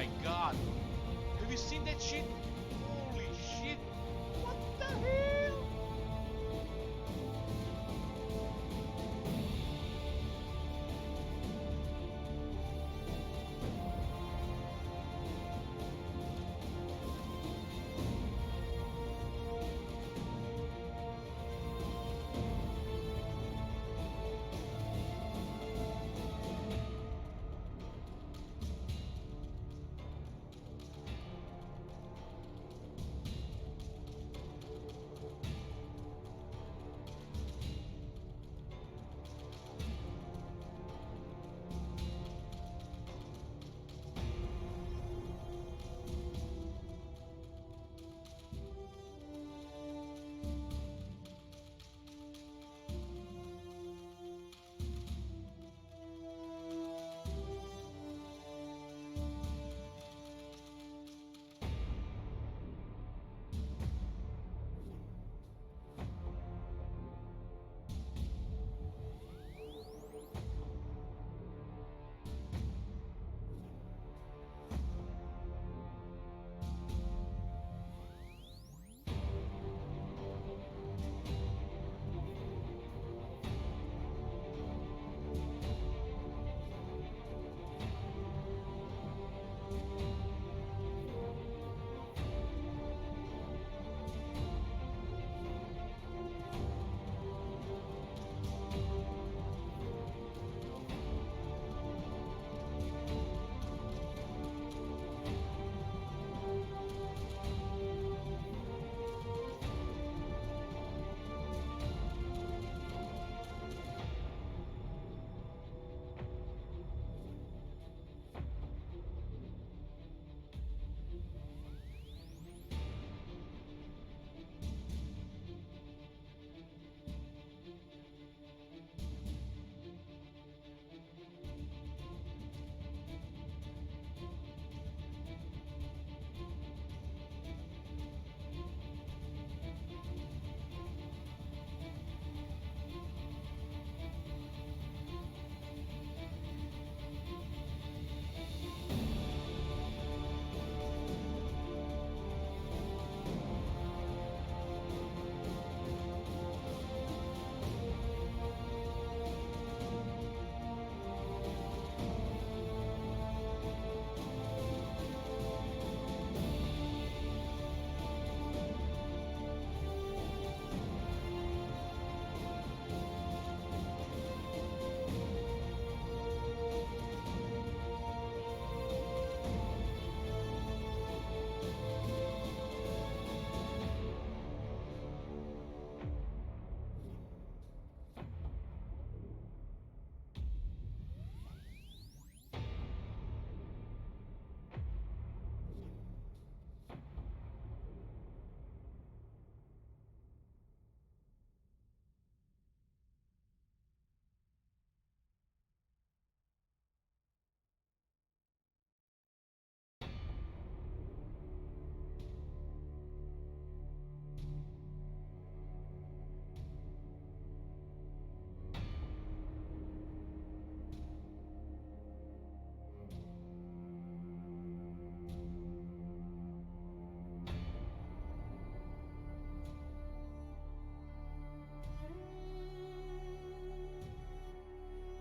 my god! Have you seen that shit? Holy shit! What the hell?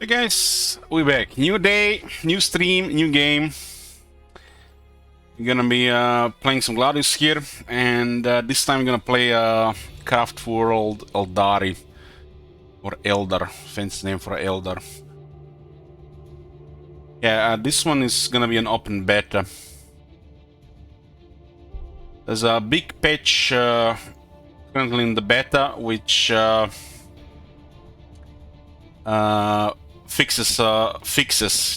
Hey guys, we back. New day, new stream, new game. We're gonna be playing some Gladius here, and this time we're gonna play Craftworld Aeldari, or Eldar, fancy name for Eldar. Yeah, this one is gonna be an open beta. There's a big patch currently in the beta, which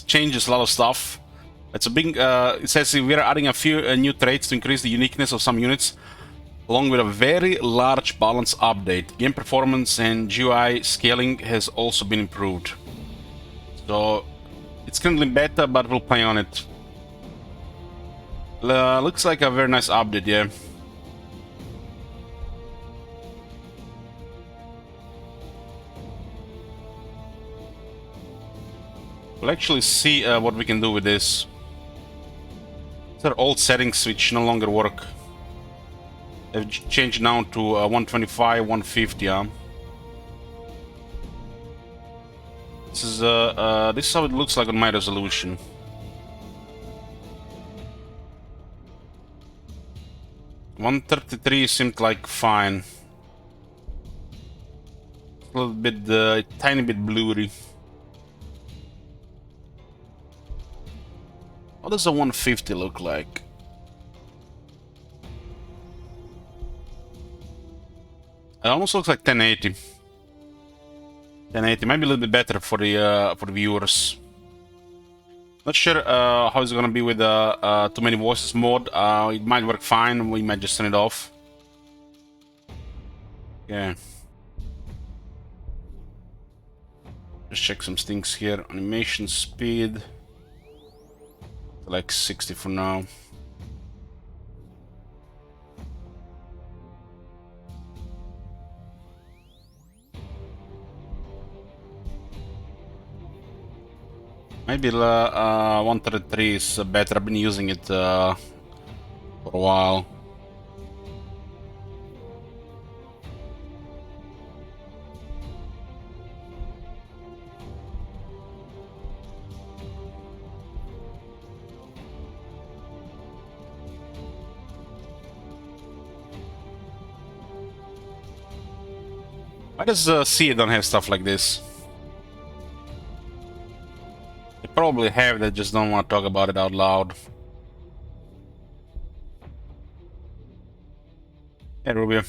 changes a lot of stuff. It's a big. It says we are adding a few new traits to increase the uniqueness of some units, along with a very large balance update. Game performance and GUI scaling has also been improved. So it's currently beta, but we'll play on it. Looks like a very nice update, yeah. We'll actually see what we can do with this. These are old settings which no longer work. They've changed now to 125, 150. This is how it looks like on my resolution. $133 seemed like fine. A little bit, tiny bit blurry. What does a 150 look like? It almost looks like 1080. 1080 might be a little bit better for the viewers. Not sure how it's gonna be with the too many voices mode. It might work fine. We might just turn it off. Yeah. Just check some things here. Animation speed. Like 60 for now. Maybe 133 is better. I've been using it for a while. Why does CA don't have stuff like this? They probably have, they just don't want to talk about it out loud. Hey Ruby.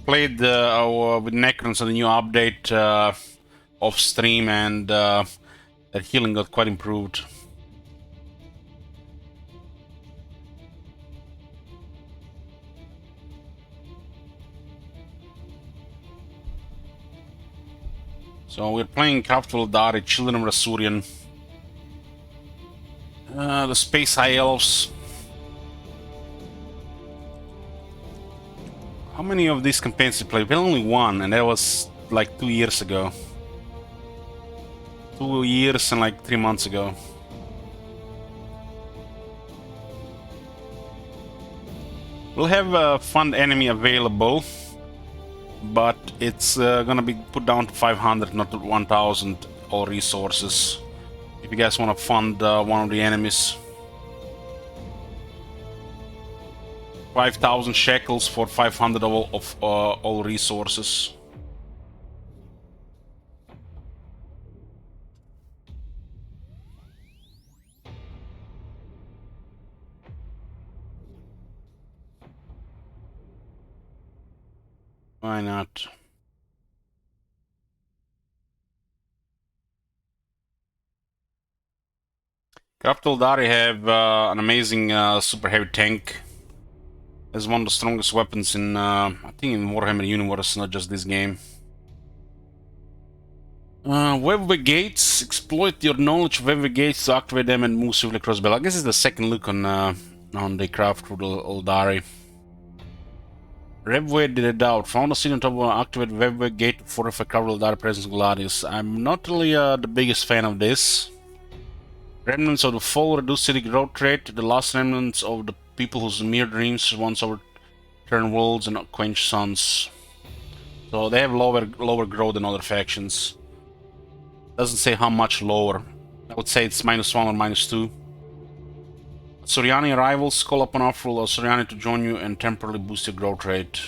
Played with Necrons on the new update off stream, and their healing got quite improved. So we're playing Craftworld, Aeldari, Children of Rasurian. The Space High Elves. How many of these campaigns you played? Well, only one, and that was like 2 years ago. 2 years and like 3 months ago. We'll have a fun enemy available, but it's gonna be put down to 500, not to 1000 all resources. If you guys want to fund one of the enemies. 5,000 shekels for 500 of all resources. Why not? Aeldari have an amazing super heavy tank. It's one of the strongest weapons in, I think, in Warhammer universe, not just this game. Webway gates. Exploit your knowledge of webway gates to activate them and move swiftly across battle. I guess it's the second look on the Craftworld Aeldari. Revway did it out. Found a signal on top of an activate webway gate to fortify Craftworld Aeldari presence in Gladius. I'm not really the biggest fan of this. Remnants of the fall reduce city growth rate. The last remnants of the people whose mere dreams once overturn worlds and quench suns. So they have lower growth than other factions. Doesn't say how much lower. I would say it's -1 or -2. Soriani arrivals. Call upon Afrul or Soriani to join you and temporarily boost your growth rate.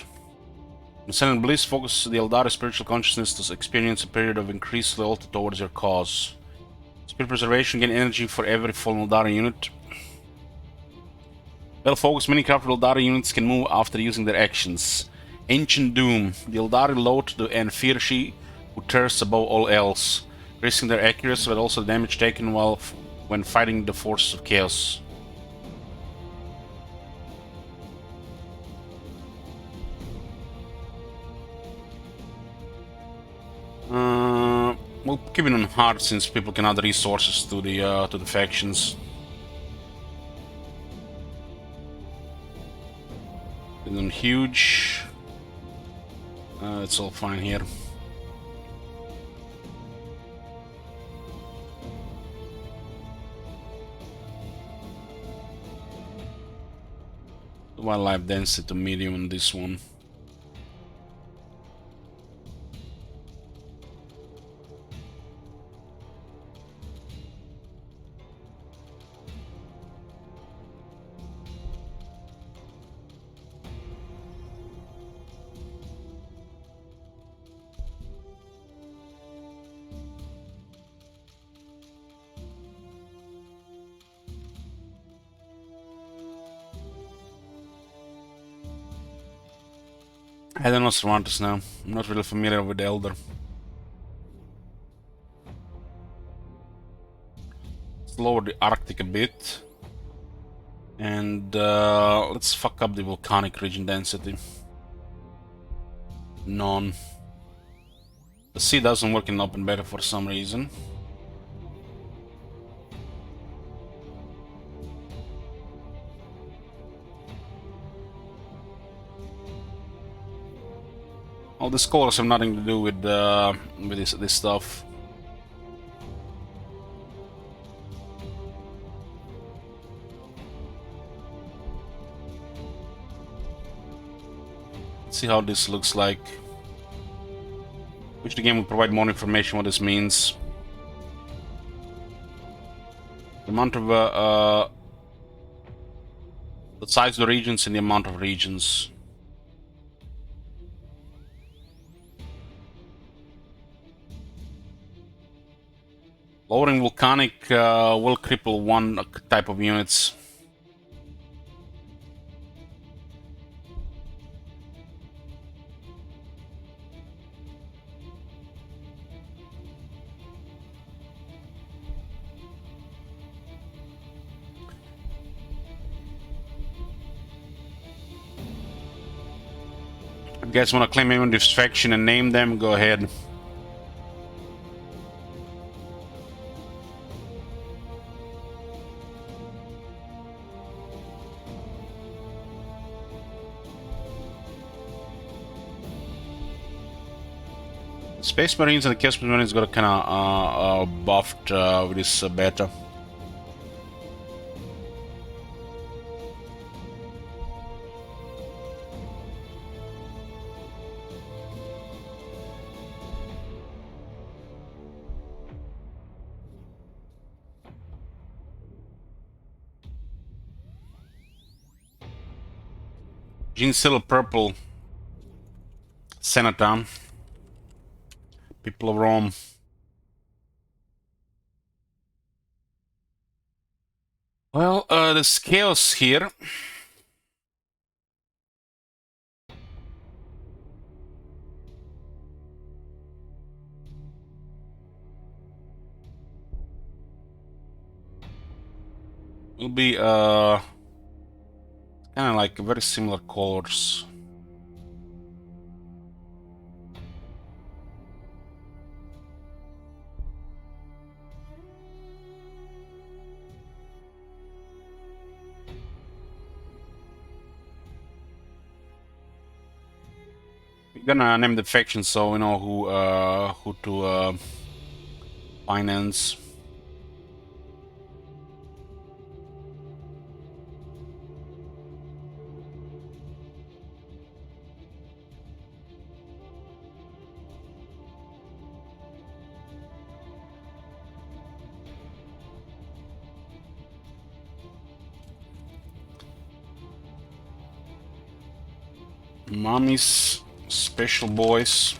Ascendant Bliss focuses the Aeldari spiritual consciousness to experience a period of increased loyalty towards your cause. Spirit preservation, gain energy for every fallen Aeldari unit. Well focused, many Craftworld Aeldari units can move after using their actions. Ancient Doom. The Aeldari load the Enfirshi who thirsts above all else, risking their accuracy but also the damage taken when fighting the forces of chaos. We'll keep it on hard since people can add resources to the factions. And then huge. It's all fine here. Wildlife density to medium on this one. I don't know Cervantes now. I'm not really familiar with Elder. Let's lower the Arctic a bit. And let's fuck up the volcanic region density. None. The sea doesn't work in open beta for some reason. All these colors have nothing to do with this stuff. Let's see how this looks like. Which the game will provide more information what this means. The amount of the size of the regions and the amount of regions. Lowering volcanic will cripple one type of units. If you guys want to claim even this faction and name them, go ahead. Space Marines and the Chaos Marines got kind of buffed with this beta. Gene Silver Purple Senator. People of Rome. Well, there's chaos here. Will be kind of like very similar colors. We're gonna name the faction so we know who to finance. Mommy's Special Boys.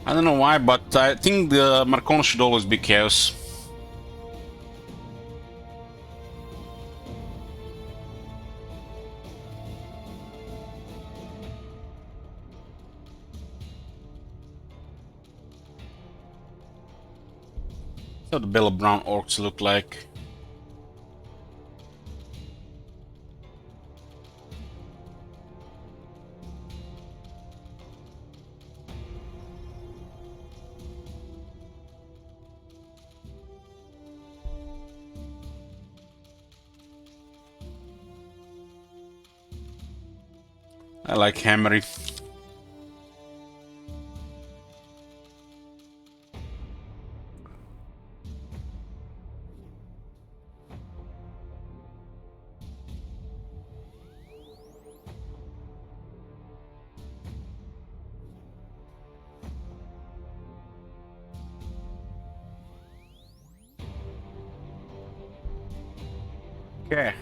I don't know why, but I think the Marcon should always be chaos. That's what the Bella Brown orcs look like. I like Hammery. Okay,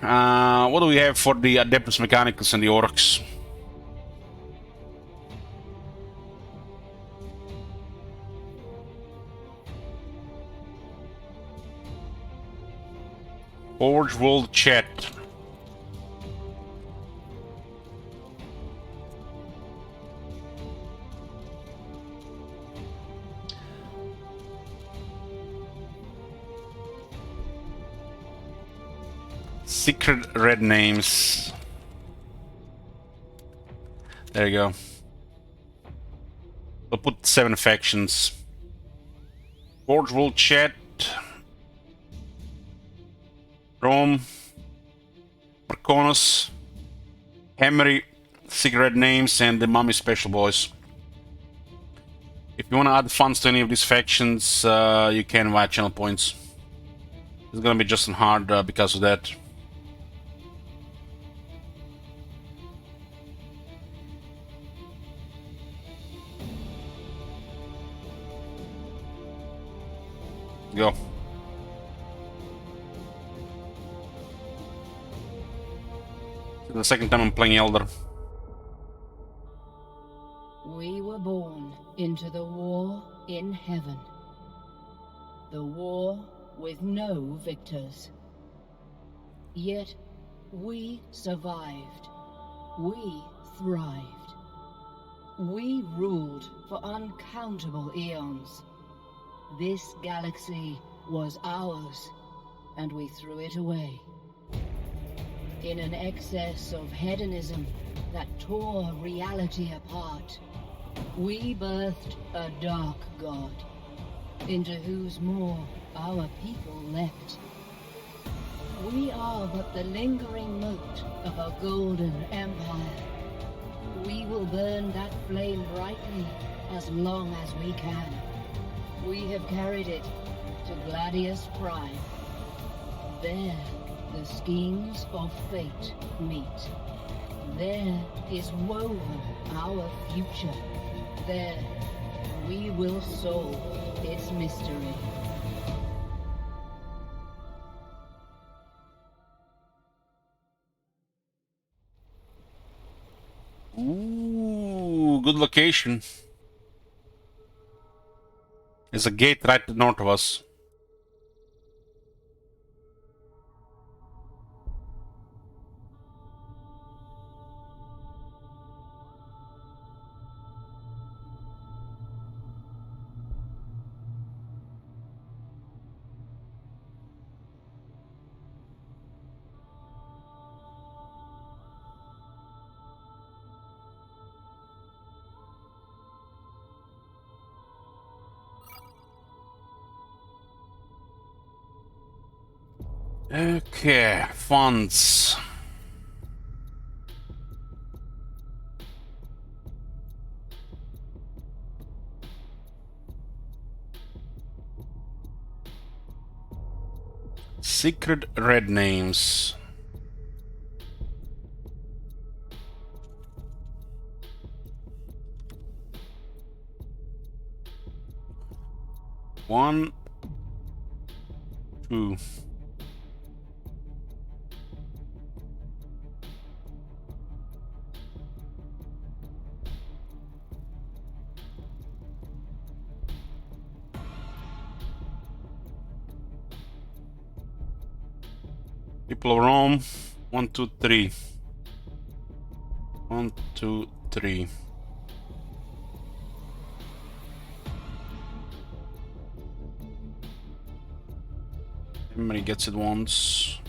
what do we have for the Adeptus Mechanicus and the Orcs? Forge World Chat. Secret red names. There you go. We'll put 7 factions. Forge World Chat. Rome. Marconus. Hammery. Secret red names and the Mummy Special Boys. If you want to add funds to any of these factions, you can via channel points. It's gonna be just on hard because of that. Go. The second time I'm playing Elder. We were born into the war in heaven. The war with no victors. Yet we survived. We thrived. We ruled for uncountable eons. This galaxy was ours, and we threw it away. In an excess of hedonism that tore reality apart, we birthed a dark god, into whose maw our people leapt. We are but the lingering mote of a golden empire. We will burn that flame brightly as long as we can. We have carried it to Gladius Prime. There, the schemes of fate meet. There is woven our future. There, we will solve its mystery. Ooh, good location. There's a gate right to the north of us. Okay, funds. Secret red names. One, two. People of Rome. 1, 2, 3. 1, 2, 3. Everybody gets it once.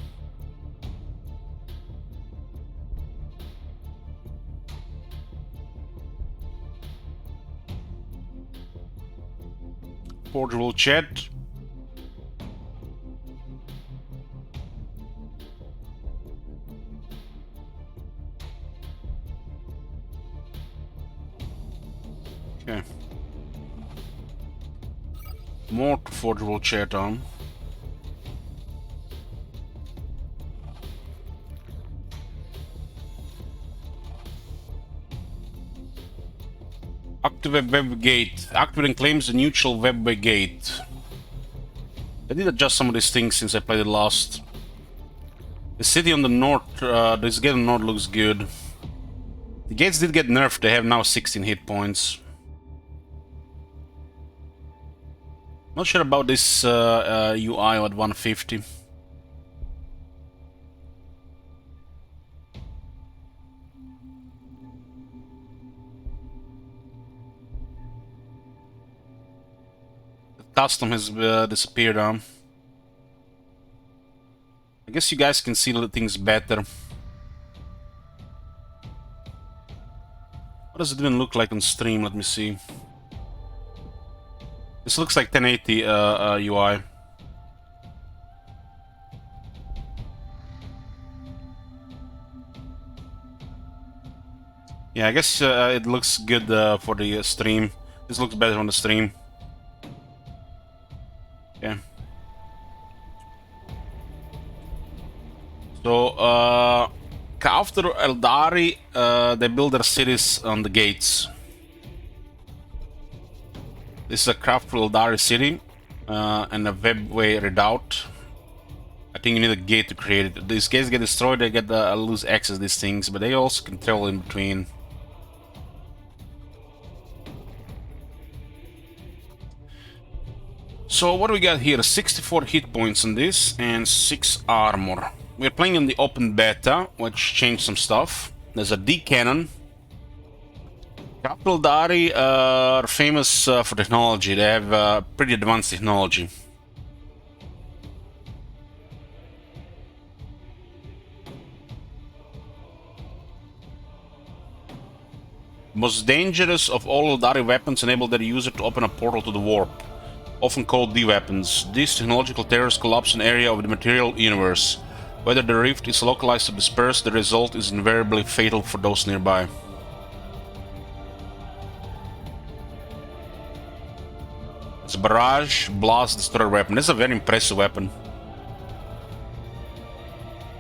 Portable chat. Okay. More to forgeable chat on. Activate web gate. Activate and claims the neutral web gate. I did adjust some of these things since I played it last. The city on the north, this gate on the north looks good. The gates did get nerfed, they have now 16 hit points. Not sure about this UI at 150. The custom has disappeared, huh? I guess you guys can see the things better. What does it even look like on stream? Let me see. This looks like 1080 UI. Yeah, I guess it looks good for the stream. This looks better on the stream. Yeah. So, after Aeldari, they build their cities on the gates. This is a Craftworld Aeldari city and a webway redoubt. I think you need a gate to create it. These gates get destroyed, they get lose access to these things, but they also can travel in between. So what do we got here? 64 hit points on this and 6 armor. We're playing in the open beta, which changed some stuff. There's a D cannon. Aeldari are famous for technology. They have pretty advanced technology. Most dangerous of all Aeldari weapons enable their user to open a portal to the warp, often called D-weapons. These technological terrors collapse an area of the material universe. Whether the rift is localized or dispersed, the result is invariably fatal for those nearby. It's a barrage, blast, destroyer weapon. This is a very impressive weapon.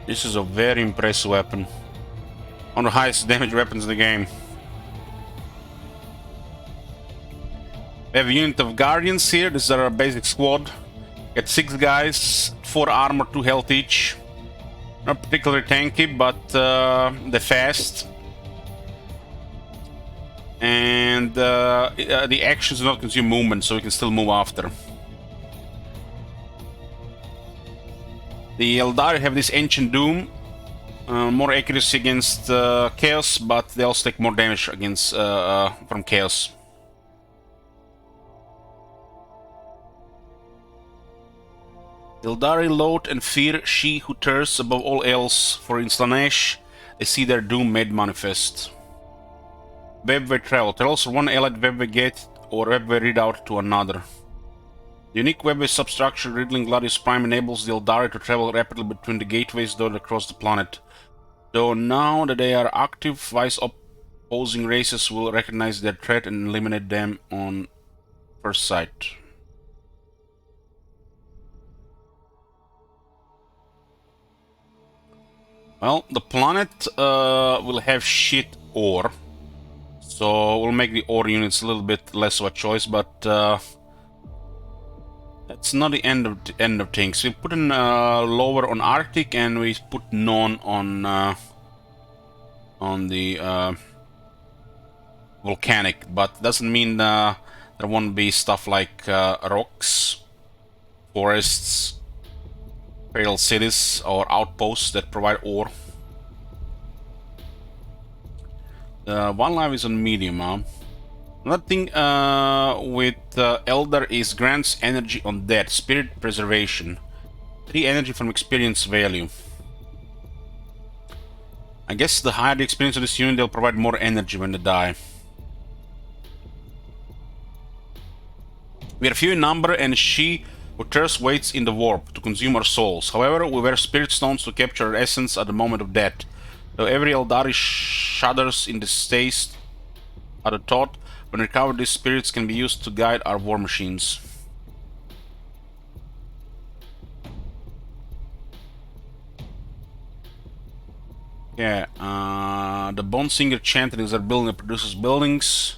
This is a very impressive weapon. One of the highest damage weapons in the game. We have a unit of guardians here. This is our basic squad. Get 6 guys, 4 armor, 2 health each. Not particularly tanky, but they're fast. And the actions do not consume movement, so we can still move after. The Aeldari have this Ancient Doom. More accuracy against Chaos, but they also take more damage against from Chaos. Aeldari loathe and fear she who thirsts above all else, for in Slanesh they see their doom made manifest. Webway travel. Travels from one allied webway gate or webway redoubt to another. The unique webway substructure riddling Gladius Prime enables the Aeldari to travel rapidly between the gateways dotted across the planet. Though now that they are active, vice opposing races will recognize their threat and eliminate them on first sight. Well, the planet will have shit ore, so we'll make the ore units a little bit less of a choice, but that's not the end of things. We put in lower on Arctic, and we put none on the volcanic, but doesn't mean there won't be stuff like rocks, forests, imperial cities or outposts that provide ore. One life is on medium, huh? Another thing with Elder is grants energy on death, spirit preservation, 3 energy from experience value. I guess the higher the experience of this unit, they'll provide more energy when they die. We are few in number, and she who thirsts waits in the warp to consume our souls. However, we wear spirit stones to capture our essence at the moment of death. Though every Aeldari shudders in distaste at the thought, When recovered, these spirits can be used to guide our war machines. Yeah, the Bone Singer Chantlings are building that produces buildings.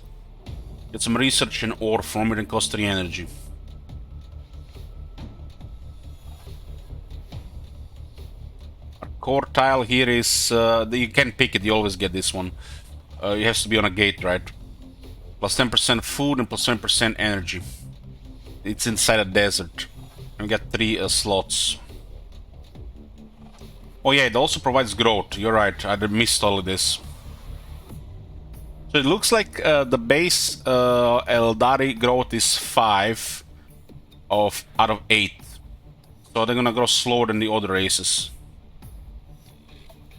Get some research and ore from it and cost 3 energy. Our core tile here is, you can pick it, you always get this one. It has to be on a gate, right? Plus 10% food and plus 10% energy. It's inside a desert. And we got 3 slots. Oh yeah, it also provides growth. You're right, I missed all of this. So it looks like the base Aeldari growth is 5 out of 8. So they're gonna grow slower than the other races.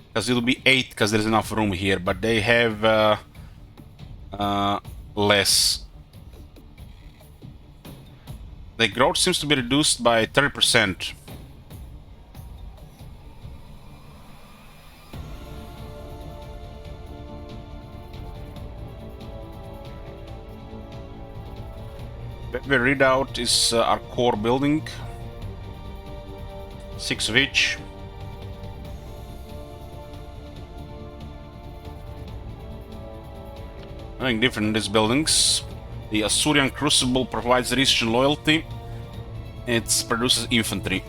Because it'll be 8 because there's enough room here, but they have less. The growth seems to be reduced by 30%. The readout is our core building. 6 of each. Nothing different in these buildings. The Assyrian Crucible provides research and loyalty. It produces infantry.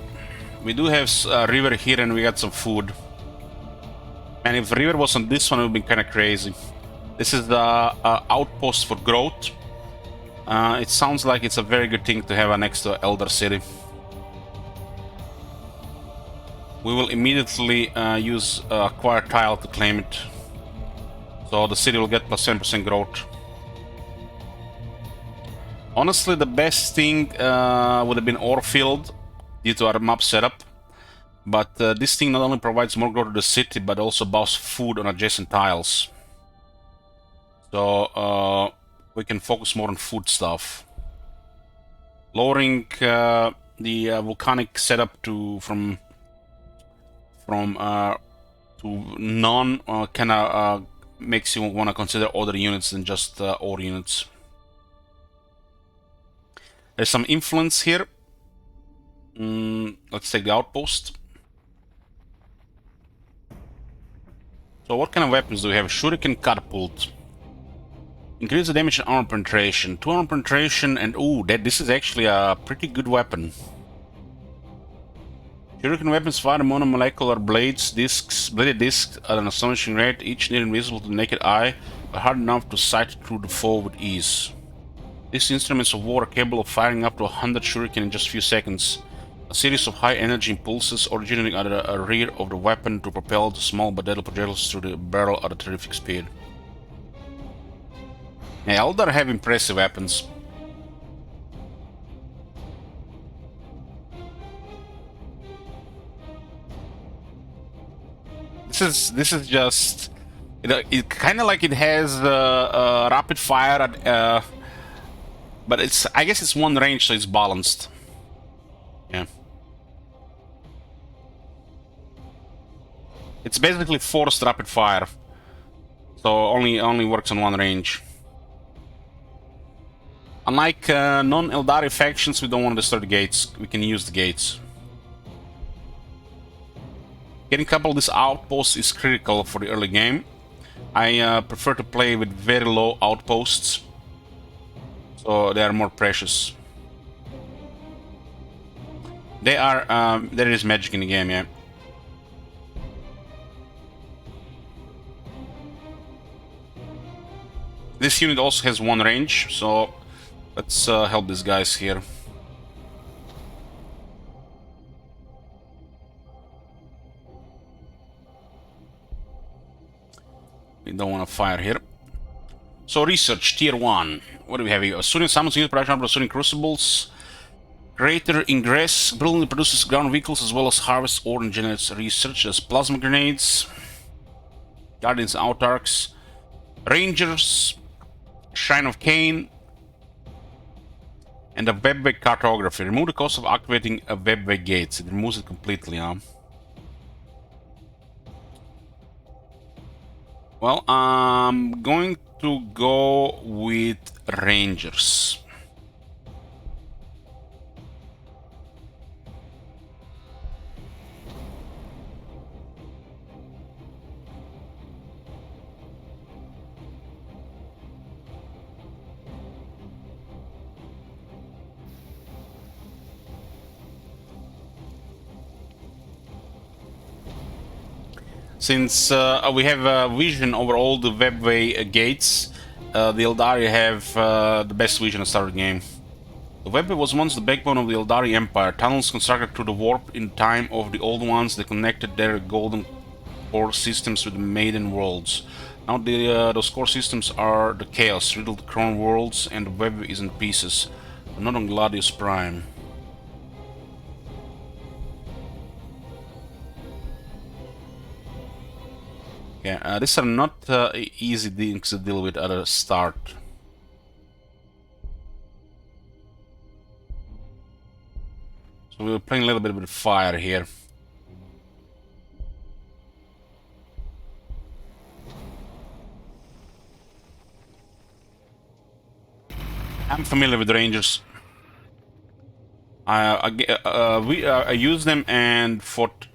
We do have a river here and we got some food. And if the river was on this one, it would be kind of crazy. This is the outpost for growth. It sounds like it's a very good thing to have next to Elder City. We will immediately use acquire tile to claim it. So the city will get plus 10% growth. Honestly, the best thing would have been ore field due to our map setup. But this thing not only provides more growth to the city, but also buffs food on adjacent tiles. So we can focus more on food stuff. Lowering the volcanic setup to from to none kind of makes you want to consider other units than just ore units. There's some influence here. Let's take the outpost. So what kind of weapons do we have? Shuriken Catapult. Increase the damage and armor penetration. 2 armor penetration and this is actually a pretty good weapon. Shuriken weapons fire monomolecular blades, bladed discs at an astonishing rate, each near invisible to the naked eye, but hard enough to sight through the foe with ease. These instruments of war are capable of firing up to 100 shuriken in just a few seconds. A series of high-energy impulses originating at the rear of the weapon to propel the small but deadly projectiles through the barrel at a terrific speed. Yeah, Aeldari have impressive weapons. This is just it kind of like it has rapid fire at, but I guess it's one range, so it's balanced. Yeah, it's basically forced rapid fire, so only works on one range. Unlike non-Aeldari factions, we don't want to destroy the gates. We can use the gates. Getting a couple of these outposts is critical for the early game. I prefer to play with very low outposts, so they are more precious. They are. There is magic in the game, yeah. This unit also has one range, so let's help these guys here. We don't want to fire here. So research, tier 1. What do we have here? Assyrian summons unit production of Assyrian crucibles. Greater ingress. Brilliantly produces ground vehicles as well as harvests ore and generates research. There's plasma grenades. Guardians and autarchs. Rangers. Shrine of Cain. And a webway cartography. Remove the cost of activating a webway gates. It removes it completely, huh? Well, I'm going to go with Rangers. Since we have vision over all the webway gates, the Aeldari have the best vision to start the game. The webway was once the backbone of the Aeldari Empire. Tunnels constructed through the warp in time of the old ones that connected their golden core systems with the maiden worlds. Now those core systems are the chaos, riddled crown worlds, and the webway is in pieces. But not on Gladius Prime. Yeah, these are not easy things to deal with at the start. So we're playing a little bit with fire here. I'm familiar with Rangers. I used them and fought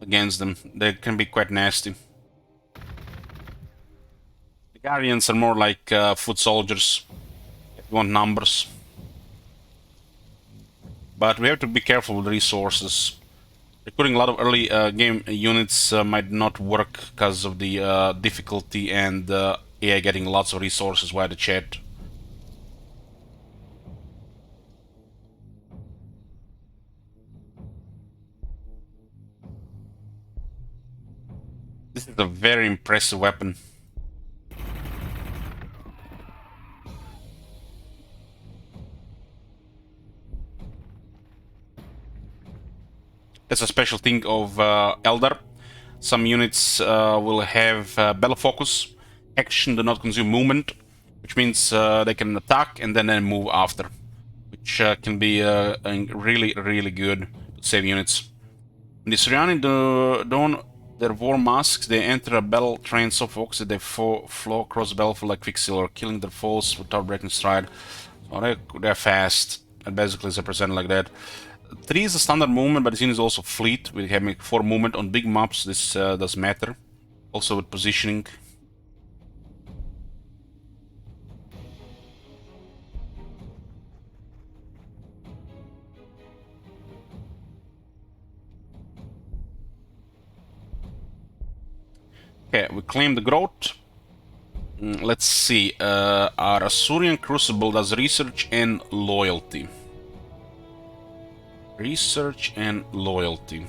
against them. They can be quite nasty. The Guardians are more like foot soldiers. If you want numbers. But we have to be careful with resources. Recruiting a lot of early game units might not work because of the difficulty and AI getting lots of resources via the chat. This is a very impressive weapon. That's a special thing of Eldar. Some units will have battle focus. Action do not consume movement, which means they can attack and then move after, which can be really, really good to save units. When they surround don their war masks, they enter a battle train so focused that they flow across the battlefield like Quicksilver, killing their foes without breaking stride. So they're fast, and basically is represented like that. 3 is a standard movement, but the scene is also fleet. We have 4 movement. On big maps, this does matter. Also with positioning. Okay, we claim the growth. Let's see. Our Asuryan Crucible does research and loyalty. Research and loyalty.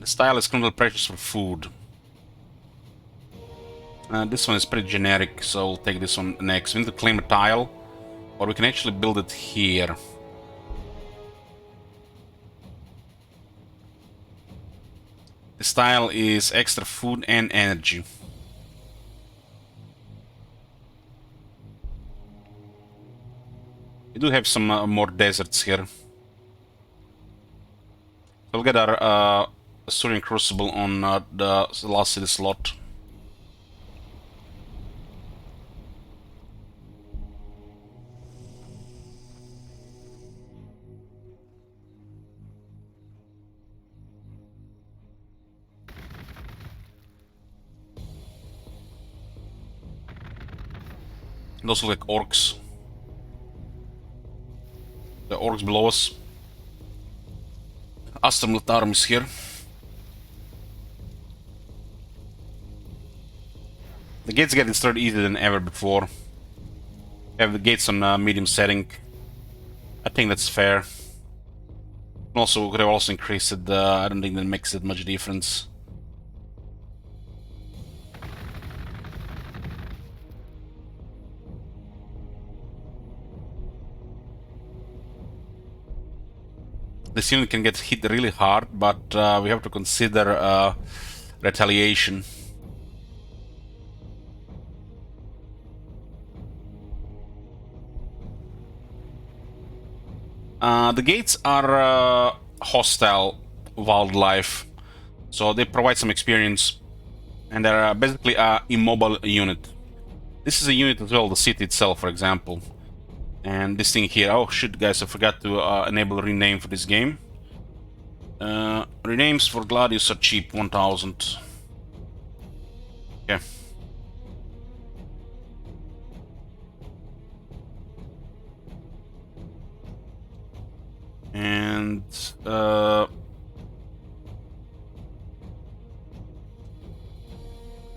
The style is criminal practice for food. This one is pretty generic, so I'll take this one next. We need to claim a tile, or we can actually build it here. The style is extra food and energy. We do have some more deserts here. We'll get our Asuryan Crucible on the last city slot. Those look like orcs. The orcs below us. Astra Militarum is here. The gates get destroyed easier than ever before. We have the gates on medium setting. I think that's fair. Also, we could have also increased it. I don't think that makes it much difference. This unit can get hit really hard, but we have to consider retaliation. The gates are hostile wildlife, so they provide some experience. and they're basically a immobile unit. This is a unit as well, the city itself, for example. And this thing here, oh shit guys, I forgot to enable rename for this game. Renames for Gladius are cheap, 1000. Okay. And the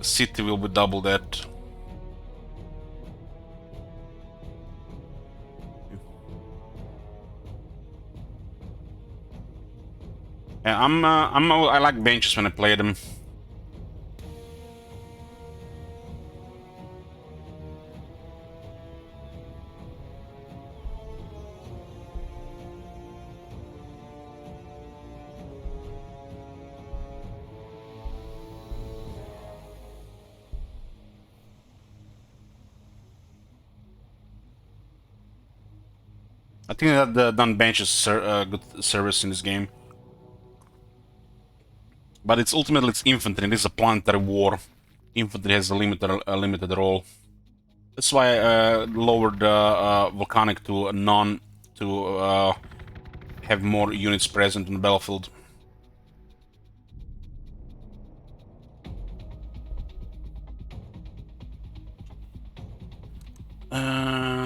city will be double that. Yeah, I like benches when I play them. I think that the done benches good service in this game. But it's ultimately it's infantry. This is a planetary war. Infantry has a limited role. That's why I lowered volcanic to none to have more units present on the battlefield.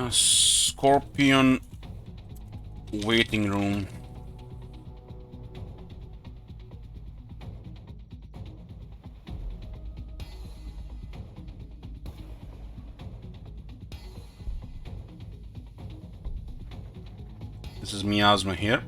Scorpion waiting room. This is miasma here.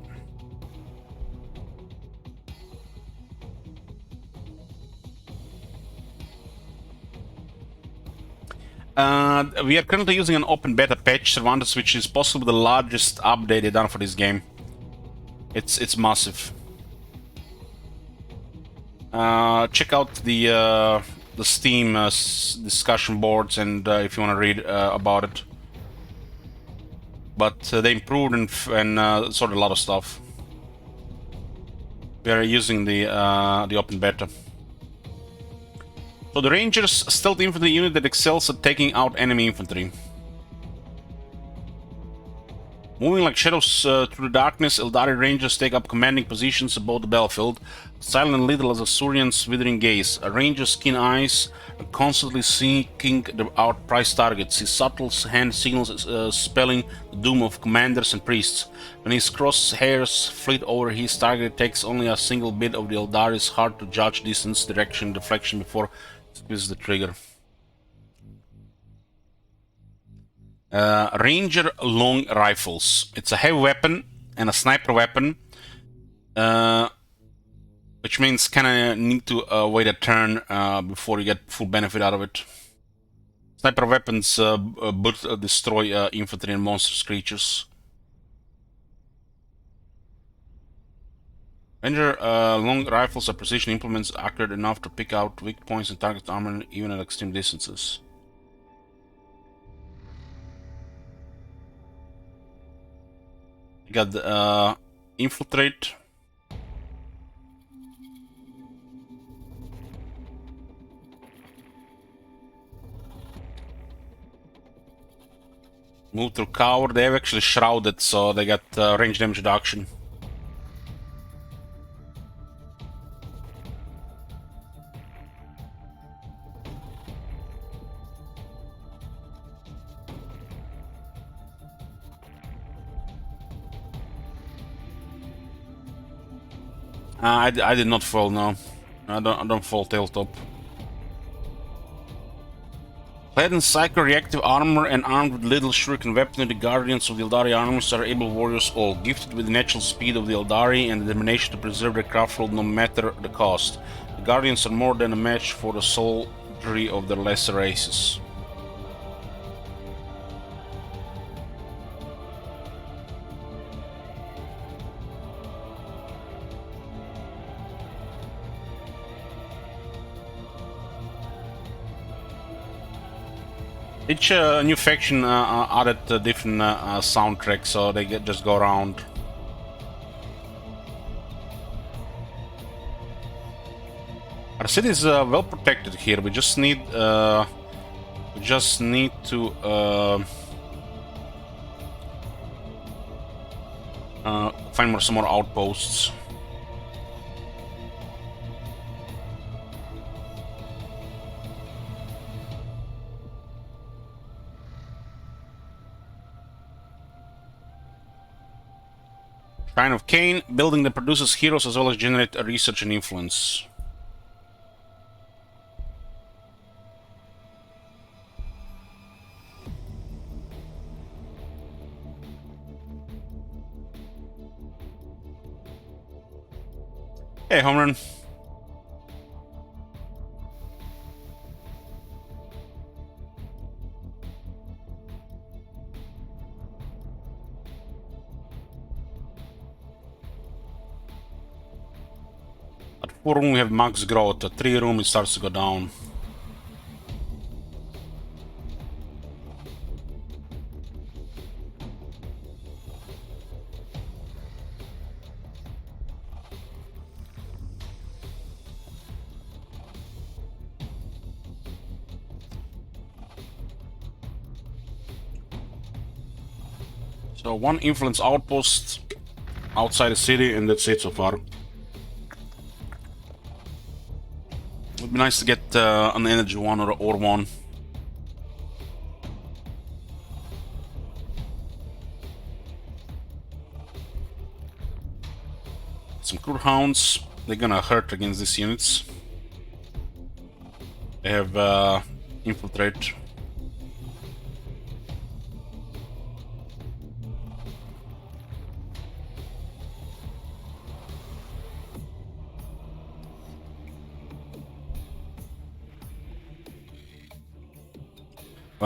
We are currently using an open beta patch, Cervantes, which is possibly the largest update they've done for this game. It's massive. Check out the Steam discussion boards, and if you want to read about it. But they improved and sorted a lot of stuff. We are using the open beta. So the Rangers, stealth infantry unit that excels at taking out enemy infantry. Moving like shadows through the darkness, Aeldari Rangers take up commanding positions above the battlefield, silent and little as Asurian's withering gaze. A Ranger's keen eyes are constantly seeking out prized targets. His subtle hand signals spelling the doom of commanders and priests. When his crosshairs flit over his target, it takes only a single bit of the Aeldari's heart to judge distance, direction, deflection before it squeezes the trigger. Ranger long rifles. It's a heavy weapon and a sniper weapon, which means kind of need to wait a turn before you get full benefit out of it. Sniper weapons destroy infantry and monstrous creatures. Ranger long rifles are precision implements accurate enough to pick out weak points and target armor even at extreme distances. You got the infiltrate. Move through cover. They have actually shrouded, so they got range damage reduction. I did not fall, no. I don't fall tailtop. Clad in psycho-reactive armor and armed with little shuriken weapon, the guardians of the Aeldari armies are able warriors all, gifted with the natural speed of the Aeldari and the determination to preserve their craftworld no matter the cost. The guardians are more than a match for the soldiery of their lesser races. Each new faction added different soundtracks, so they just go around. Our city is well protected here. We just need to find some more outposts. Shrine of Cain, building that produces heroes as well as generate research and influence. Hey, Homerun. At 4 room we have max growth, at 3 room it starts to go down. So 1 influence outpost outside the city, and that's it so far. Would be nice to get an energy one or ore one. Some crude hounds. They're gonna hurt against these units. They have infiltrate.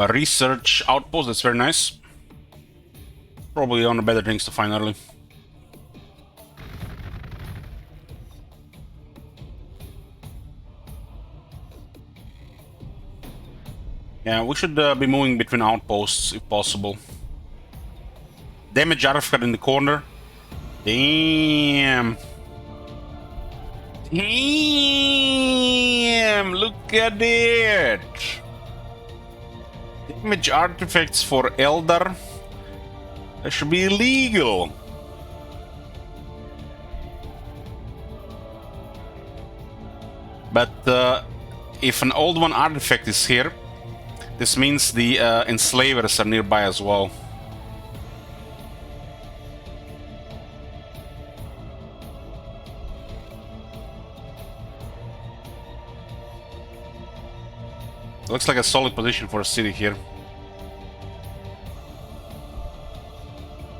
Research outpost, that's very nice. Probably one of the better things to find early. Yeah, we should be moving between outposts if possible. Damage artifact in the corner. Damn. Damn, look at it. Damage artifacts for Eldar. That should be illegal. But if an old one artifact is here, this means the enslavers are nearby as well. Looks like a solid position for a city here.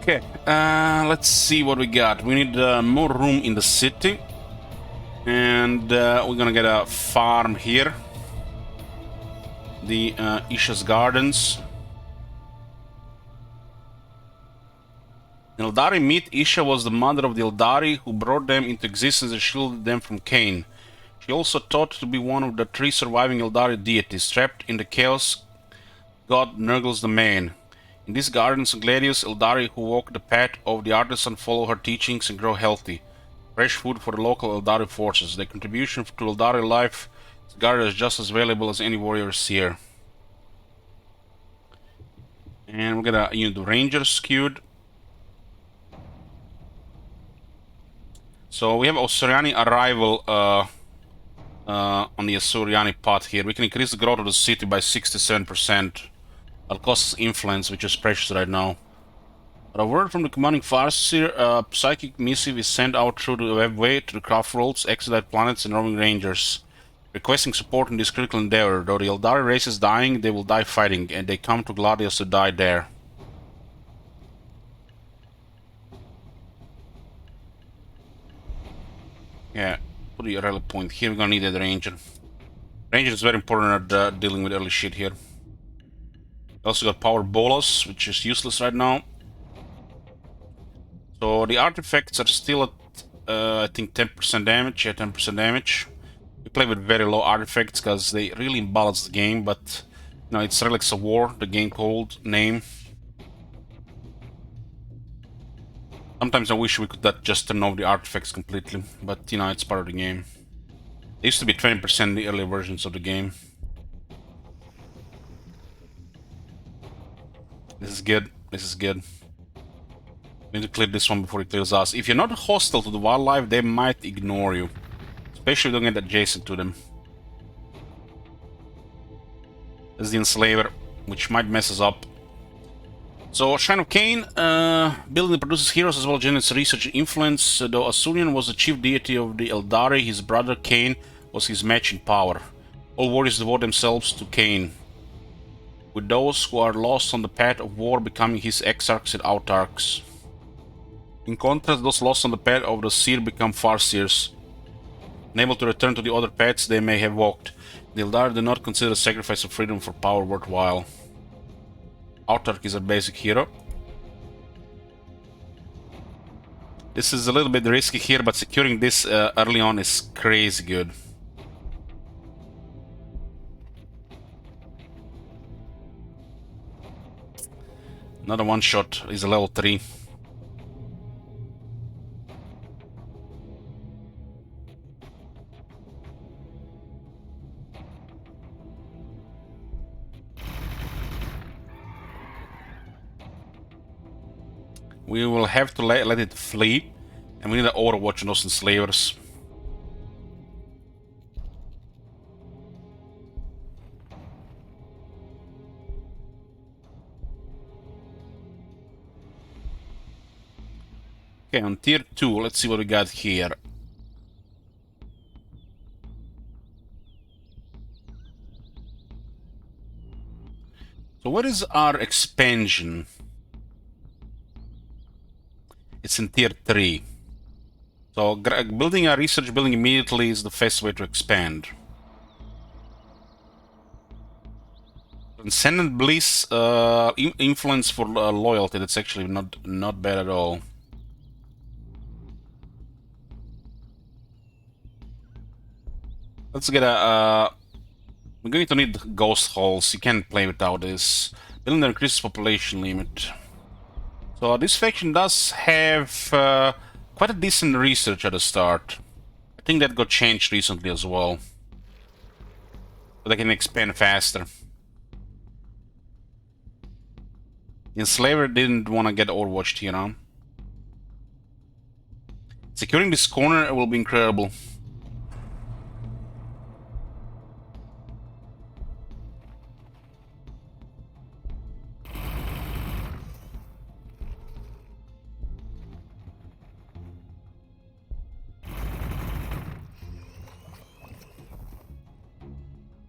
Okay, let's see what we got. We need more room in the city. And we're gonna get a farm here. The Isha's Gardens. Aeldari myth, Isha was the mother of the Aeldari who brought them into existence and shielded them from Cain. She also thought to be one of the 3 surviving Aeldari deities. Trapped in the chaos, God Nurgles the man. In these gardens, gladius Aeldari who walk the path of the artisan follow her teachings and grow healthy. Fresh food for the local Aeldari forces. Their contribution to Aeldari life is regarded as just as valuable as any warriors here. And we're gonna the rangers skewed. So we have Osiriani arrival on the Osiriani path here. We can increase the growth of the city by 67%. That costs influence, which is precious right now. But a word from the commanding Farseer, a psychic missive is sent out through the webway to the Craftworlds, Exodite planets, and roaming rangers, requesting support in this critical endeavor. Though the Aeldari race is dying, they will die fighting, and they come to Gladius to die there. Yeah, put the rally point here. We're gonna need that ranger. Ranger is very important at dealing with early shit here. We also got power bolas, which is useless right now. So the artifacts are still at, I think 10% damage. Yeah, 10% damage. We play with very low artifacts because they really imbalance the game, but you know, it's Relics of War, the game called name. Sometimes I wish we could just turn off the artifacts completely, but you know, it's part of the game. They used to be 20% in the earlier versions of the game. This is good. This is good. We need to clear this one before it clears us. If you're not hostile to the wildlife, they might ignore you. Especially if you don't get adjacent to them. There's the Enslaver, which might mess us up. So, Shrine of Cain, building that produces heroes as well as generates research and influence. Though Asurian was the chief deity of the Aeldari, his brother Cain was his match in power. All warriors devote themselves to Cain, with those who are lost on the path of war becoming his exarchs and autarchs. In contrast, those lost on the path of the seer become farseers, unable to return to the other paths they may have walked. The Aeldari do not consider the sacrifice of freedom for power worthwhile. Autarch is our basic hero. This is a little bit risky here, but securing this early on is crazy good. Another one shot is a level 3. We will have to let it flee, and we need to overwatch on those enslavers. Okay, on tier 2, let's see what we got here. So what is our expansion? It's in tier 3. So building a research building immediately is the fast way to expand. Transcendent Bliss, influence for loyalty, that's actually not bad at all. Let's get a... we're going to need ghost halls, you can't play without this. Building that increases population limit. So this faction does have quite a decent research at the start. I think that got changed recently as well. So they can expand faster. The Enslaver didn't want to get overwatched here, huh? Securing this corner will be incredible.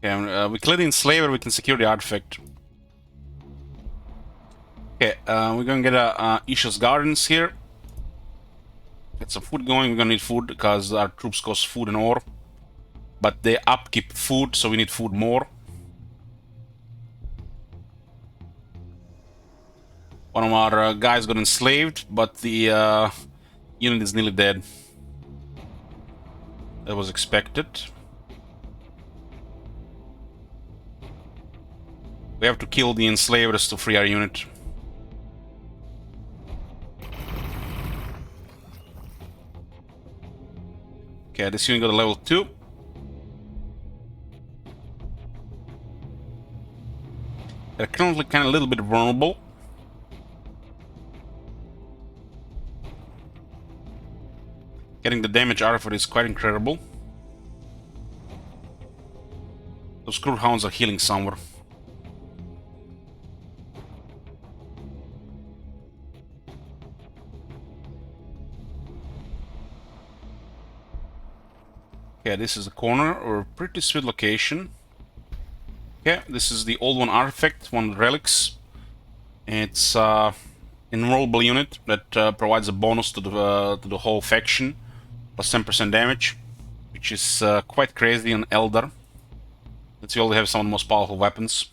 Okay, we clear the Enslaver, we can secure the artifact. Okay, we're gonna get Isha's Gardens here. Get some food going. We're gonna need food because our troops cost food and ore. But they upkeep food, so we need food more. One of our guys got enslaved, but the unit is nearly dead. That was expected. We have to kill the enslavers to free our unit. Okay, this unit got a level 2. They're currently kind of a little bit vulnerable. Getting the damage out of it is quite incredible. Those Cruel Hounds are healing somewhere. Okay, this is the corner, or a pretty sweet location. Okay, this is the old one artifact, one of the relics. It's enrollable unit that provides a bonus to the whole faction, plus 10% damage, which is quite crazy on Eldar. Let's see, we only have some of the most powerful weapons.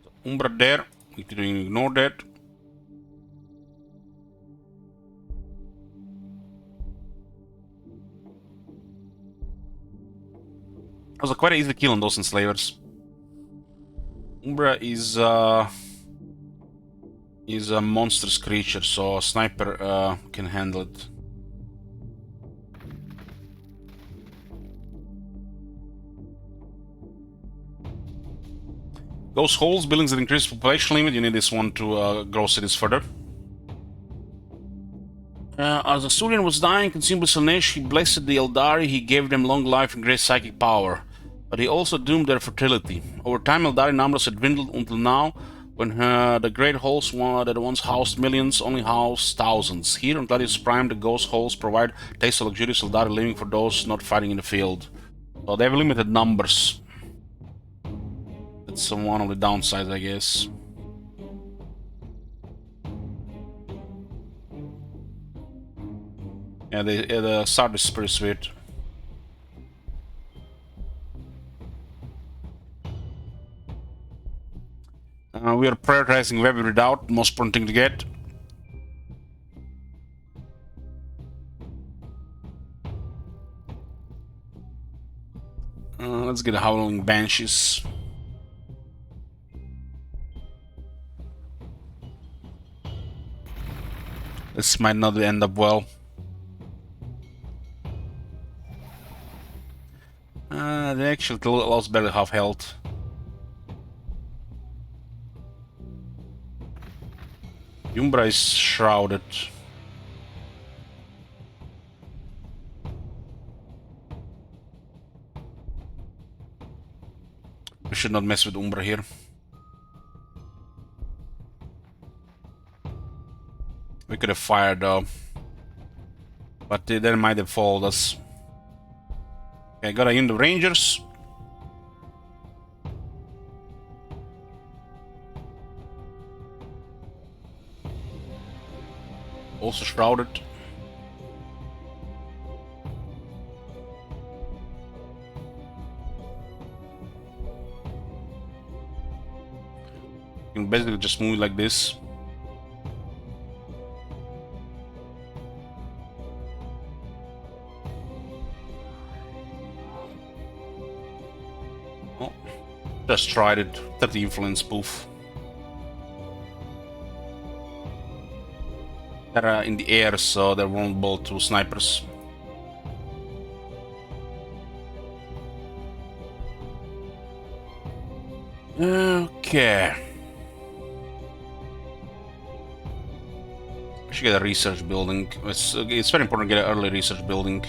So, Umbra there, we can ignore that. It was a quite easy kill on those enslavers. Umbra is He's a monstrous creature, so a sniper can handle it. Those holes, buildings that increase population limit, you need this one to grow cities further. As Asturian was dying, consumed with Slanesh, he blessed the Aeldari, he gave them long life and great psychic power. But he also doomed their fertility. Over time, Aeldari numbers had dwindled until now, when the great holes that once housed millions only house thousands. Here, on Gladius Prime, the ghost holes provide taste of luxurious Aeldari living for those not fighting in the field. So they have limited numbers. That's one of the downsides, I guess. Yeah, the start is pretty sweet. We are prioritizing Web Redoubt, most important thing to get. Let's get a Howling Banshees. This might not end up well. They actually lost barely half health. Umbra is shrouded. We should not mess with Umbra here. We could have fired though. But they then might have followed us. Okay, gotta in the Rangers. Also shrouded. You can basically just move like this. Oh, just tried it. 30 influence poof. They're in the air, so they're vulnerable to snipers. Okay. I should get a research building. It's very important to get an early research building.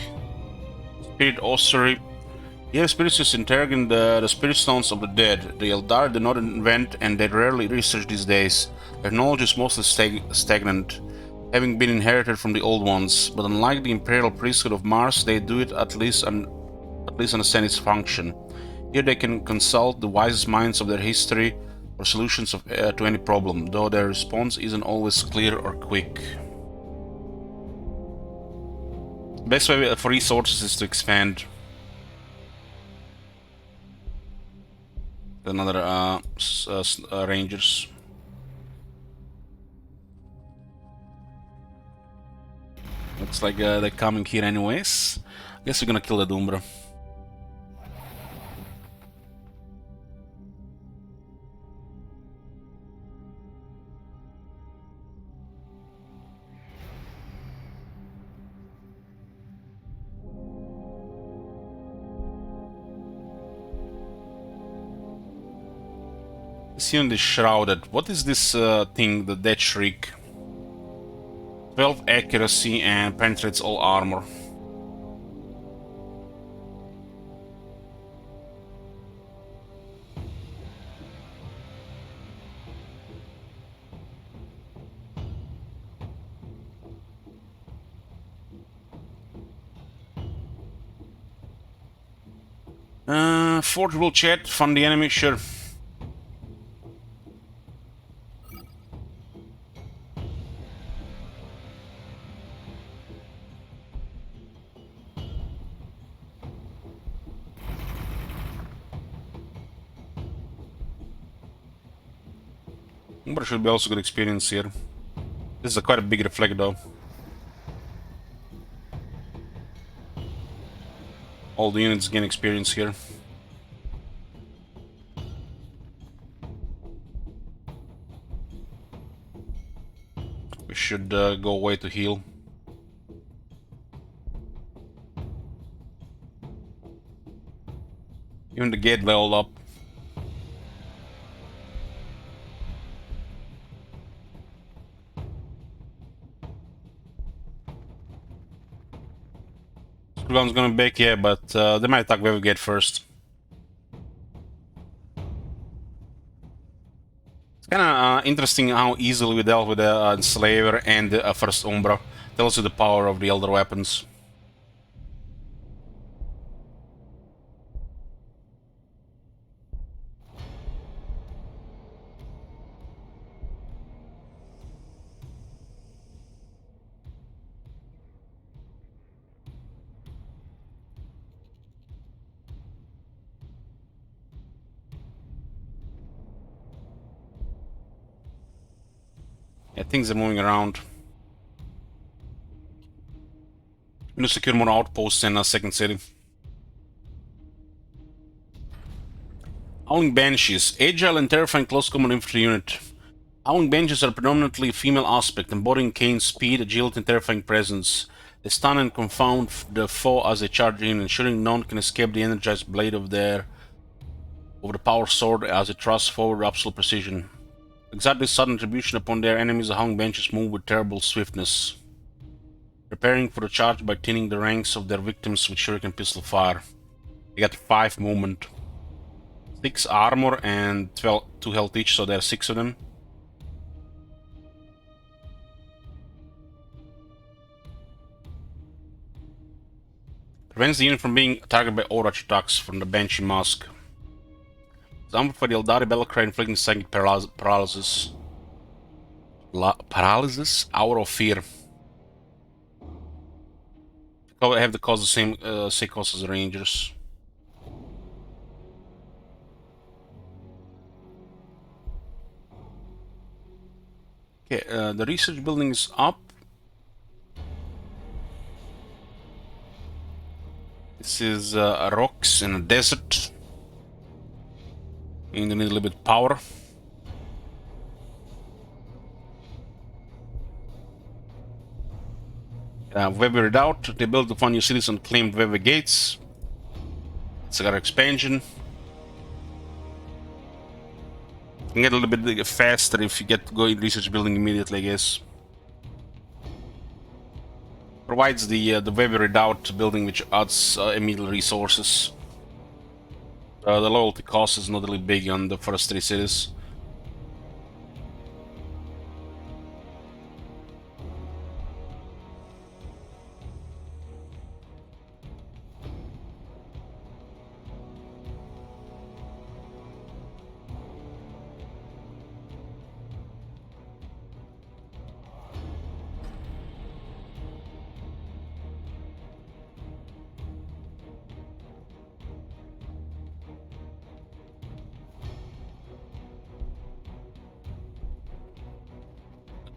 Spirit Ossuary. Here, spirits just interrogating the spirit stones of the dead. The Aeldari did not invent, and they rarely research these days. Their knowledge is mostly stagnant, having been inherited from the old ones. But unlike the Imperial Priesthood of Mars, they do it at least understand its function. Here they can consult the wisest minds of their history for solutions to any problem, though their response isn't always clear or quick. Best way for resources is to expand. Another Rangers. Looks like they're coming here anyways. I guess we're gonna kill the Doombra. This unit is shrouded. What is this thing, the Dead Shriek? 12 accuracy and penetrates all armor. Fort rule chat, fund the enemy, sure. But should be also good experience here. This is quite a big reflect though. All the units gain experience here. We should go away to heal. Even the gate leveled up. Screwgun's gonna back, yeah, but they might attack where we get first. It's kinda interesting how easily we dealt with the Enslaver and the first Umbra. Tells you the power of the Elder weapons. Yeah, things are moving around. We need to secure more outposts in a second city. Howling Banshees. Agile and terrifying close combat infantry unit. Howling Banshees are predominantly female aspect, embodying Kane's speed, agility, and terrifying presence. They stun and confound the foe as they charge in, ensuring none can escape the energized blade of the power sword as it thrusts forward with absolute precision. Exactly sudden retribution upon their enemies, the Howling Banshees move with terrible swiftness, preparing for the charge by thinning the ranks of their victims with shuriken pistol fire. They got 5 movement, 6 armor, and 2 health each, so there are 6 of them. Prevents the unit from being targeted by Overwatch attacks from the Banshee Mask. Example for the Aeldari Battlecry inflicting psychic paralysis. Paralysis? Hour of Fear. Have the cause the same cost as the Rangers. Okay, the research building is up. This is rocks in a desert. You need a little bit of power. Weber it out. They built upon new cities and claimed Weber gates. It's got expansion. You can get a little bit faster if you get to go in research building immediately, I guess. Provides the Weber Redoubt building, which adds immediate resources. The loyalty cost is not really big on the first 3 cities.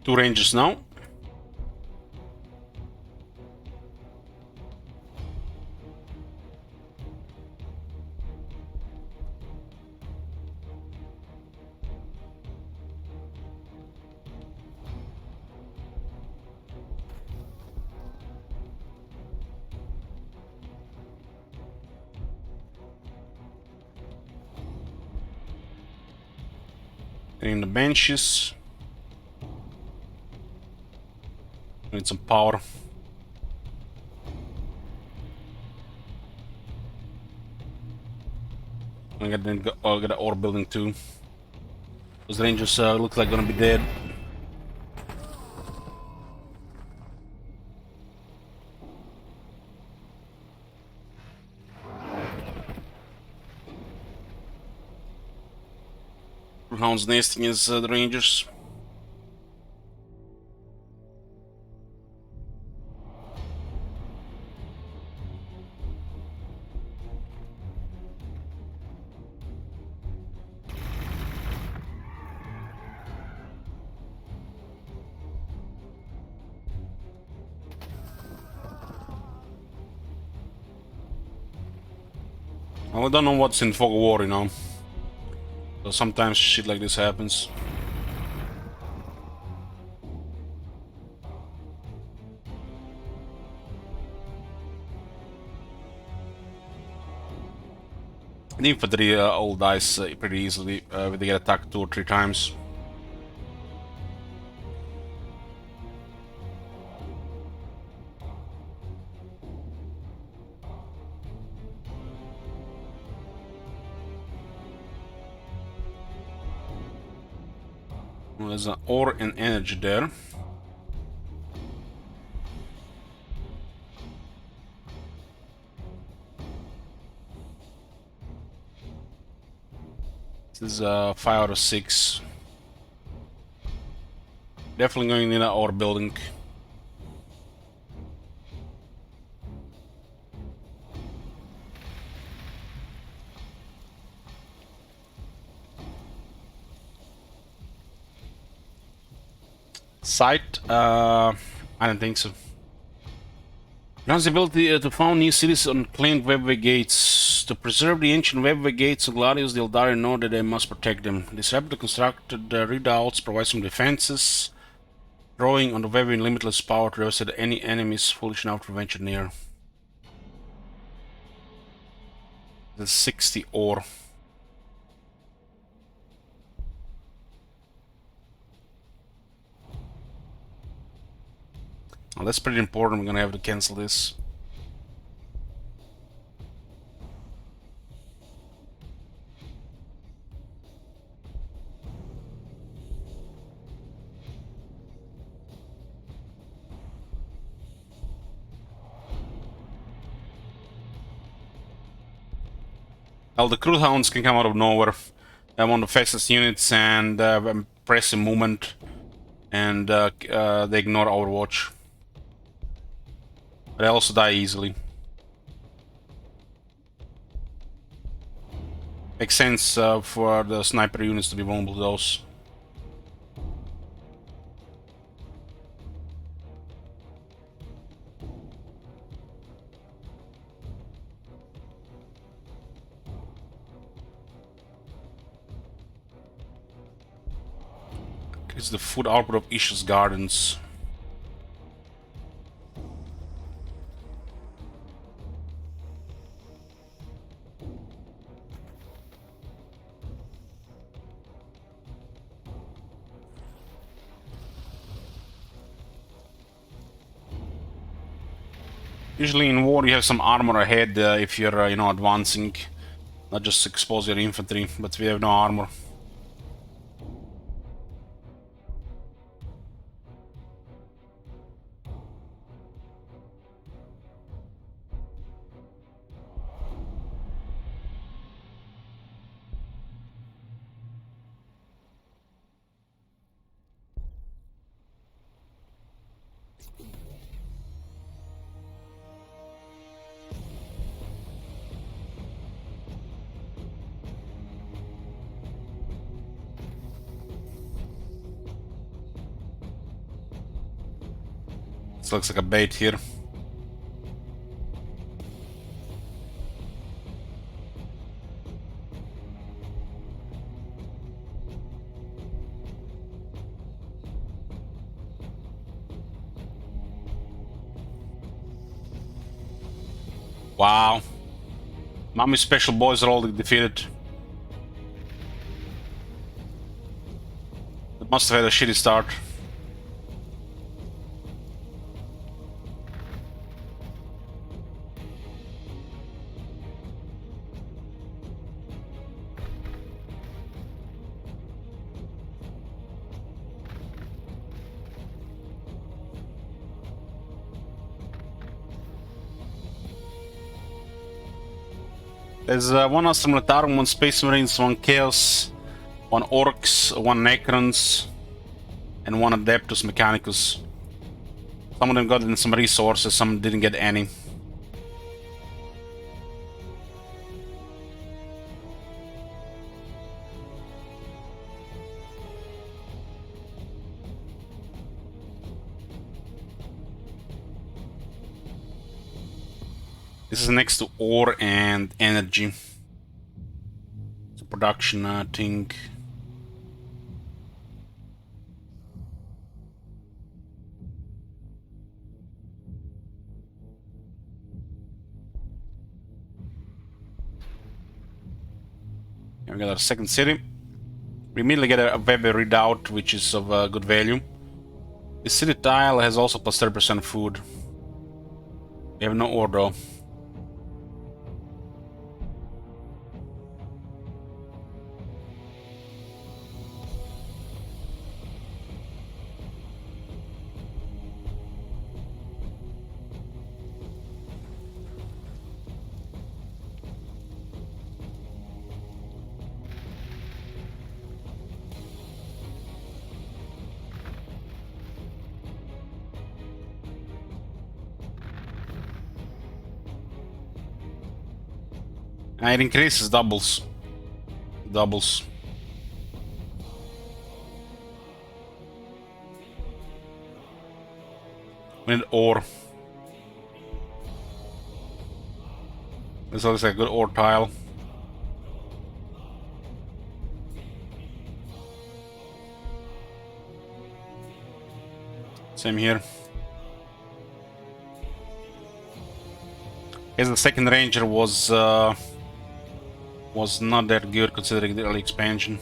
Two rangers now. In the benches. Need some power. I got an ore building too. Those rangers look like gonna be dead. Hounds nesting is the rangers. Well, I don't know what's in Fog of War, you know. So sometimes shit like this happens. The infantry all dies pretty easily when they get attacked 2 or 3 times. Well, there's an ore and energy there. This is 5 out of 6. Definitely going in our building. Site? I don't think so. Grants the ability to found new cities on claimed webway gates. To preserve the ancient webway gates, Gladius the Aeldari know that they must protect them. These rapidly constructed redoubts provide some defenses, drawing on the webway in limitless power to devastate any enemies foolish enough to venture near. The 60 ore. Oh, that's pretty important. We're gonna have to cancel this. Well, the Crude Hounds can come out of nowhere. I'm one of the fastest units and impressive movement, and they ignore Overwatch. But they also die easily. Makes sense for the sniper units to be vulnerable to those. It's the food output of Isha's Gardens. Usually in war you have some armor ahead if you're, you know, advancing. Not just expose your infantry, but we have no armor. This looks like a bait here. Wow. Mommy's special boys are all defeated. They must have had a shitty start. There's one Astra Militarum, one Space Marines, one Chaos, one Orcs, one Necrons, and one Adeptus Mechanicus. Some of them got in some resources, some didn't get any. This is next to ore and energy. It's a production thing. We got our second city. We immediately get a web redoubt, which is of good value. This city tile has also plus 30% food. We have no ore though. And it increases doubles. Doubles. We need ore. This looks like a good ore tile. Same here. Guess the second ranger was not that good considering the early expansion.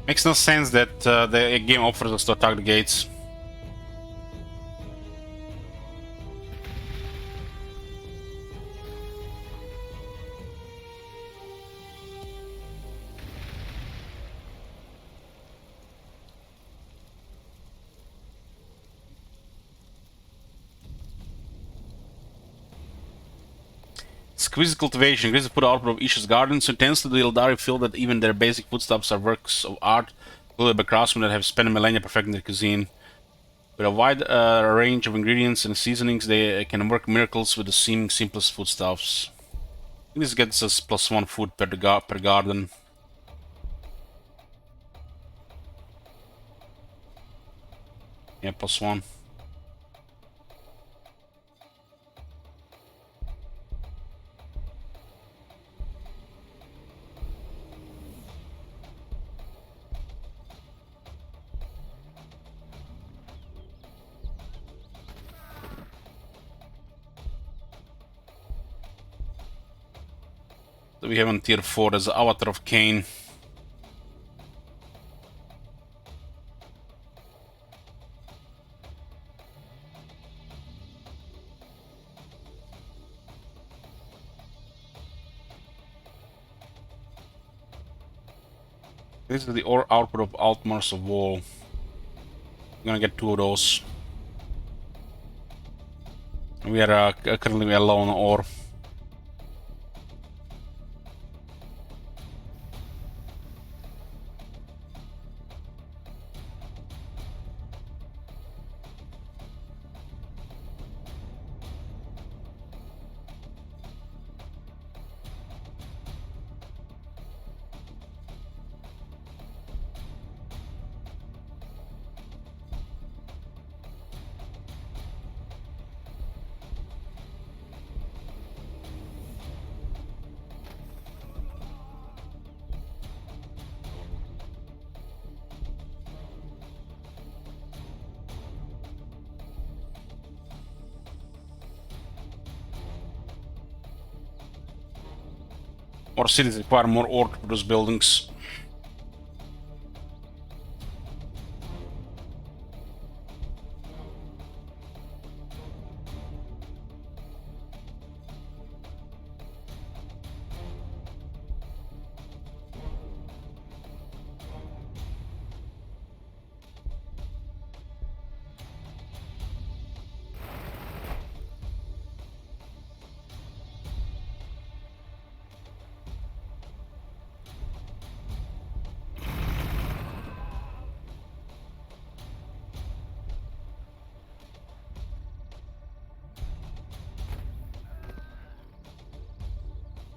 Makes no sense that the game offers us to attack the gates. Squeeze cultivation increases the food output of Isha's garden, so intensely the Aeldari feel that even their basic foodstuffs are works of art, created by craftsmen that have spent millennia perfecting their cuisine. With a wide range of ingredients and seasonings, they can work miracles with the seeming simplest foodstuffs. This gets us +1 food per garden. Yeah, +1. So we have on tier 4 as the Avatar of Cain. This is the ore output of Altmars of Wall. I'm gonna get 2 of those. We are currently alone on ore. More cities require more ore to produce buildings.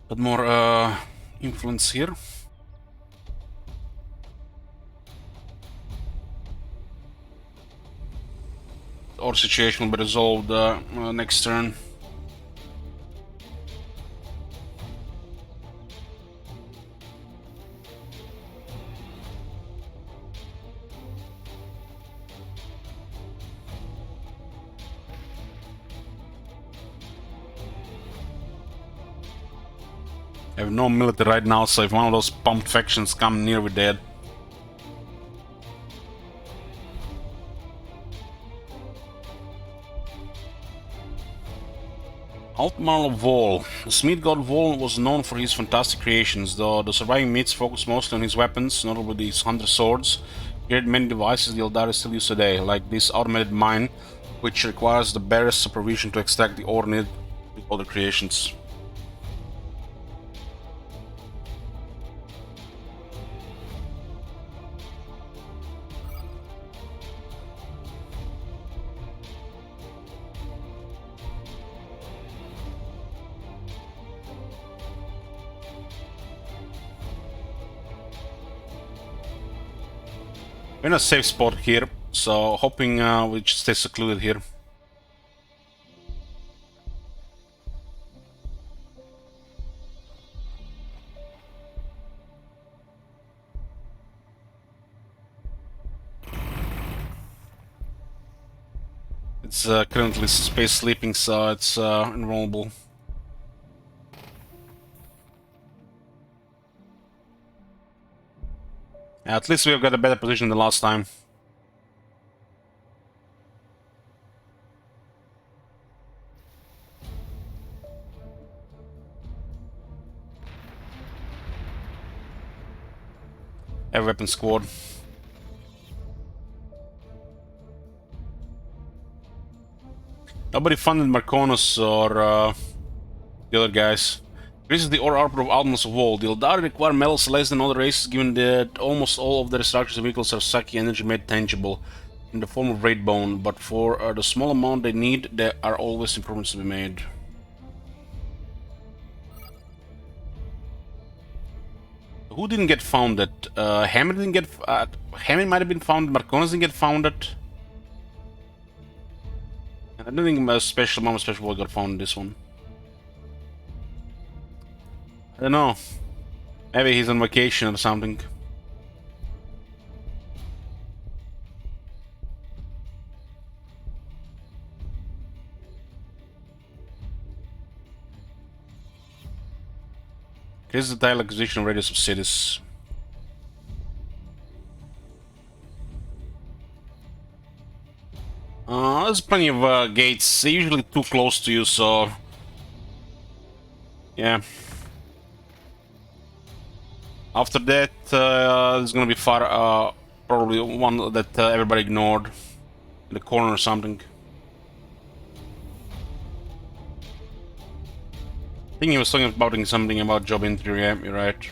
But more influence here. Our situation will be resolved next turn. I have no military right now, so if one of those pumped factions come near, we're dead. Altmarl Vol. The Smith god Vol was known for his fantastic creations, though the surviving myths focus mostly on his weapons, notably his 100 swords. He created many devices the Aeldari still use today, like this automated mine, which requires the barest supervision to extract the ore needed with other creations. We're in a safe spot here, so hoping we just stay secluded here. It's currently space sleeping, so it's invulnerable. At least we've got a better position than last time. Have weapon squad. Nobody funded Marconus or the other guys. Increases the ore output of Almas of Wall. The Aeldari require metals less than other races, given that almost all of their structures and vehicles are Saki energy made tangible in the form of red bone, but for the small amount they need, there are always improvements to be made. Who didn't get founded? Hammer didn't get. Hammer might have been founded. Marconus didn't get founded. And I don't think a special Mama Special Boy got founded this one. I don't know. Maybe he's on vacation or something. Here's the tile acquisition radius of cities. There's plenty of gates. They're usually too close to you, so yeah. After that, there's gonna be far, probably one that everybody ignored in the corner or something. I think he was talking about something about job interview. Yeah, you're right.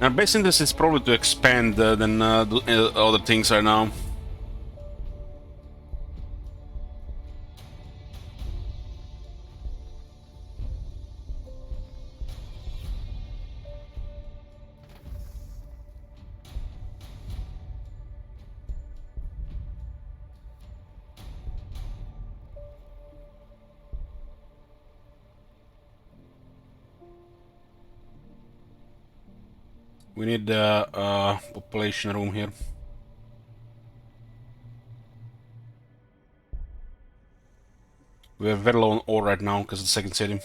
Our best interest is probably to expand than do other things right now. We need a population room here. We have very low on ore right now because of the second city.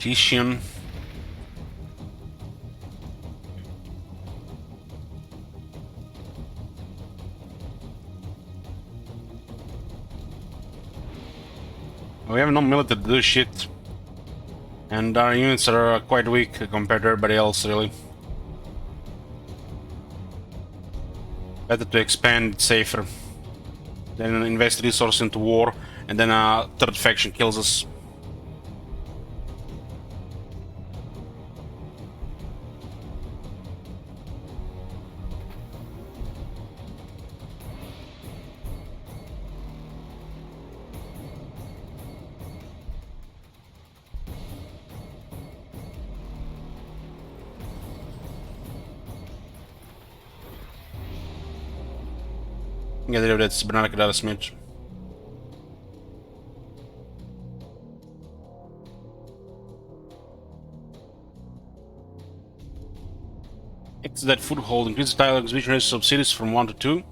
Titian. We have no military to do shit. And our units are quite weak compared to everybody else, really. Better to expand safer. Then invest resources into war, and then a third faction kills us. Get rid of that cybernetic data smidge. Exit that foothold. Increase the tile exhibition rates of cities from 1 to 2.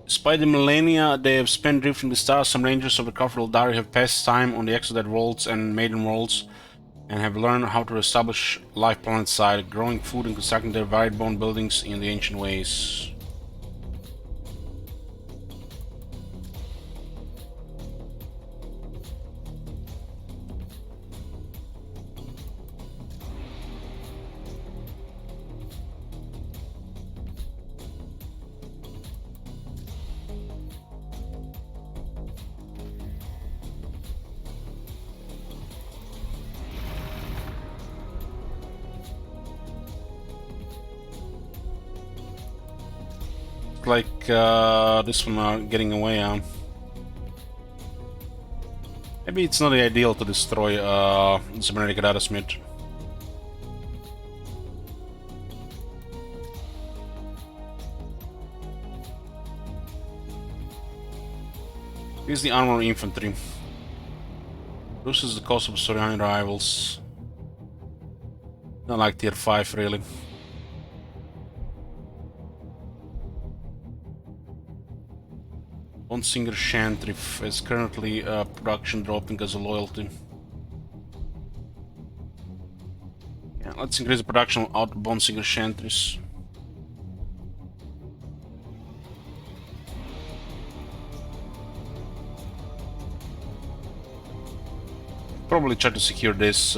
Despite the millennia they have spent drifting the stars, some rangers of the Craftworld Aeldari have passed time on the Exodate worlds and Maiden worlds, and have learned how to establish life planet-side, growing food and constructing their varied bone buildings in the ancient ways. Like this one getting away. Maybe it's not ideal to destroy the cybernetic data smidge. Here's the armor infantry. Reduces the cost of Soriani rivals. Not like tier 5 really. Bonsinger Shantrif is currently production dropping as a loyalty. Yeah, let's increase the production out of Bonsinger Shantrifs. Probably try to secure this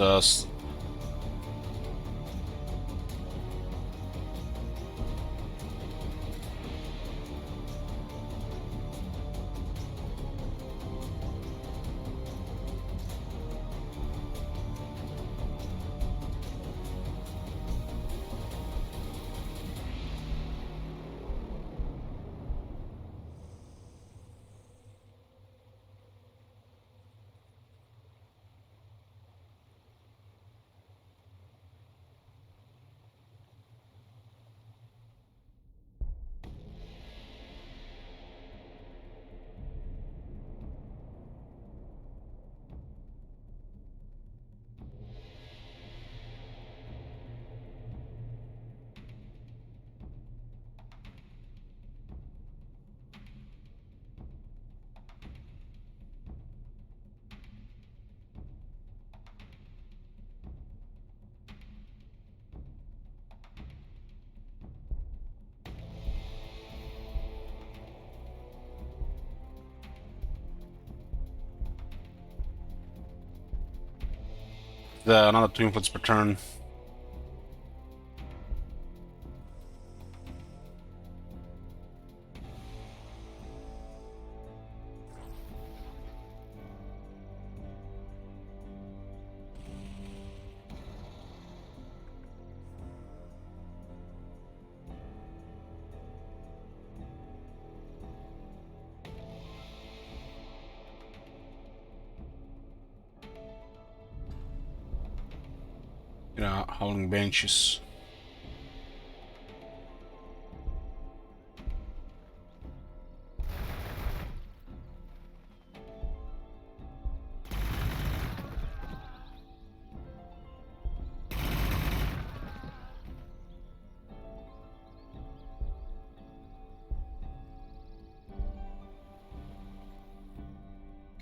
another 2 influence per turn. Yeah, howling benches.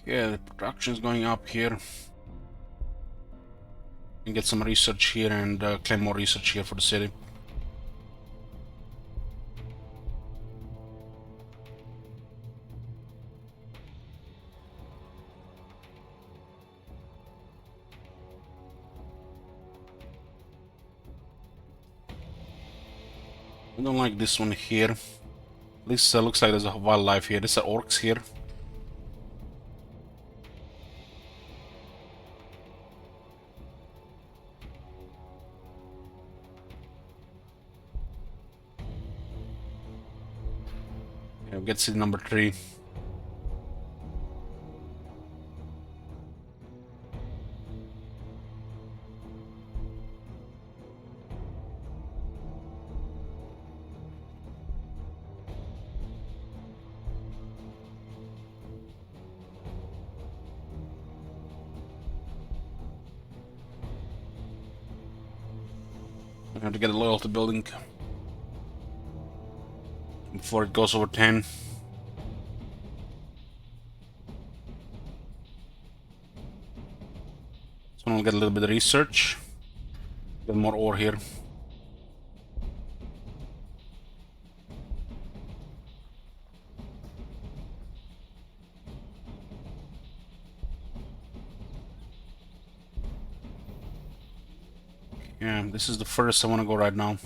Yeah, the production is going up here. And get some research here and claim more research here for the city. I don't like this one here. This looks like there's a wildlife here. There's orcs here. Yeah, we get city number 3. I have to get a loyalty building before it goes over 10. This one will get a little bit of research. Get more ore here. Yeah, this is the furthest I want to go right now.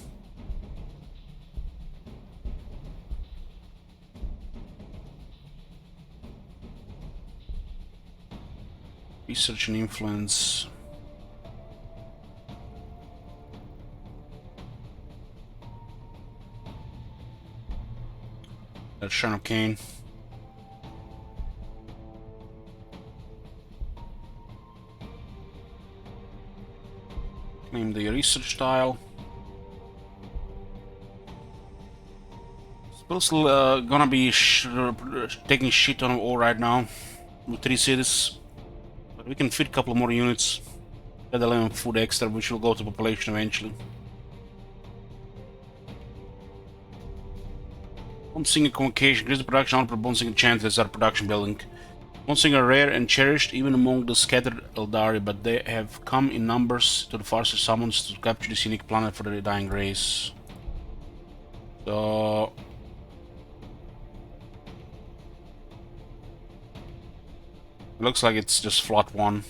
Research and influence. That's Shan of Cain. Claim the research tile. Suppose gonna be taking shit on ore right now with 3 cities, but we can fit a couple more units. Get 11 food extra, which will go to population eventually. One single convocation increase the production output of one single chance as our production building. One single rare and cherished even among the scattered Aeldari, but they have come in numbers to the farthest summons to capture this unique planet for the dying race. So looks like it's just flat 1.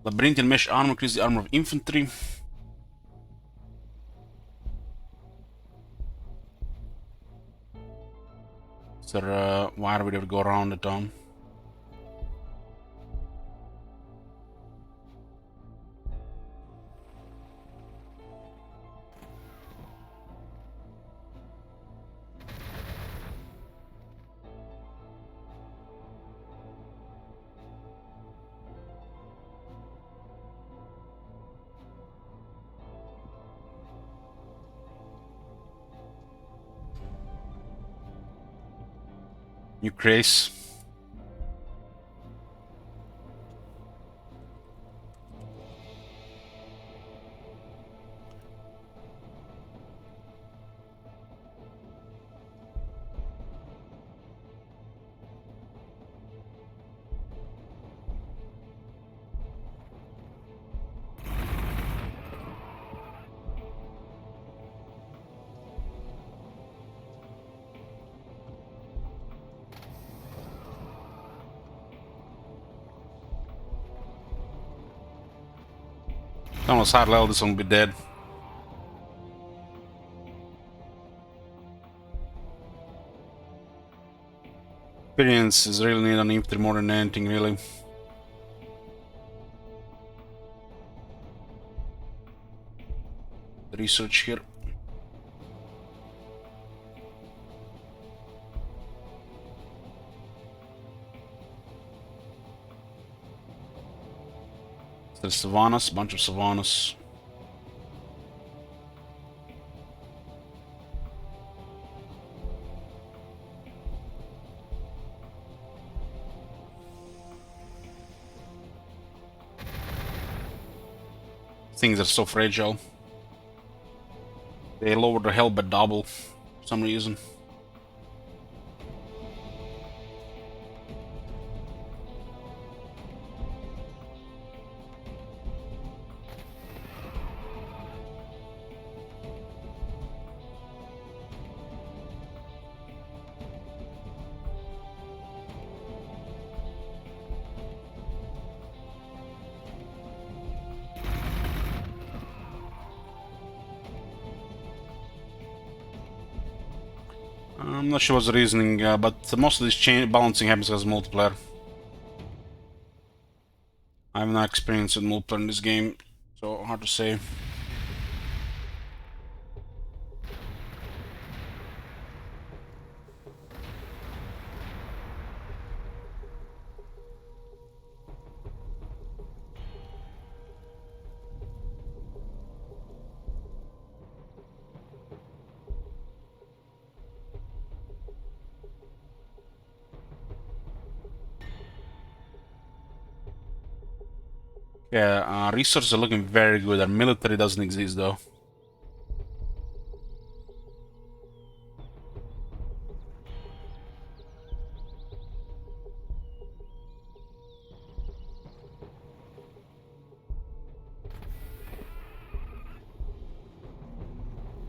Labyrinthian mesh armor increases the armor of infantry. Is there a wire we have to go around it on? New craze. Almost hard level, this one will be dead. Experience is really needed on infantry more than anything, really. Research here. There's savannas, a bunch of savannas. things are so fragile. They lowered the health by double for some reason. I'm not sure what's the reasoning, but most of this balancing happens as multiplayer. I have no experience with multiplayer in this game, so hard to say. Yeah, resources are looking very good. Our military doesn't exist though.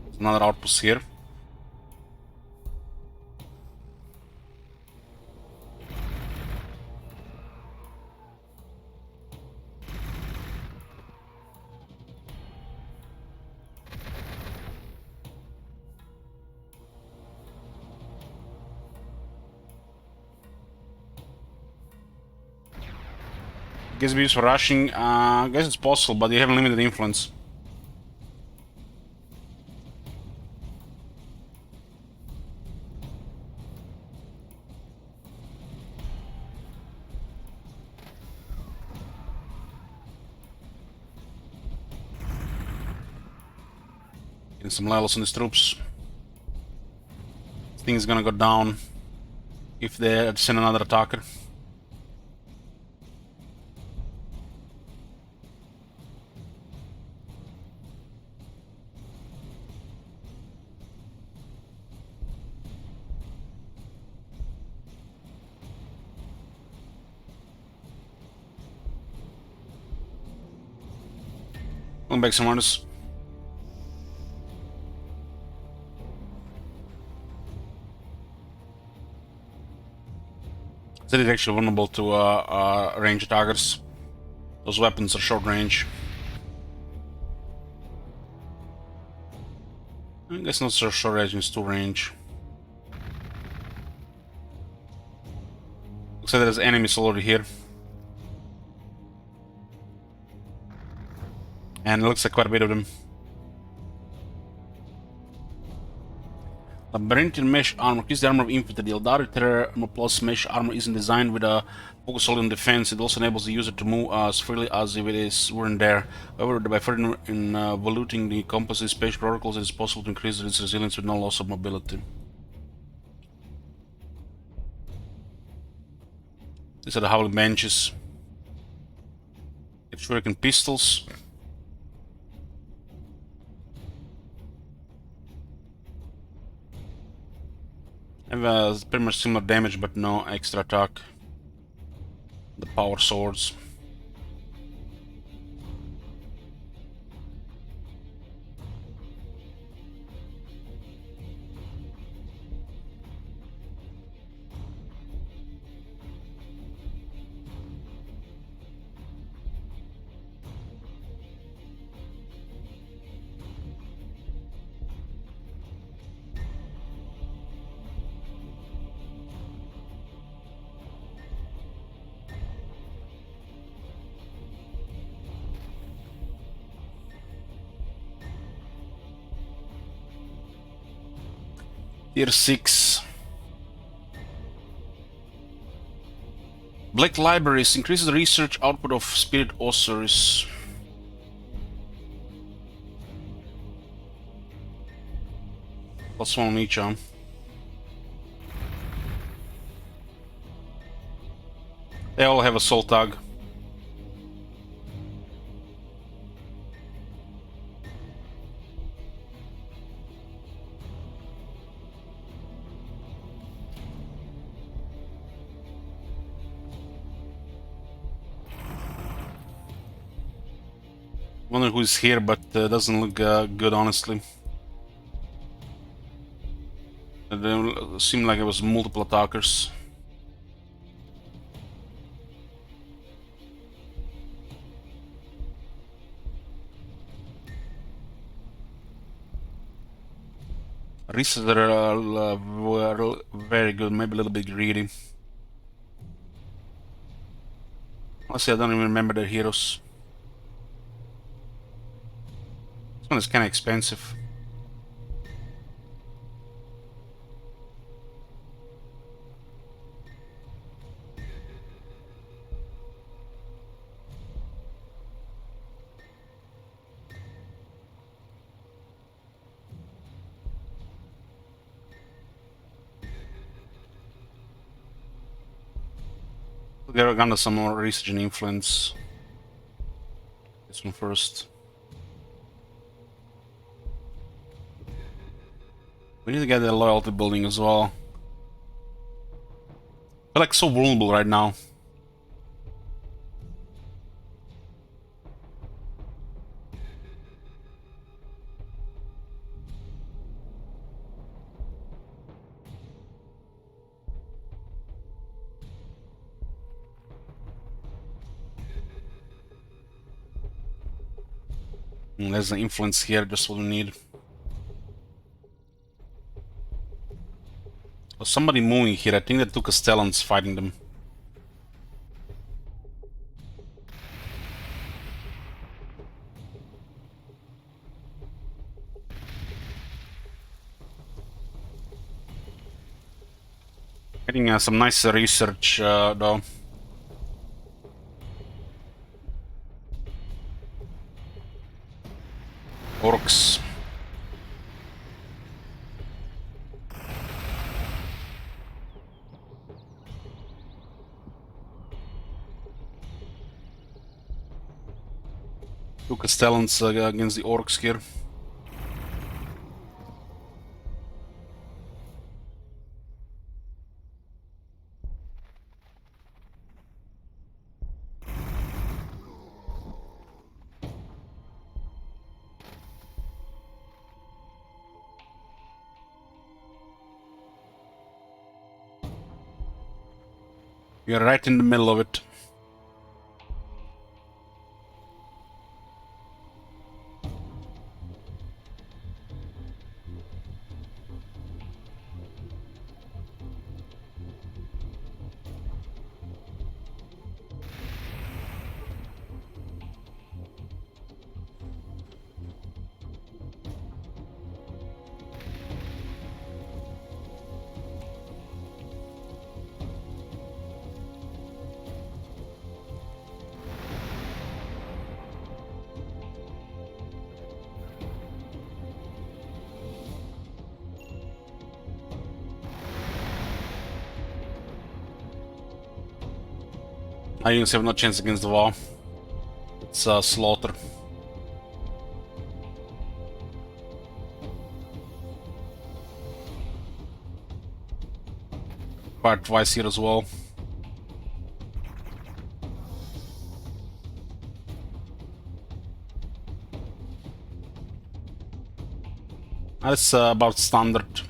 There's another outpost here. Guess we use for rushing. I guess it's possible, but you have limited influence. Getting some levels on these troops. This thing is gonna go down if they send another attacker. Going back some artists. That is actually vulnerable to range attackers. Those weapons are short range. I guess not so short range, it's 2 range. Looks like there's enemies already here. And it looks like quite a bit of them. Labyrinthian mesh armor. Increase the armor of infantry. The Aeldari Terror Armor Plus mesh armor isn't designed with a focus solely on defense. It also enables the user to move as freely as if it weren't there. However, by further involuting the composite space protocols, it is possible to increase its resilience with no loss of mobility. These are the howling benches. Get shuriken pistols. Have pretty much similar damage, but no extra attack. The power swords. Tier 6. Black Libraries increases the research output of Spirit Ossuaries. +1 on each arm. They all have a soul tag. Wonder who's here, but doesn't look good, honestly. It seemed like it was multiple attackers. Reese's were very good, maybe a little bit greedy. Honestly, I don't even remember their heroes. This one is kind of expensive. We'll get under some more research and influence. This one first. We need to get the loyalty building as well. We're like so vulnerable right now. There's the influence here, just what we need. Oh, somebody moving here. I think the two Castellans fighting them. Getting some nice research though. Orcs. Two Castellans against the Orcs here. You're right in the middle of it. I units have no chance against the wall. It's slaughter. Fired twice here as well. That's about standard.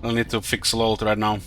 I'll need to fix load right now.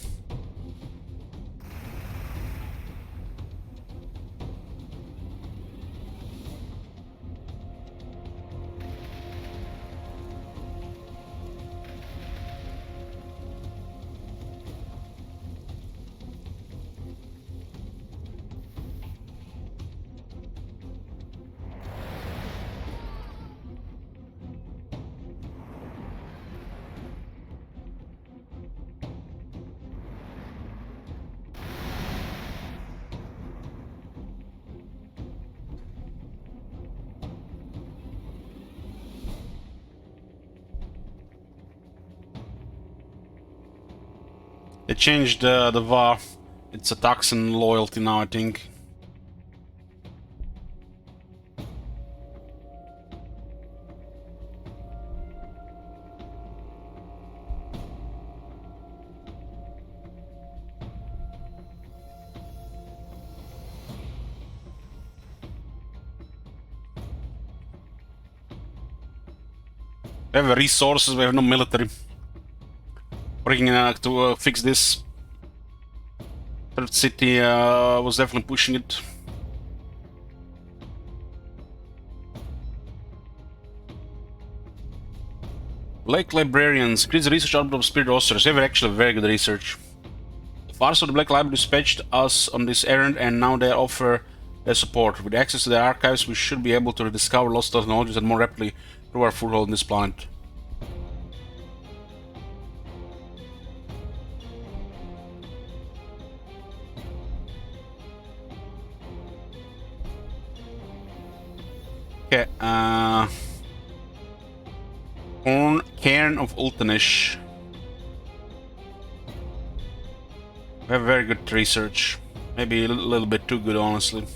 They changed the VAR. It's attacks and loyalty now, I think. We have resources, we have no military. Working to fix this. Third city was definitely pushing it. Lake Librarians, increase the research output of Spirit Rosters. They have actually very good research. The Fathers of the Black Library dispatched us on this errand and now they offer their support. With access to their archives, we should be able to rediscover lost technologies and more rapidly prove our foothold on this planet. Okay, Cairn of Ultanish. We have very good research. Maybe a little bit too good, honestly.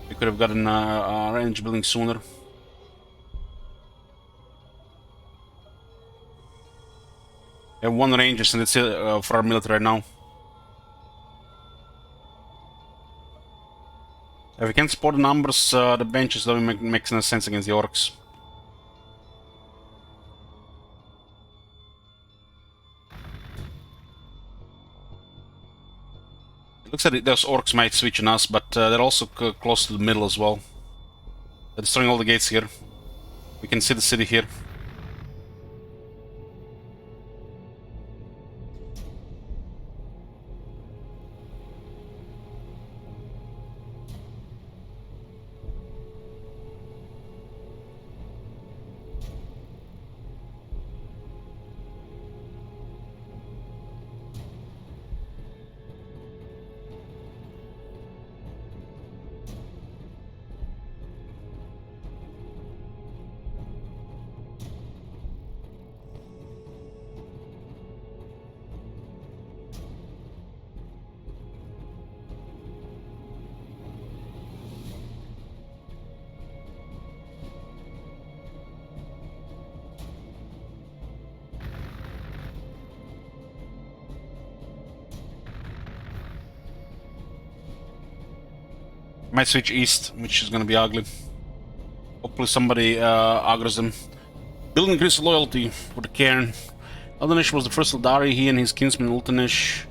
We could have gotten a range building sooner. We have one ranger, and that's it for our military right now. If we can support the numbers, the benches don't make no sense against the orcs. It looks like those orcs might switch on us, but they're also close to the middle as well. They're destroying all the gates here. We can see the city here. Might switch east, which is gonna be ugly. Hopefully somebody aggroes them. Build increased loyalty for the Cairn. Eldanish was the first Aeldari. He and his kinsman Ultanish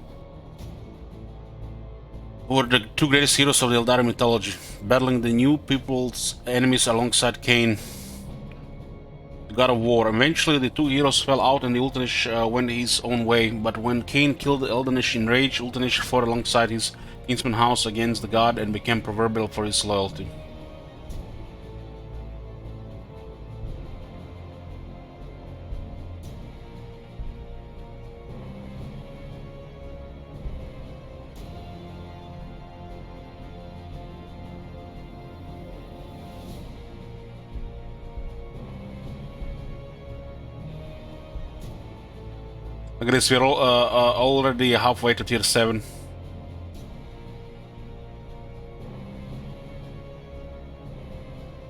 were the two greatest heroes of the Aeldari mythology, battling the new people's enemies alongside Cain, the god of war. Eventually the two heroes fell out and the Ultanish went his own way, but when Cain killed the Eldanish in rage, Ultanish fought alongside his kinsman house against the god and became proverbial for his loyalty. Look at this, we're already halfway to tier 7.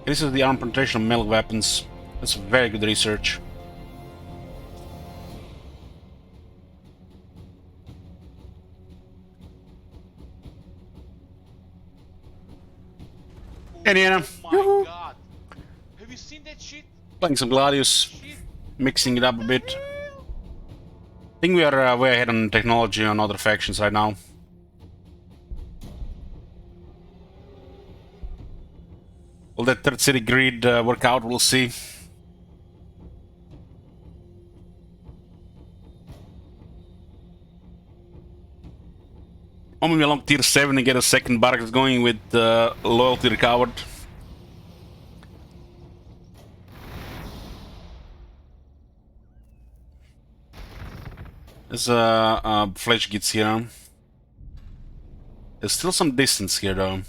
This is the arm penetration of melee weapons. That's very good research. Indiana. Oh my god. Have you seen that shit? Playing some Gladius, mixing it up a bit. I think we are way ahead on technology on other factions right now. Will that third city grid work out? We'll see. I'm gonna along tier 7 and get a second barracks going with loyalty recovered. There's flesh gets here. There's still some distance here though.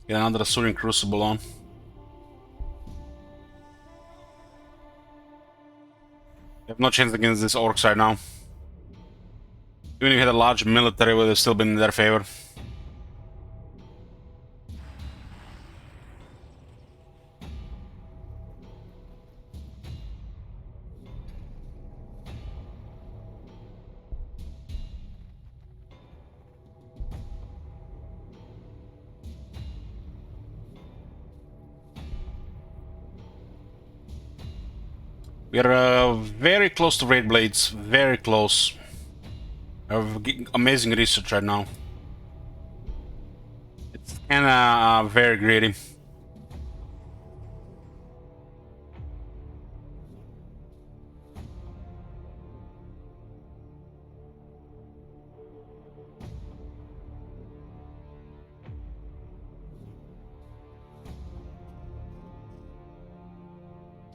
Get another Assyrian Crucible on. We have no chance against these orcs right now. Even if you had a large military, would have still been in their favor. We are very close to Raid Blades, very close. I have amazing research right now. It's kinda very greedy.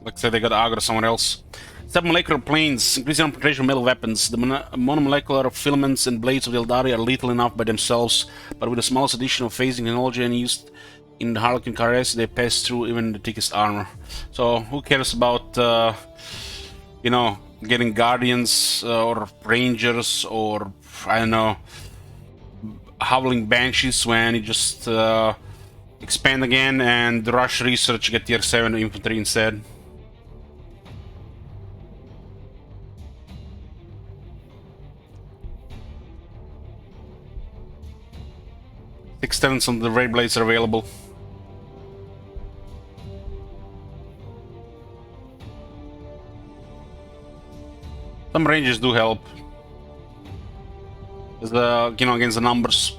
Like I said, they got aggro somewhere else. Submolecular planes, increasing penetration of metal weapons. The monomolecular filaments and blades of the Aeldari are lethal enough by themselves, but with the smallest addition of phasing technology and used in the Harlequin carriers, they pass through even the thickest armor. So who cares about, you know, getting guardians or rangers or, I don't know, howling banshees when you just expand again and rush research, get tier 7 infantry instead. Six tenths on the Raid Blades are available. Some ranges do help. You know, against the numbers.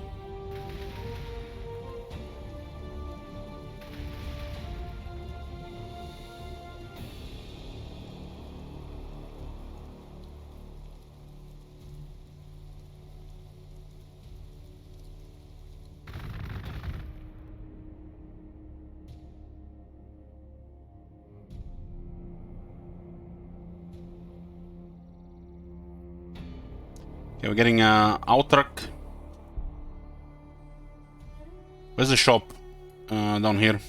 Okay, we're getting Outraq. Where's the shop? Down here.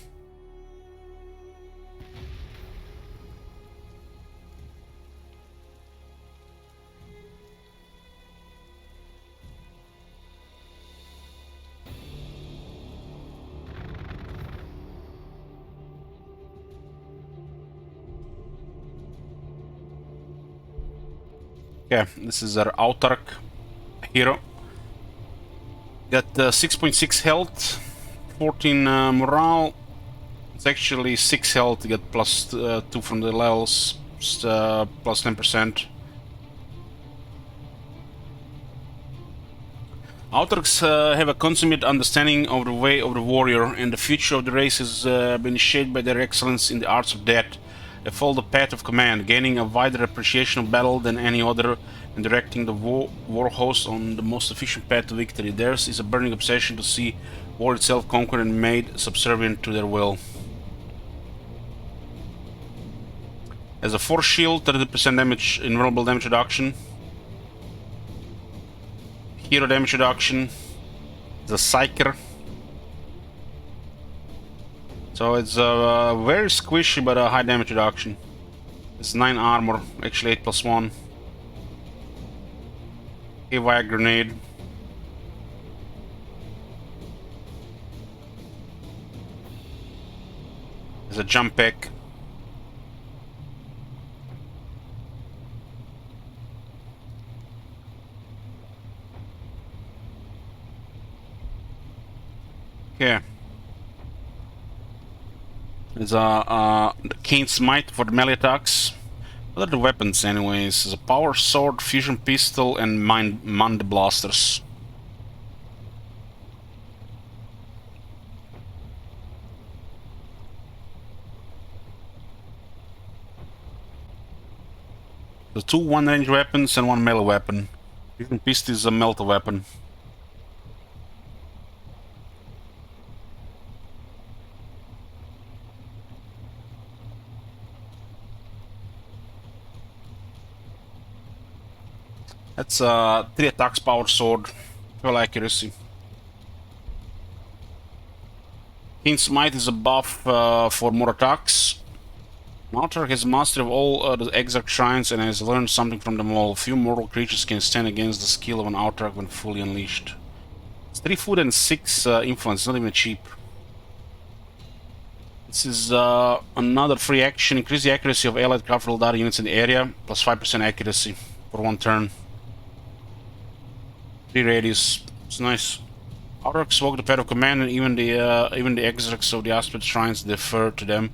Okay, this is our Outraq hero. Got 6.6 health, 14 morale. It's actually 6 health. You get plus 2 from the levels, plus 10%. Outraqs have a consummate understanding of the way of the warrior, and the future of the race has been shaped by their excellence in the arts of death. They follow the path of command, gaining a wider appreciation of battle than any other, and directing the war host on the most efficient path to victory. Theirs is a burning obsession to see war itself conquered and made subservient to their will. As a force shield, 30% damage, invulnerable damage reduction. Hero damage reduction. The Psyker. So it's very squishy but a high damage reduction. It's 9 armor, actually 8 plus 1. Haywire grenade. There's a jump pack. Okay. There's a Keen Smite for the melee attacks. What are the weapons anyways? There's a power sword, fusion pistol, and mind blasters. The 2 one-range weapons and 1 melee weapon. Fusion pistol is a melter weapon. That's 3 attacks power sword, 12 accuracy. Keen Smite is a buff for more attacks. Outraq has mastery of all the Exarch shrines and has learned something from them all. Few mortal creatures can stand against the skill of an Outraq when fully unleashed. It's 3 food and 6 influence, not even cheap. This is another free action. Increase the accuracy of allied Craftworld Aeldari units in the area, plus 5% accuracy for 1 turn. 3 radius. It's nice. Outraqs walk the path of command, and even the Exarchs of the Aspect Shrines defer to them.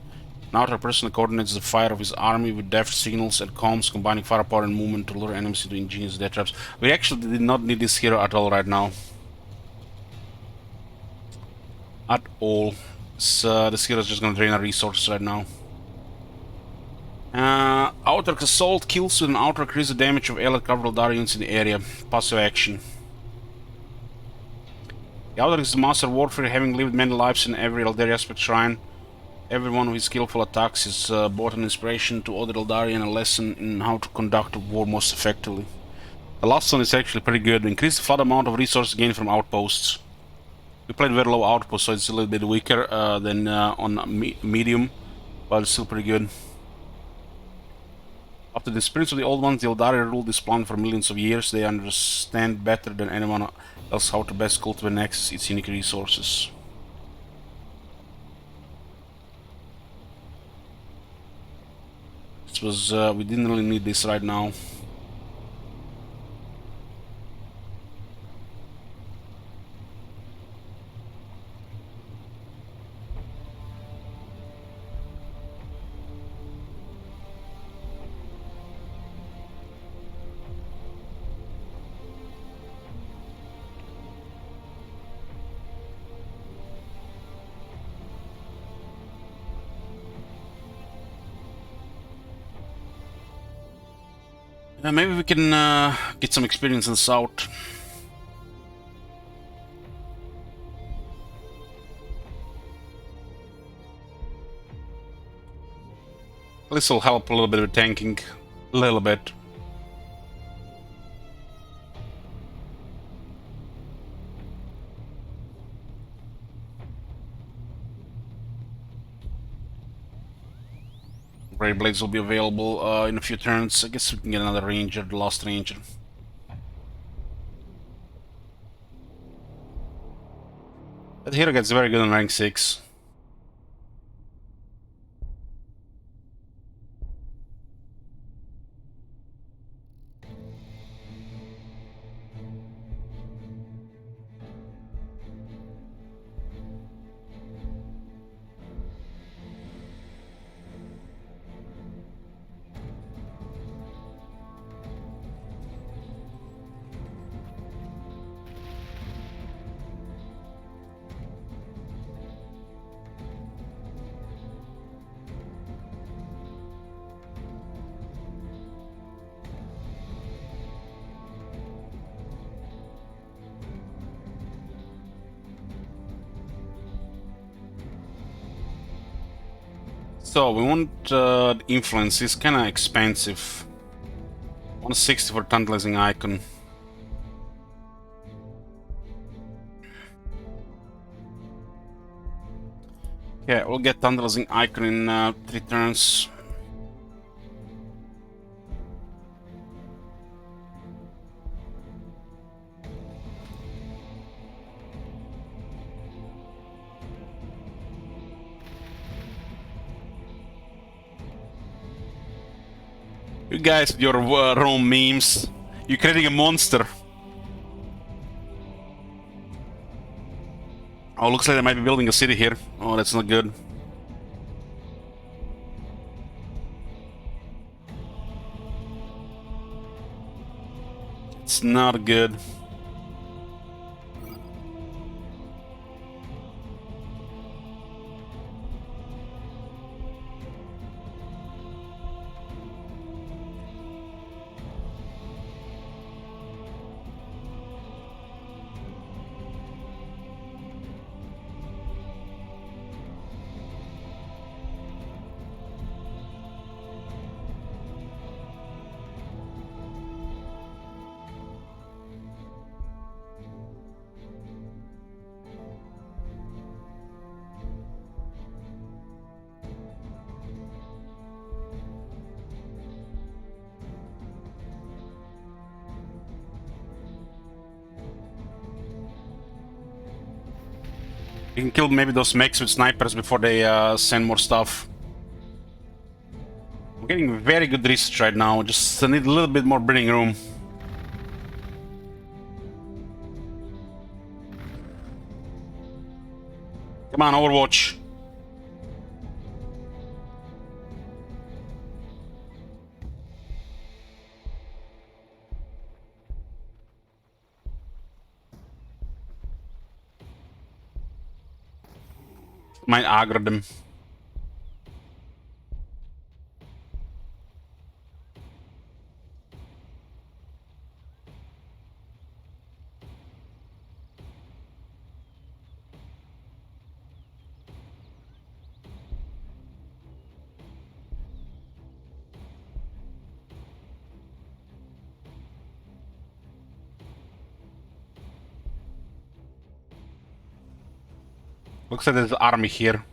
An outer person coordinates the fire of his army with deft signals and comms, combining firepower and movement to lure enemies into ingenious death traps. We actually did not need this hero at all right now. At all. This hero is just gonna drain our resources right now. Outer assault kills with an outer increase the damage of Aeldari units in the area. Passive action. The outer is the master warfare, having lived many lives in every Aeldari aspect shrine. Every one of his skillful attacks is both an inspiration to other Aeldari and a lesson in how to conduct a war most effectively. The last one is actually pretty good. Increase the flood amount of resources gained from outposts. We played very low outpost, so it's a little bit weaker than on medium, but it's still pretty good. After the spirits of the old ones, the Aeldari ruled this planet for millions of years. They understand better than anyone else how to best cultivate and access its unique resources. This was, we didn't really need this right now. Maybe we can get some experience in the south. This will help a little bit with tanking. A little bit. Ray Blades will be available in a few turns. I guess we can get another ranger, the last ranger. That hero gets very good on rank 6. So we want influence. It's kind of expensive. 160 for tantalizing icon. Yeah, we'll get tantalizing icon in 3 turns. You guys with your Rome memes. You're creating a monster. Oh, looks like they might be building a city here. Oh, that's not good. It's not good. You can kill maybe those mechs with snipers before they send more stuff. I'm getting very good research right now, just need a little bit more breathing room. Come on, Overwatch. Might aggro them. Looks like there's an army here.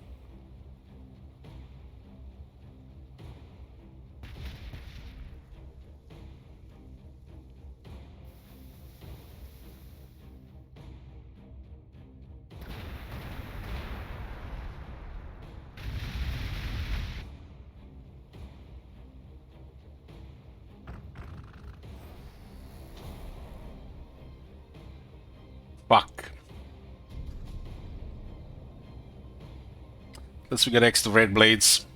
Fuck. Let's get extra red blades.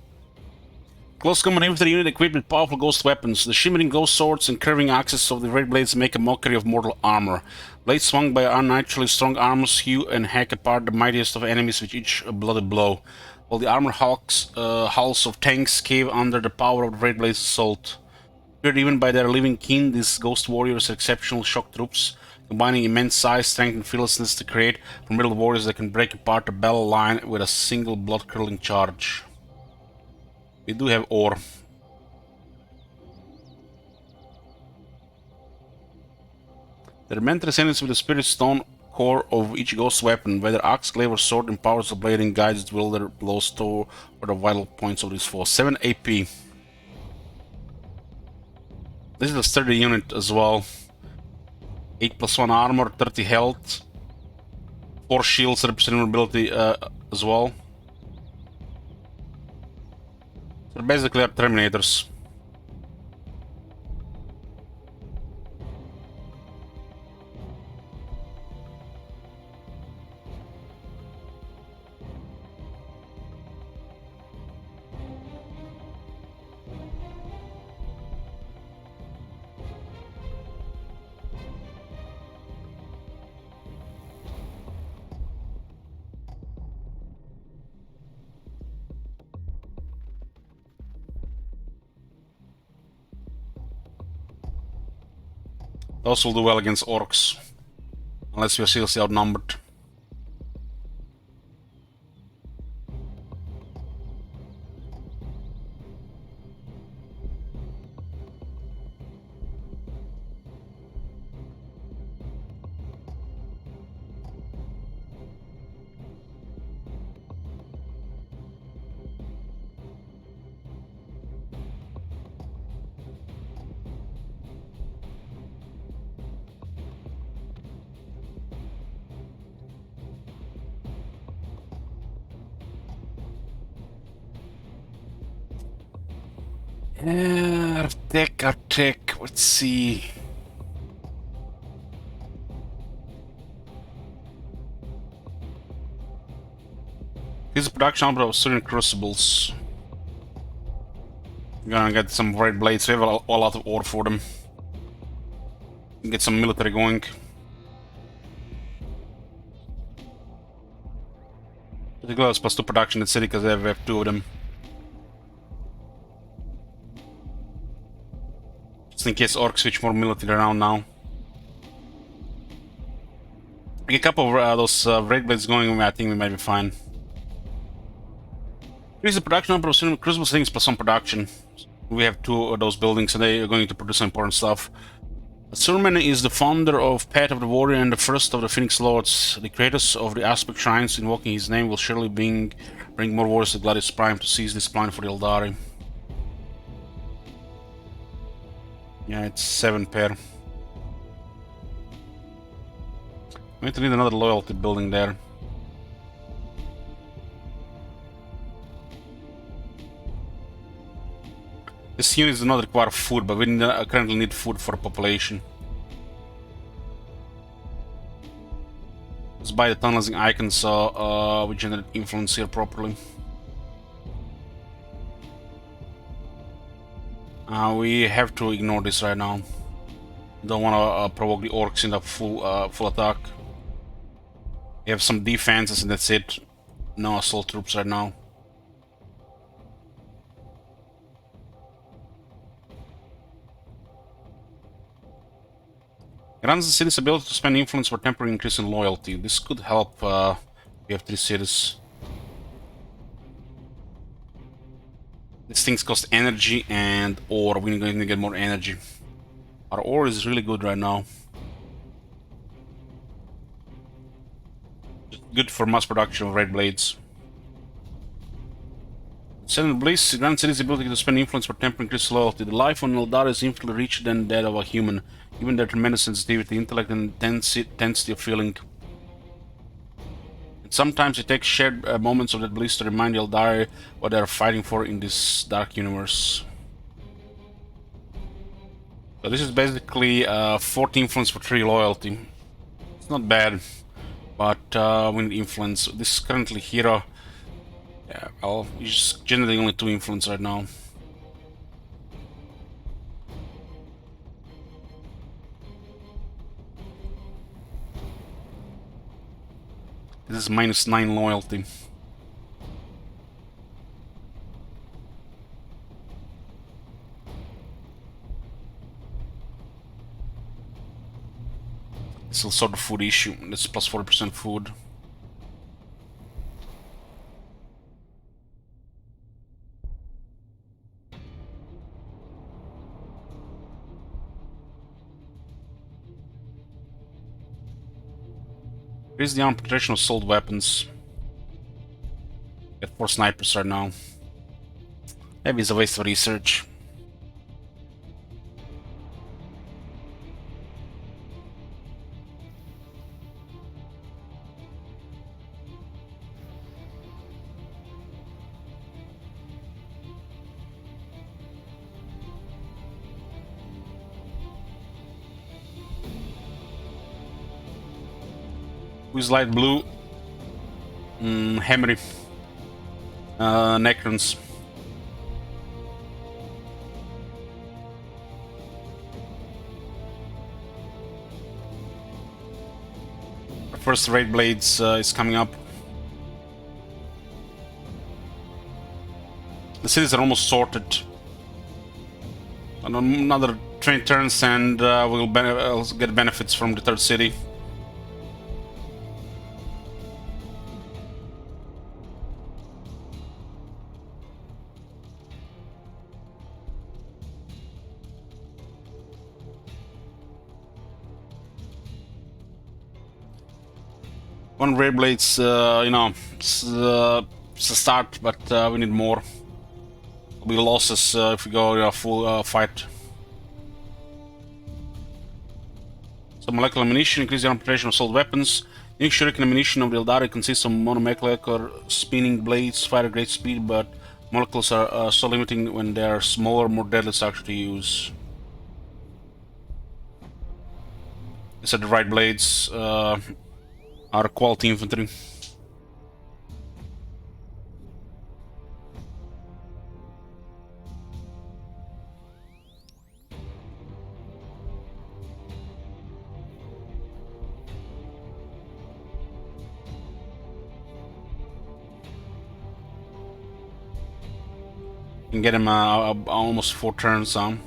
Close combat infantry unit equipped with powerful ghost weapons. The shimmering ghost swords and curving axes of the red blades make a mockery of mortal armor. Blades swung by unnaturally strong arms hew and hack apart the mightiest of enemies with each bloody blow, while the armor hulls of tanks cave under the power of the red blades' assault. Feared even by their living kin, these ghost warriors are exceptional shock troops, combining immense size, strength, and fearlessness to create formidable warriors that can break apart the battle line with a single blood-curdling charge. We do have ore. The remainder ascends with the spirit stone core of each ghost weapon. Whether axe, glaive, or sword empowers the blade and guides its wielder blows toward the vital points of this force. 7 AP. This is a sturdy unit as well. 8+1 armor, 30 health. 4 shields representing mobility as well. So basically are Terminators. Those will do well against orcs, unless we are seriously outnumbered. Artec, let's see. Here's a production output of certain crucibles. I'm gonna get some red blades, we have a lot of ore for them. Get some military going. The gloves plus 2 production in the city because we have 2 of them. Just in case orcs switch more military around now. Get a couple of those red blades going, I think we might be fine. Here's the production number of crucible things plus some production. We have 2 of those buildings and they are going to produce some important stuff. Surman is the founder of Path of the Warrior and the first of the Phoenix Lords. The creators of the Aspect Shrines invoking his name will surely bring more warriors to Gladius Prime to seize this plan for the Aeldari. Yeah, it's 7 pair. We need to need another loyalty building there. This unit does not require food, but we currently need food for population. Let's buy the tunneling icon so we generate influence here properly. We have to ignore this right now. Don't want to provoke the orcs in the full attack. We have some defenses and that's it. no assault troops right now. Grants the city's ability to spend influence for temporary increase in loyalty. This could help. We have 3 cities. These things cost energy and ore. We're going to get more energy. Our ore is really good right now. Good for mass production of red blades. Seven Bliss grants city's ability to spend influence for temporary increase loyalty. The life on Aeldari is infinitely richer than that of a human. Given their tremendous sensitivity, intellect, and intensity of feeling. And sometimes it takes shared moments of that bliss to remind the Aeldari what they are fighting for in this dark universe. So this is basically 40 influence for 3 loyalty. It's not bad, but we need influence. This is currently hero. Yeah, well, he's generally only 2 influence right now. This is -9 loyalty. This will sort of food issue. That's plus 40% food. Here's the armor protection of assault weapons. Get 4 snipers right now. Maybe it's a waste of research. Who's light blue? Hammery. Necrons. Our first raid blades is coming up. The cities are almost sorted. Another 20 turns and we'll get benefits from the 3rd city. One raid blades, you know, it's a start, but we need more. There'll be losses if we go full fight. So molecular ammunition, increase the penetration of assault weapons. Unique shuriken ammunition of the Aeldari consists of monomolecular spinning blades, fire at great speed, but molecules are so limiting when they are smaller, more deadly structure to use. These are the right blades. Our quality infantry. Can get him almost 4 turns on.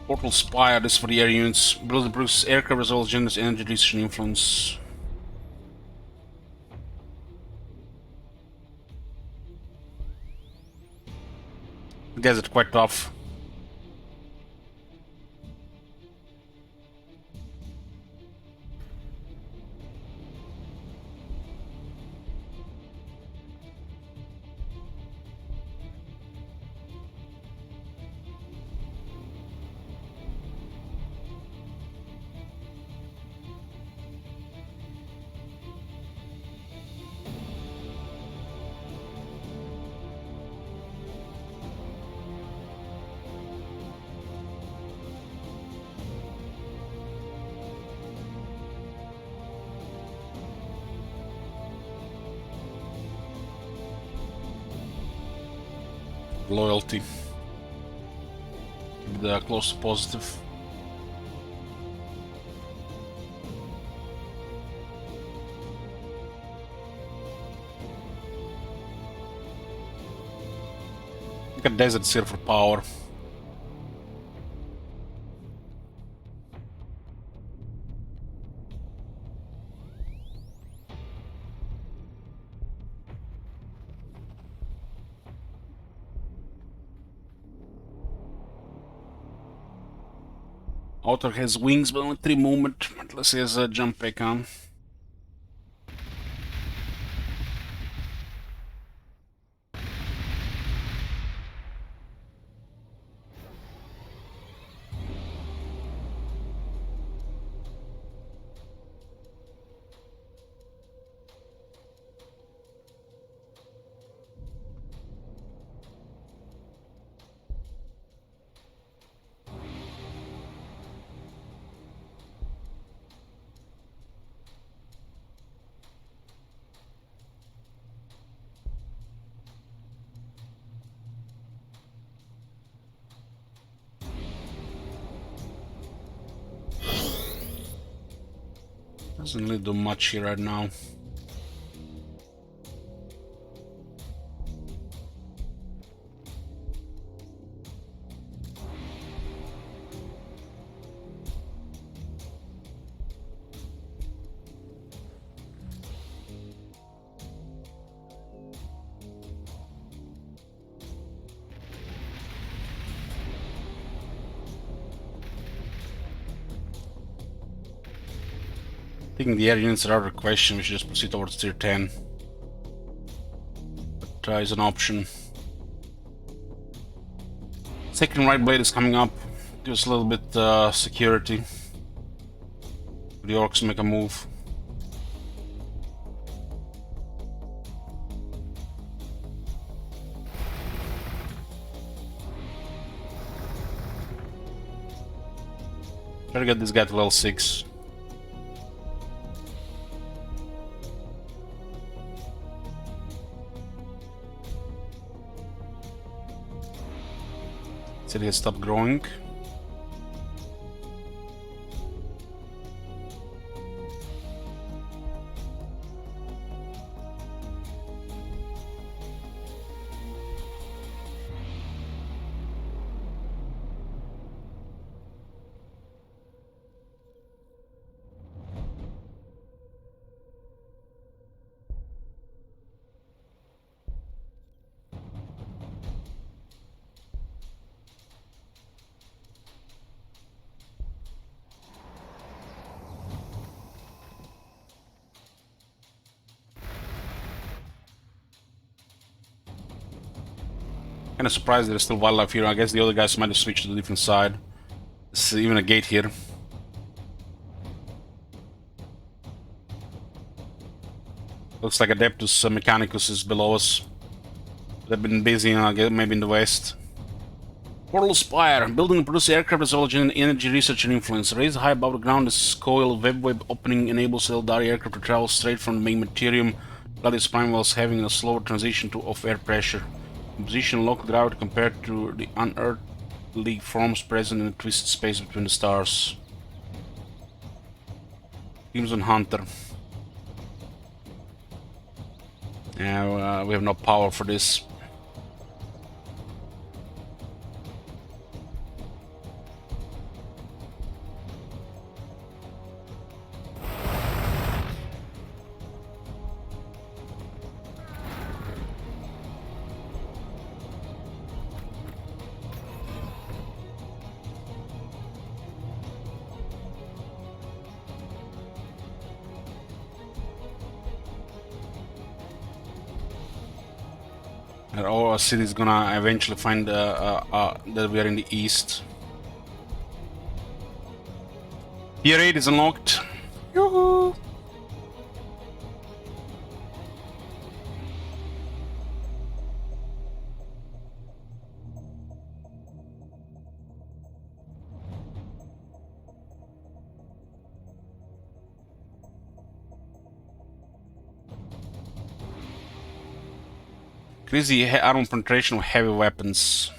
Portal Spire, this is for the air units. Builds and improves aircraft as well as generates energy research and influence. The guys are quite tough. Loyalty. Keep the close to positive. Look at deserts here for power. Outer has wings but only 3 movement. Let's see as a jump back on. Doesn't really do much here right now. Taking the air units are out of the question, we should just proceed towards tier 10. But is an option. Second right blade is coming up. Gives a little bit security. The orcs make a move. Try to get this guy to level 6. City has stopped growing. Kind of surprised there's still wildlife here. I guess the other guys might have switched to a different side. There's even a gate here. Looks like Adeptus Mechanicus is below us. They've been busy, I guess, maybe in the west. Portal Spire. Building and producing aircraft as well as energy research and influence. Raised high above the ground, this coil web opening enables Aeldari aircraft to travel straight from the main materium, while its prime whilst having a slower transition to off-air pressure. Composition local gravity compared to the unearthly forms present in the twisted space between the stars. Crimson Hunter. Yeah, we have no power for this. Our city is gonna eventually find that we are in the east. Tier 8 is unlocked. Yoo-hoo! Increase the armor penetration of heavy weapons.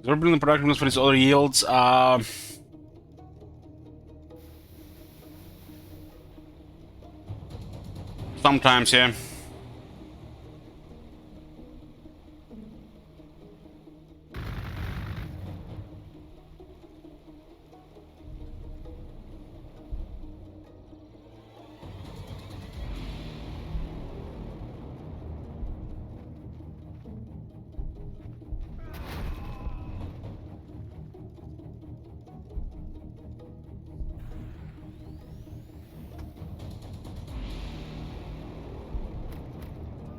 We're building production for its other yields. Sometimes, yeah.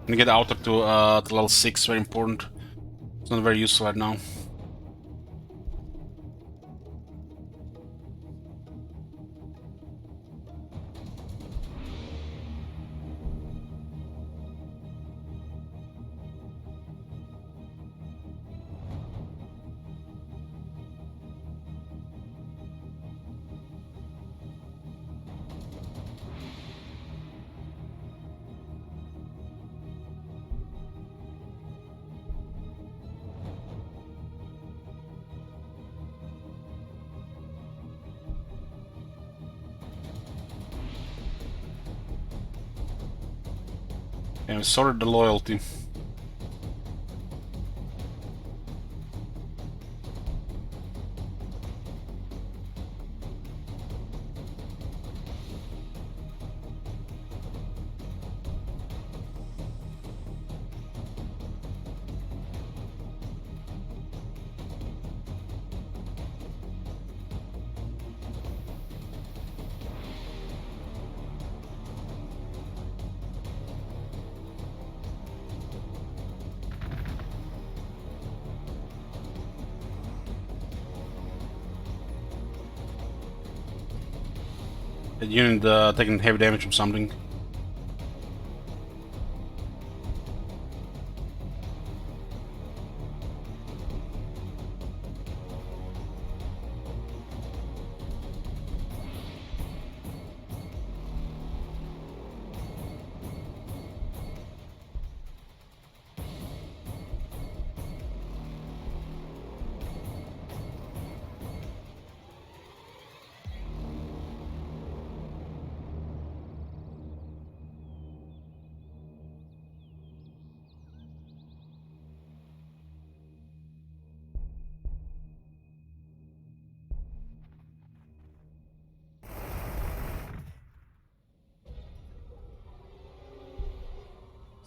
And get outer to level 6, very important. It's not very useful right now. And we sorted the loyalty. The unit taking heavy damage from something.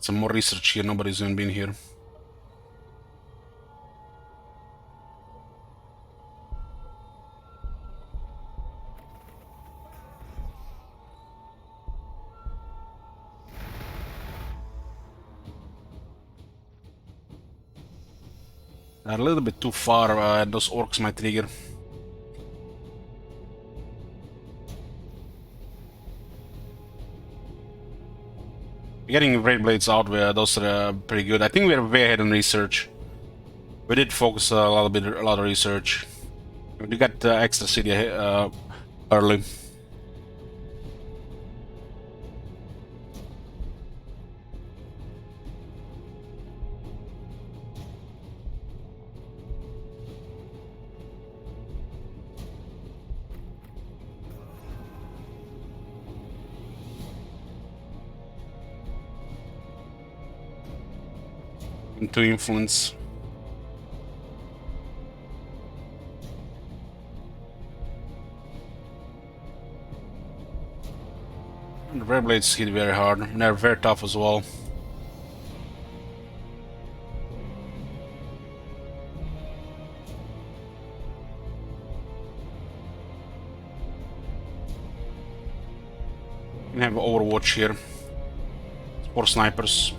Some more research here, nobody's even been here. A little bit too far, those orcs might trigger. Getting Great Blades out, those are pretty good. I think we're way ahead in research. We did focus a lot of research. We got extra city early. Into influence. And the Red Blades hit very hard, and they're very tough as well. You can have Overwatch here. 4 snipers.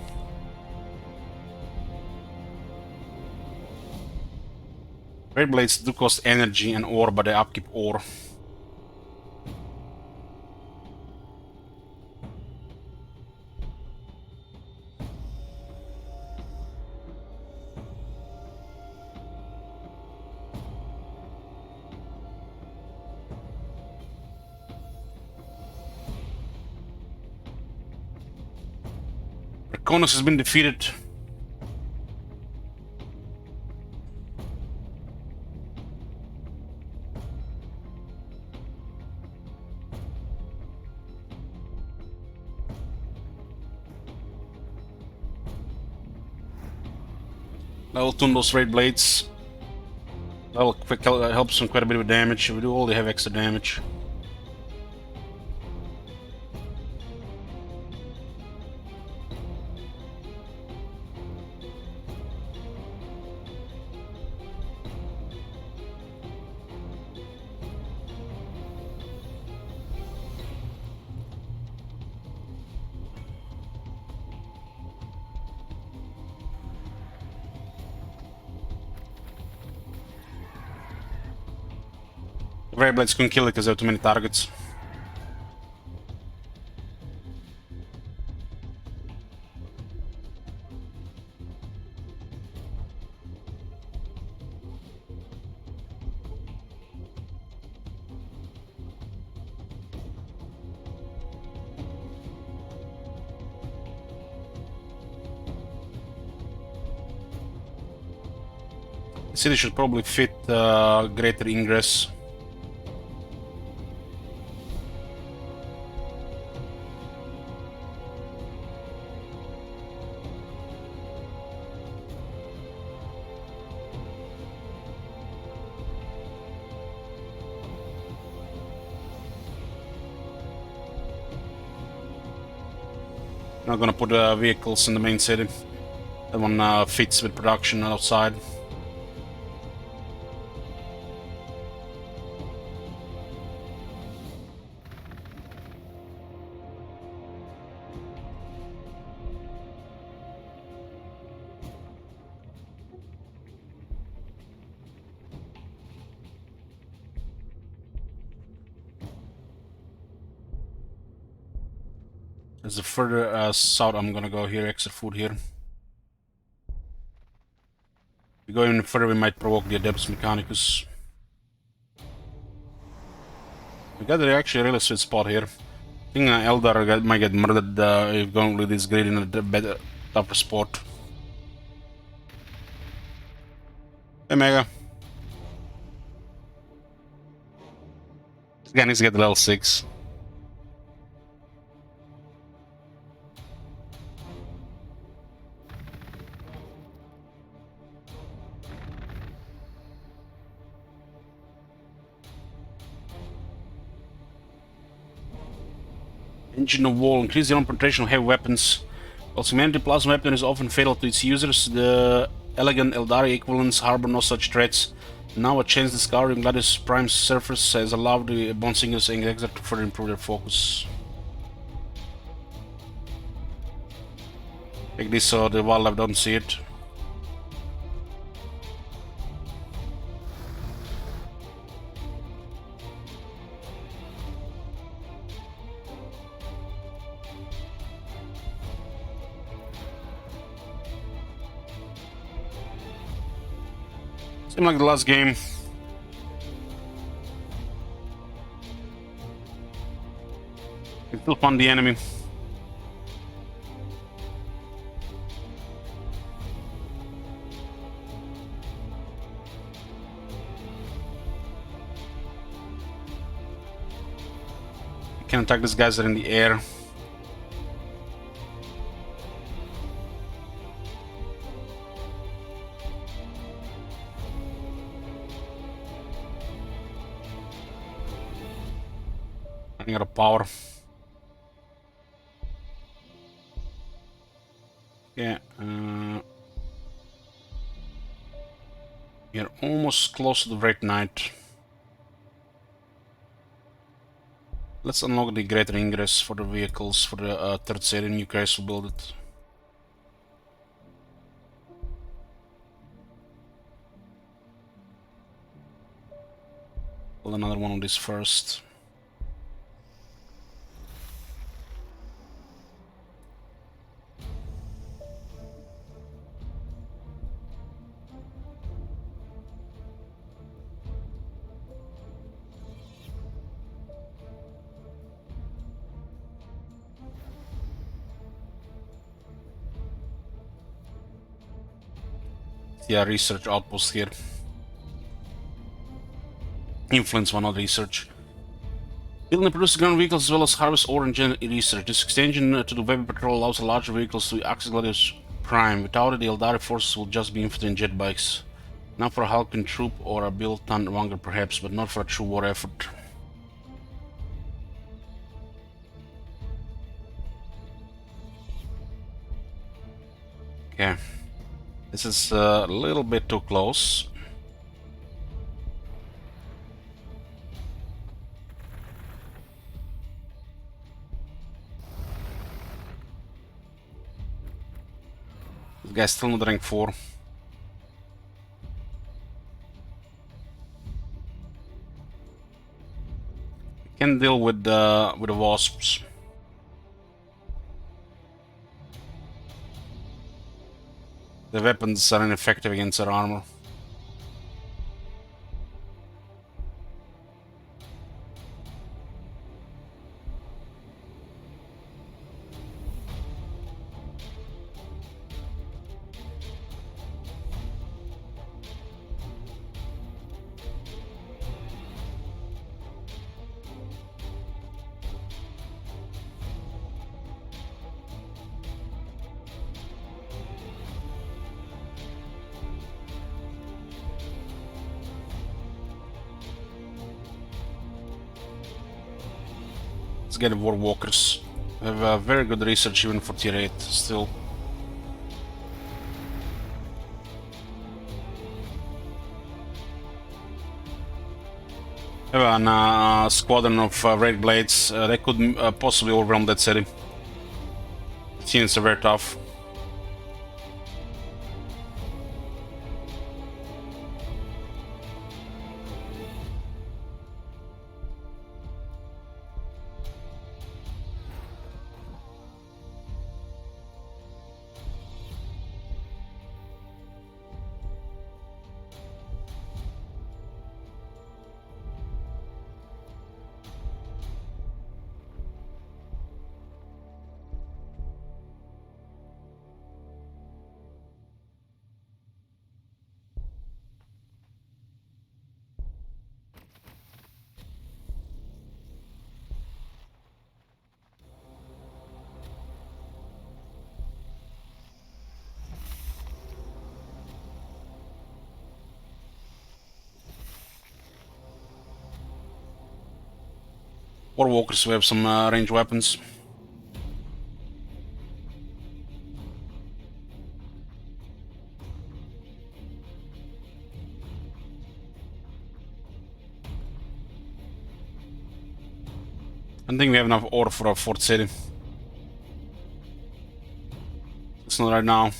Red Blades do cost energy and ore, but they upkeep ore. Konos has been defeated. That'll tune those Raid Blades. That'll help some quite a bit of damage. We do all have extra damage. Raid Blades couldn't kill it because there were too many targets. The city should probably fit greater ingress. Not gonna put vehicles in the main city. That one fits with production outside. As the further south I'm gonna go here, extra food here. If we go even further, we might provoke the Adeptus Mechanicus. We got actually a really sweet spot here. I think Aeldari might get murdered if going with this grid in a better, tougher spot. Hey Mega. This guy needs to get level 6. Engine of Wall. Increase the penetration of heavy weapons. While humanity plasma weapon is often fatal to its users, the elegant Aeldari equivalents harbor no such threats. Now a chance discovering Gladius Prime's surface has allowed the Bond Singers and Exeter to further improve their focus. Take this so the wildlife don't see it. Same like the last game. Can still fund the enemy. You can attack these guys that are in the air. Running out of power. Yeah, you're almost close to the Great Knight. Let's unlock the greater ingress for the vehicles for the third city, and you guys will build it. Build another one of these first. Yeah, research outpost here. Influence one, not research. Build and produce ground vehicles as well as harvest ore and generate research. This extension to the weapon patrol allows larger vehicles to access Gladius Prime. Without it, the Aeldari forces will just be infantry and jet bikes. Not for a Halkin troop or a built-on Wanger perhaps, but not for a true war effort. Okay. This is a little bit too close. This guy's still not rank 4. Can deal with the wasps. The weapons are ineffective against their armor. Let's get war walkers. We have very good research even for tier 8 still. We have a squadron of raid blades. They could possibly overwhelm that city. Units are very tough. War walkers, we have some ranged weapons. I don't think we have enough ore for a fort city. It's not right now.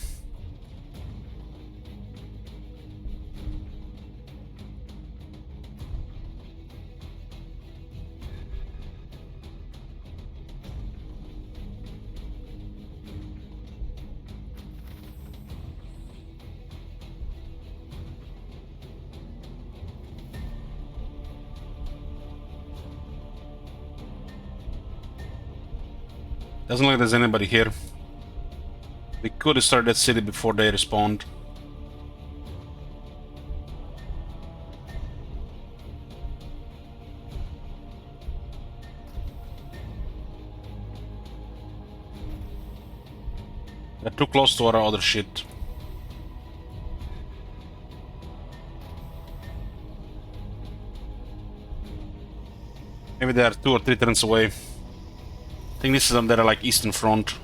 Doesn't look like there's anybody here. We could start that city before they respawned. They're too close to our other shit. Maybe they are 2 or 3 turns away. I think this is on their like eastern front.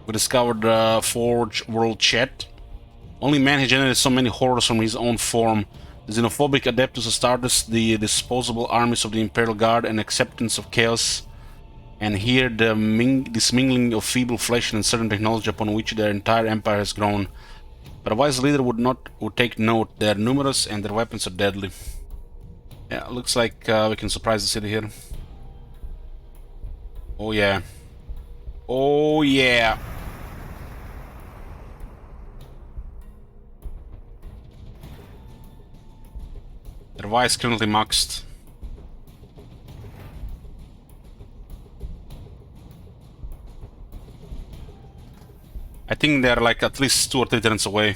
We discovered Forge World Chat. Only man has generated so many horrors from his own form. The xenophobic Adeptus Astartes, the disposable armies of the Imperial Guard, and acceptance of chaos. And here the this mingling of feeble flesh and certain technology upon which their entire empire has grown. But a wise leader would take note. They are numerous and their weapons are deadly. Yeah, looks like we can surprise the city here. Oh yeah. Oh yeah. Their vice currently maxed. I think they're like at least 2 or 3 turns away.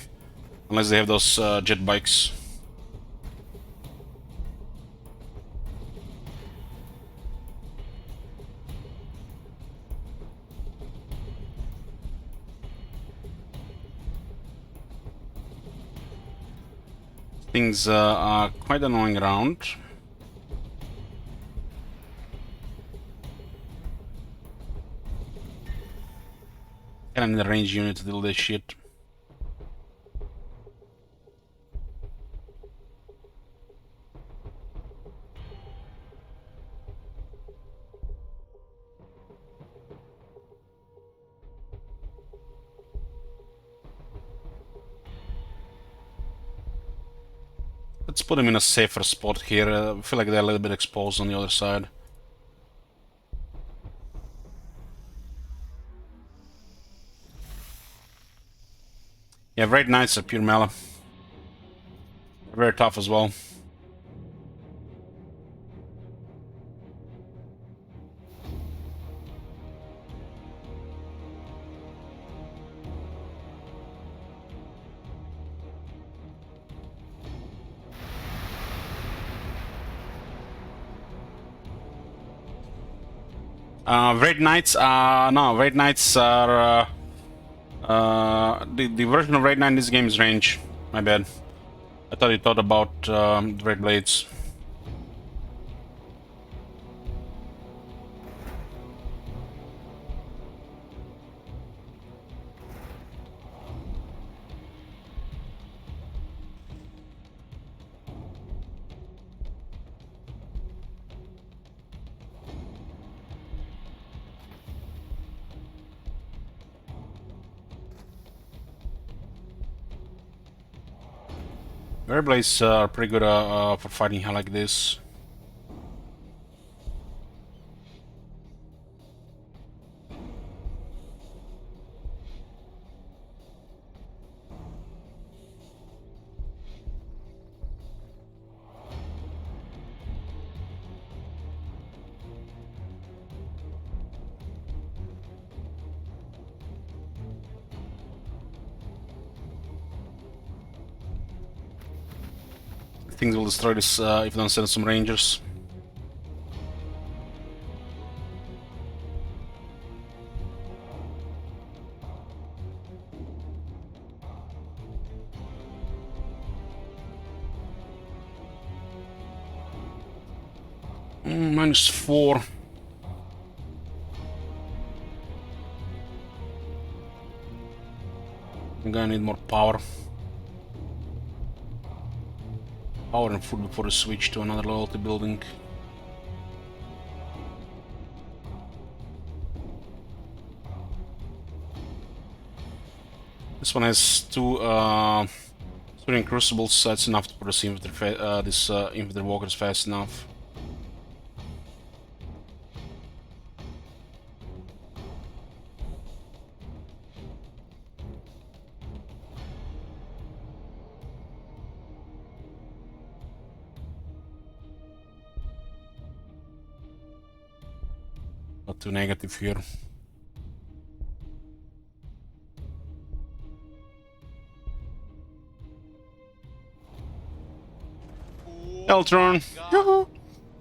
Unless they have those jet bikes. Things are quite annoying around. And I need a range unit to do this shit. Let's put them in a safer spot here. I feel like they're a little bit exposed on the other side. Yeah, Red Knights are pure melee. Very tough as well. Red Knights Red Knights are the version of Red Knight in this game is range. My bad. I thought you thought about the Red Blades. Red Blades are pretty good for fighting hell like this. Things will destroy this if you don't send some rangers. -4. I'm gonna need more power. Power and food before I switch to another loyalty building. This one has 2 Spring Crucibles, so that's enough to put this infantry walkers fast enough. Not too negative here. Eltron! God.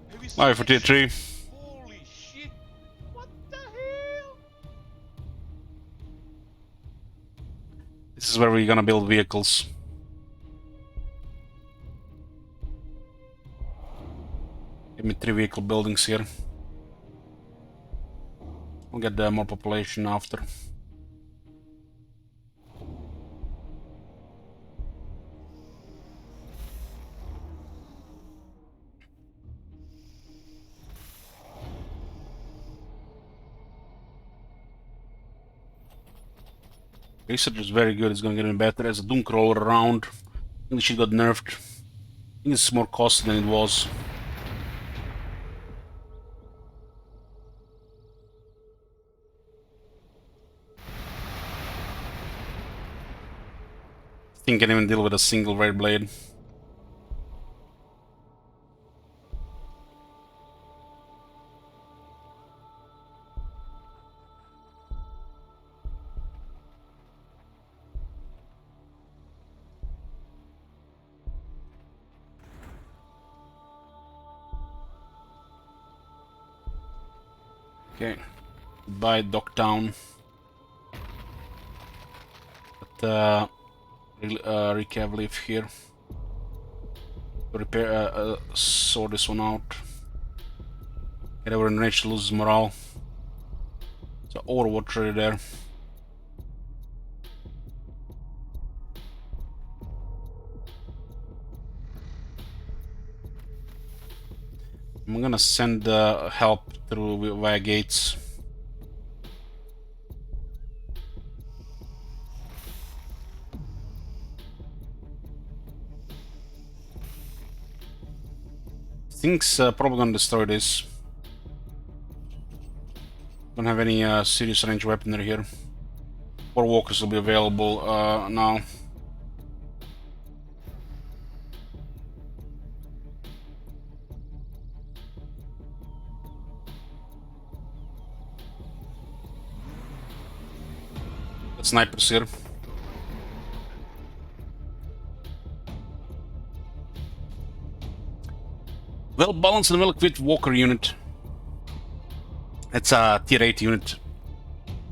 Have you seen Live for tier that 3. shit? Holy shit! What the hell? This is where we're gonna build vehicles. Give me 3 vehicle buildings here. We'll get more population after. Research is very good, it's gonna get even better as a Doom Crawler around. I think she got nerfed. I think it's more costly than it was. I think I can even deal with a single Red Blade. Okay. Goodbye, Docktown. But recap leaf here. Repair, sort this one out. Get over in range, loses morale. So Overwatch right there. I'm gonna send help through via gates. Things probably gonna destroy this. Don't have any serious range weaponry here. 4 walkers will be available now. Got snipers here. Well balanced and well equipped walker unit. It's a tier 8 unit.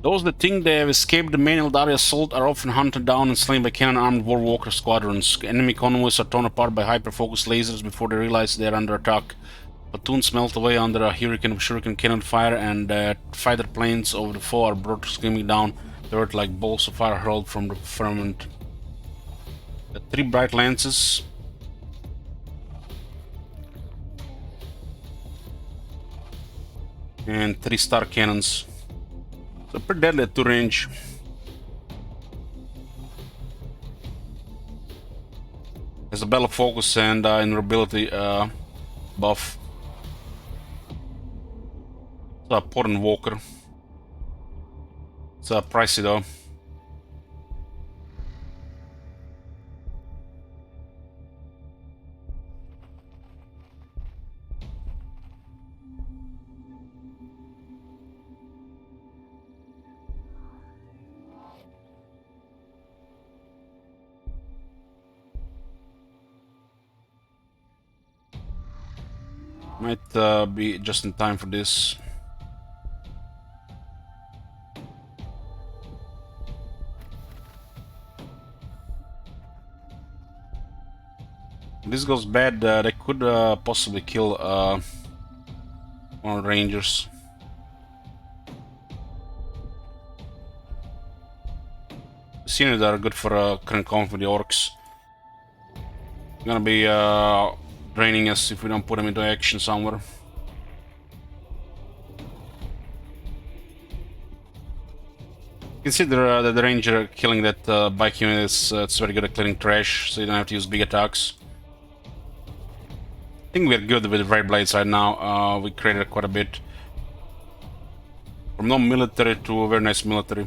Those that think they have escaped the main Aeldari assault are often hunted down and slain by cannon-armed war walker squadrons. Enemy convoys are torn apart by hyper-focused lasers before they realize they are under attack. Platoons melt away under a hurricane of shuriken cannon fire, and fighter planes of the foe are brought screaming down the earth like balls of fire hurled from the firmament. 3 bright lances. And 3 star cannons. So pretty deadly at 2 range. Has a battle focus and invulnerability buff. It's a potent walker. It's pricey though. Might be just in time for this. If this goes bad, they could possibly kill one of the rangers. These units are good for current combat with the orcs. Gonna be draining us if we don't put them into action somewhere. Consider that the ranger killing that bike unit is it's very good at clearing trash, so you don't have to use big attacks. I think we're good with Ray Blades right now. We created quite a bit. From non-military to a very nice military.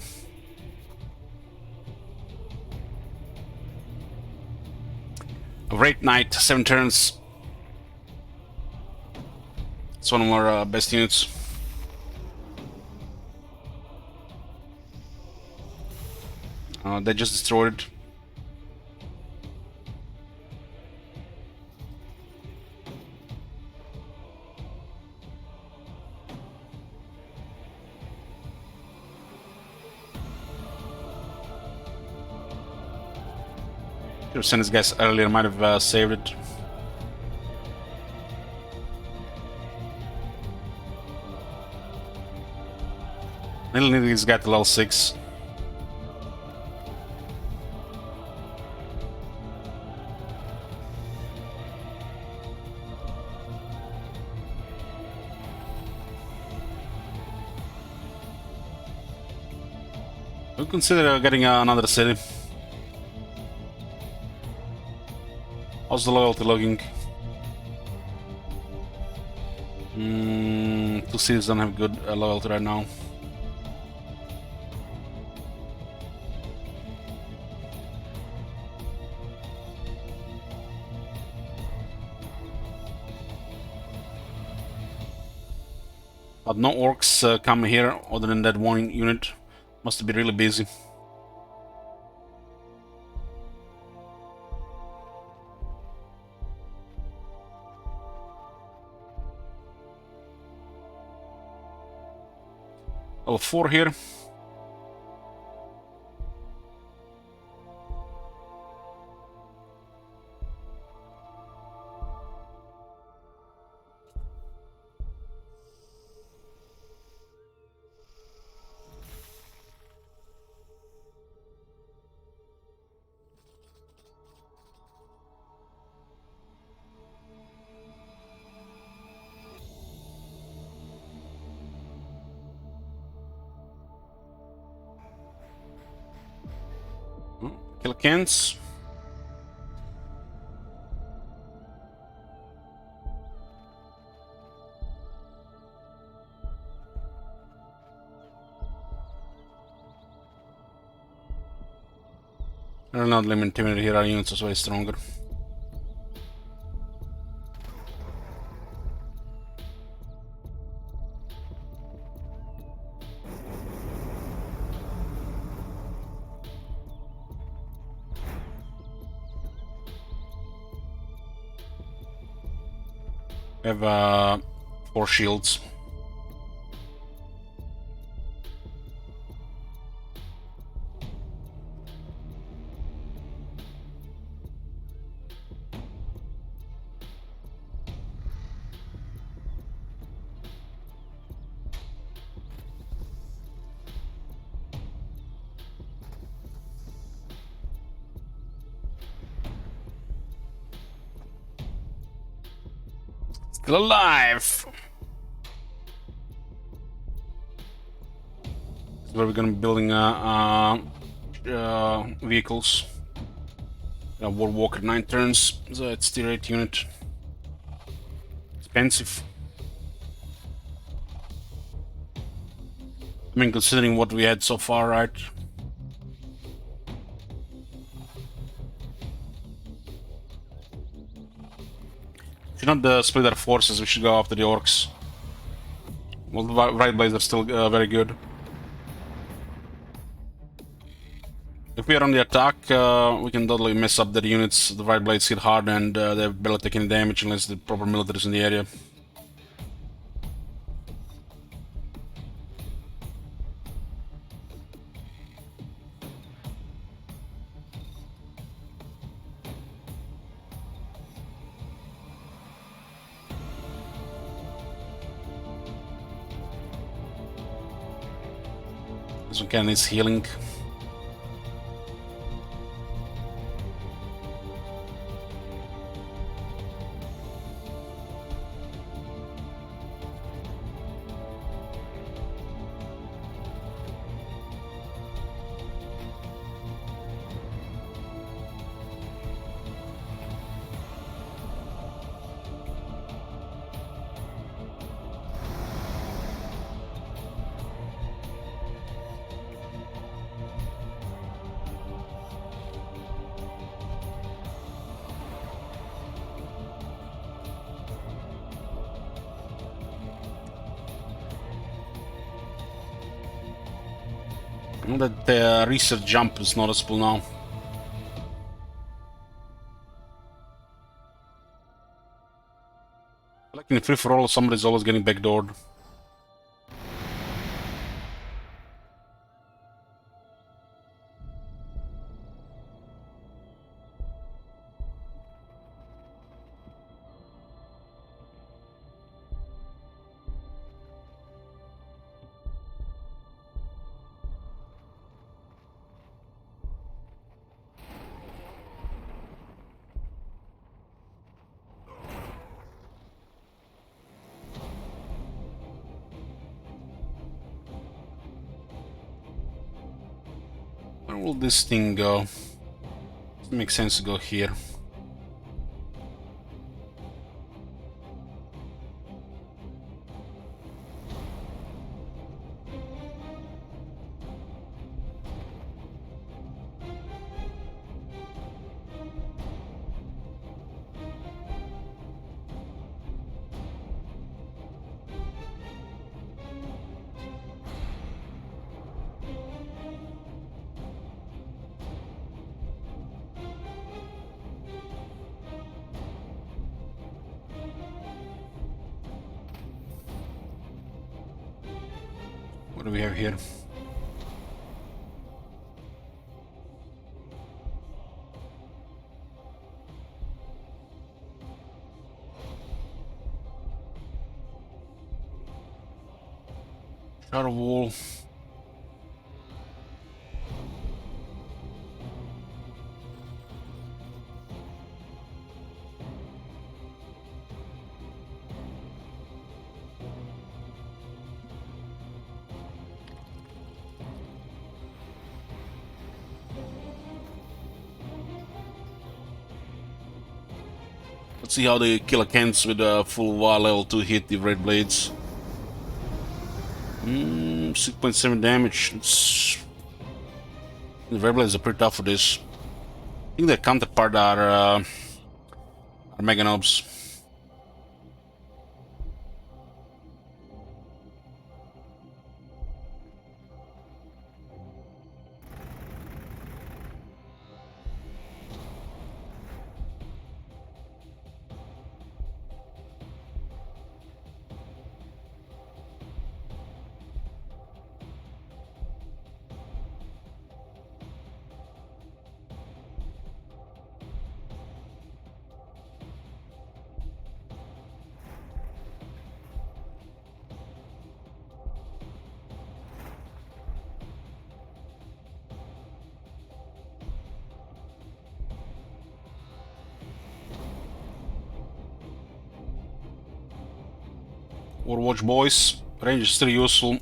Wraith Knight, 7 turns. It's one of our best units. They just destroyed it. Should have sent these guys earlier, might have saved it. Little need this guy to level 6. We'll consider getting another city. How's the loyalty looking? 2 cities don't have good loyalty right now. But no orcs come here other than that one unit. Must be really busy. Level 4 here. Kill cans. They're not limited here, our units are way stronger. We have 4 shields. Still alive! This is where we're gonna be building vehicles. War Walker 9 turns, so it's tier 8 unit. Expensive. I mean, considering what we had so far, right? Should not split our forces, we should go after the orcs. Well, the right blades are still very good. If we are on the attack, we can totally mess up their units. The right blades hit hard and they barely take any damage unless the proper military is in the area. This one kind of needs healing. That the research jump is noticeable now. Like in free for all, somebody's always getting backdoored. Where will this thing go? It makes sense to go here. What do we have here? Shadow wall. Let's see how they kill a Kens with a full VAR level 2 hit the Red Blades. 6.7 damage. The Red Blades are pretty tough for this. I think their counterpart are Mega Nobs. Overwatch boys. Range is still useful.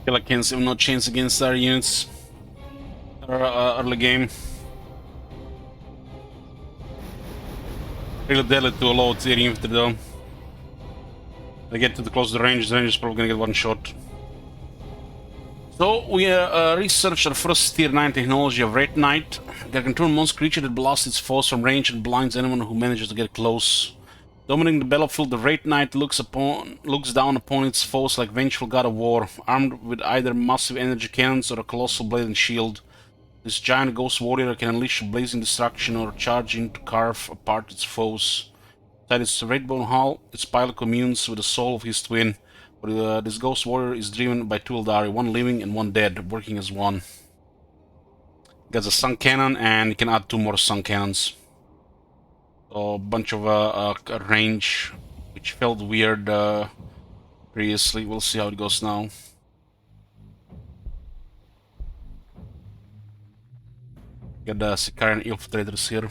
Killer Kens have no chance against our units. Early game. Really deadly to a low tier infantry though. They get to the close to the range is probably gonna get one shot. So we researched our first tier 9 technology of Red Knight. They can turn monster creature that blasts its foes from range and blinds anyone who manages to get close. Dominating the battlefield, the Red Knight looks down upon its foes like vengeful god of war, armed with either massive energy cannons or a colossal blade and shield. This giant ghost warrior can unleash blazing destruction or charge in to carve apart its foes. Inside its red-bone hull, its pilot communes with the soul of his twin, but this ghost warrior is driven by two Aeldari, one living and one dead, working as one. He has a sun cannon and he can add 2 more sun cannons. So a bunch of range, which felt weird previously. We'll see how it goes now. Got the Sicarian infiltrators here.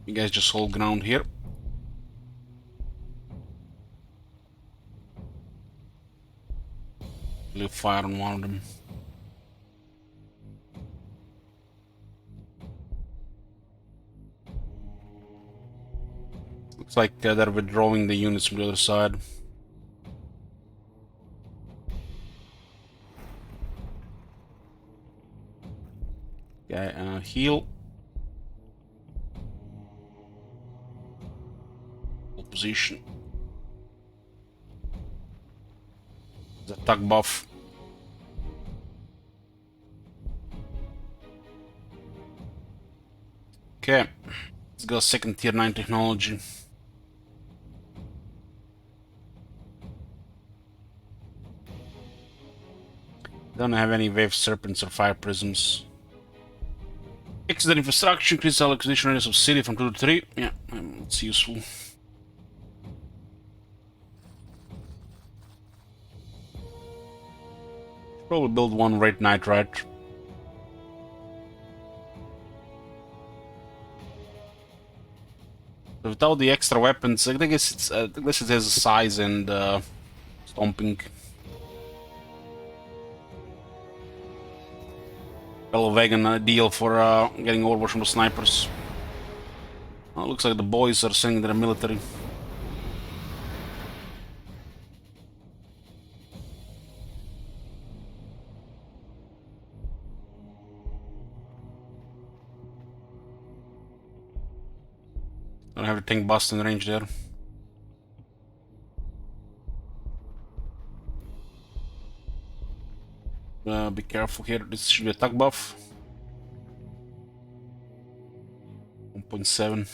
You guys just hold ground here. Leave fire on one of them. Looks like they're withdrawing the units from the other side. Okay, heal. Hold position. The attack buff. Okay, let's go second tier 9 technology. Don't have any wave serpents or fire prisms. Exit infrastructure, increase the acquisition radius of city from 2 to 3. Yeah, it's useful. Probably build one Red Knight, right? Without the extra weapons, I guess it's at least it has size and stomping. Fellow vegan ideal for getting Overwatch from the snipers. Well, looks like the boys are sending their military. Don't have the tank bust in range there. Be careful here. This should be attack buff. 1.7.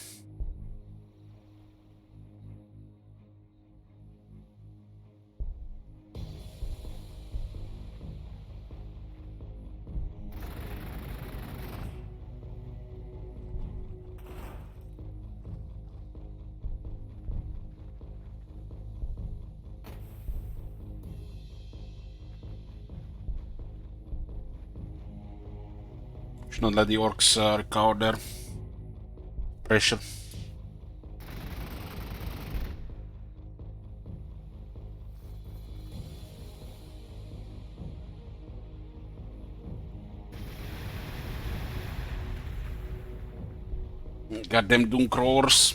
Should not let the orcs recover there. Pressure. Goddamn doom crawlers.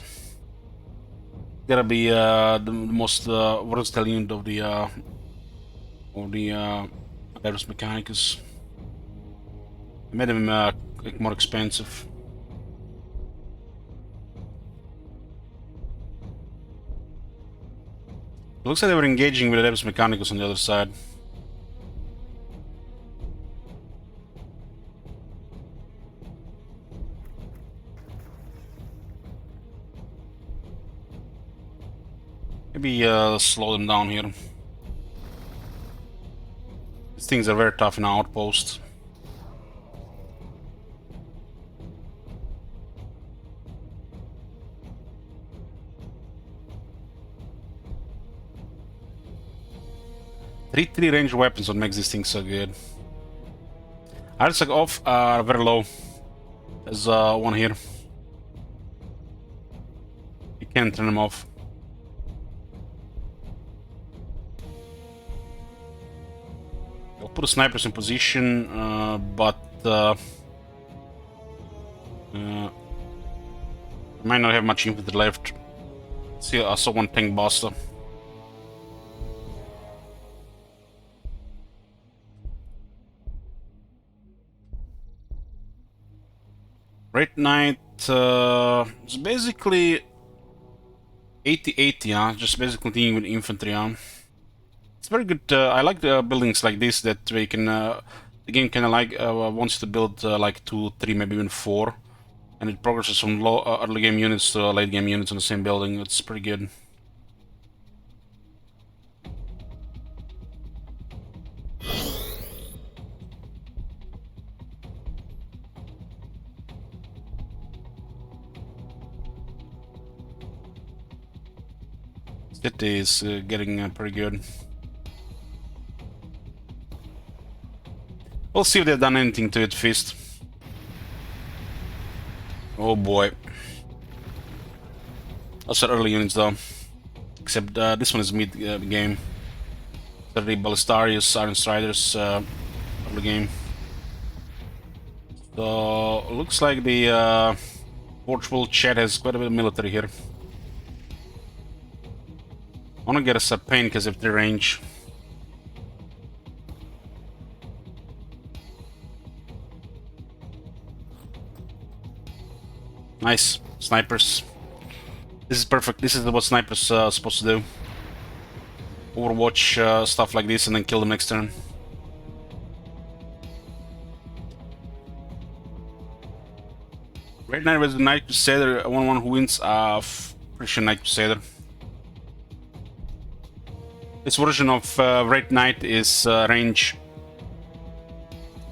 Gotta be the most versatile unit of the Aeldari's Mechanicus. Made him like more expensive. Looks like they were engaging with Aeldari's Mechanicus on the other side. Maybe slow them down here. These things are very tough in our outpost. Three range weapons what makes these things so good. Arts off are very low. There's one here. You can't turn them off. I'll put the snipers in position, but might not have much infantry left. See, I saw one tank buster. Red Knight is basically 80-80, huh? Just basically dealing with infantry, huh? It's very good. I like the buildings like this that we can. The game kind of like wants to build like 2, 3, maybe even 4, and it progresses from low early game units to late game units on the same building. It's pretty good. City is getting pretty good. We'll see if they've done anything to it first. Oh boy. Those are early units though. Except this one is mid game. 30 Ballistarius, Iron Striders, early game. So looks like the Portugal chat has quite a bit of military here. I wanna get us a pain because of the range. Nice. Snipers. This is perfect. This is what snipers supposed to do. Overwatch stuff like this and then kill them next turn. Red Knight with the Knight Crusader, 1-1 who wins. Pretty sure Knight Crusader. This version of Red Knight is range.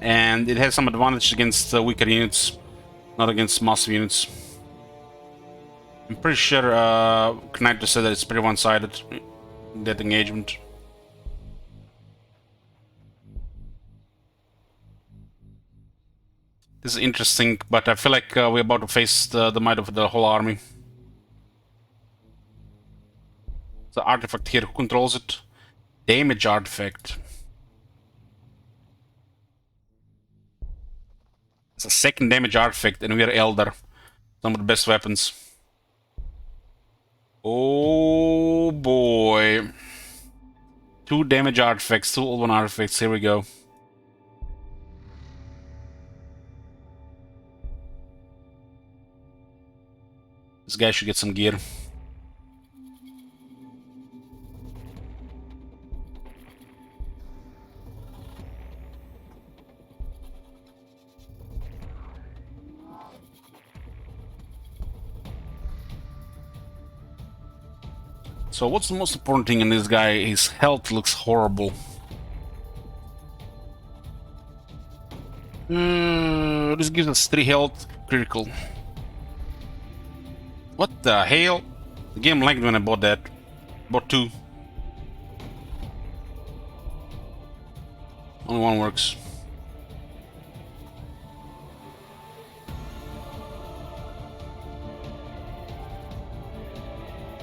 And it has some advantage against weaker units, not against massive units. I'm pretty sure Knight Crusader is pretty one-sided in that engagement. This is interesting, but I feel like we're about to face the might of the whole army. The artifact here, who controls it? Damage artifact. It's a second damage artifact, and we are Eldar. Some of the best weapons. Oh boy. 2 damage artifacts, 2 old one artifacts, here we go. This guy should get some gear. So what's the most important thing in this guy? His health looks horrible. This gives us 3 health, critical. What the hell? The game lagged when I bought that. Bought 2. Only 1 works.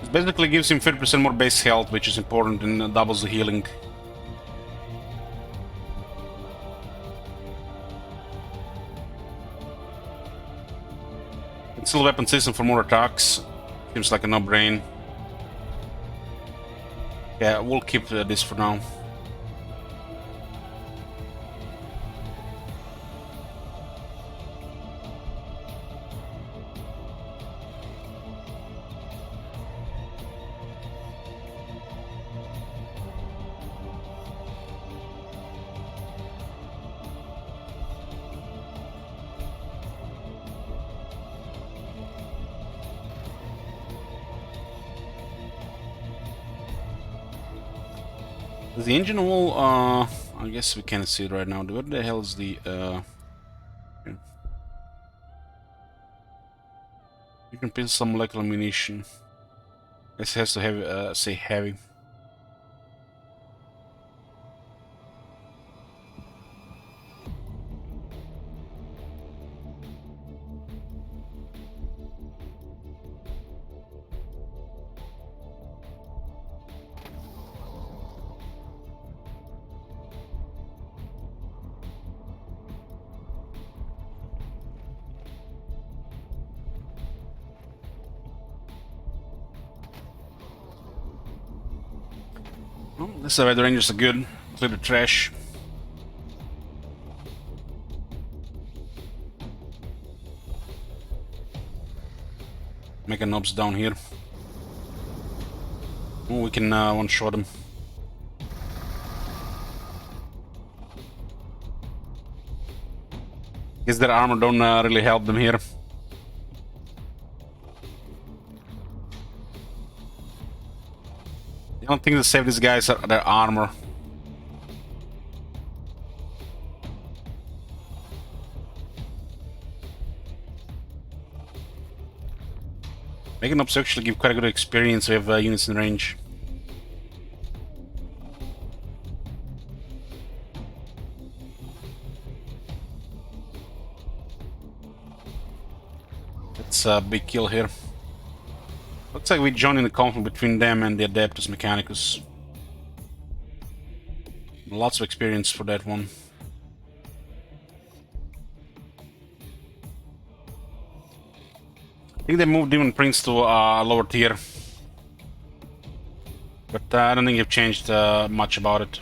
It basically gives him 50% more base health, which is important and doubles the healing. Still weapon system for more attacks. Seems like a no-brain. Yeah, we'll keep this for now. The engine wall, I guess we can't see it right now. Where the hell is the, here. You can pin some molecular ammunition. This has to have, say heavy. Well, this is why the rangers are good. Clear the trash. Mega knobs down here. Oh, we can one-shot them. Guess their armor don't really help them here. The only thing that save these guys are their armor. Making ups actually give quite a good experience with units in range. That's a big kill here. Looks like we join in the conflict between them and the Adeptus Mechanicus. Lots of experience for that one. I think they moved Demon Prince to a lower tier. But I don't think they've changed much about it.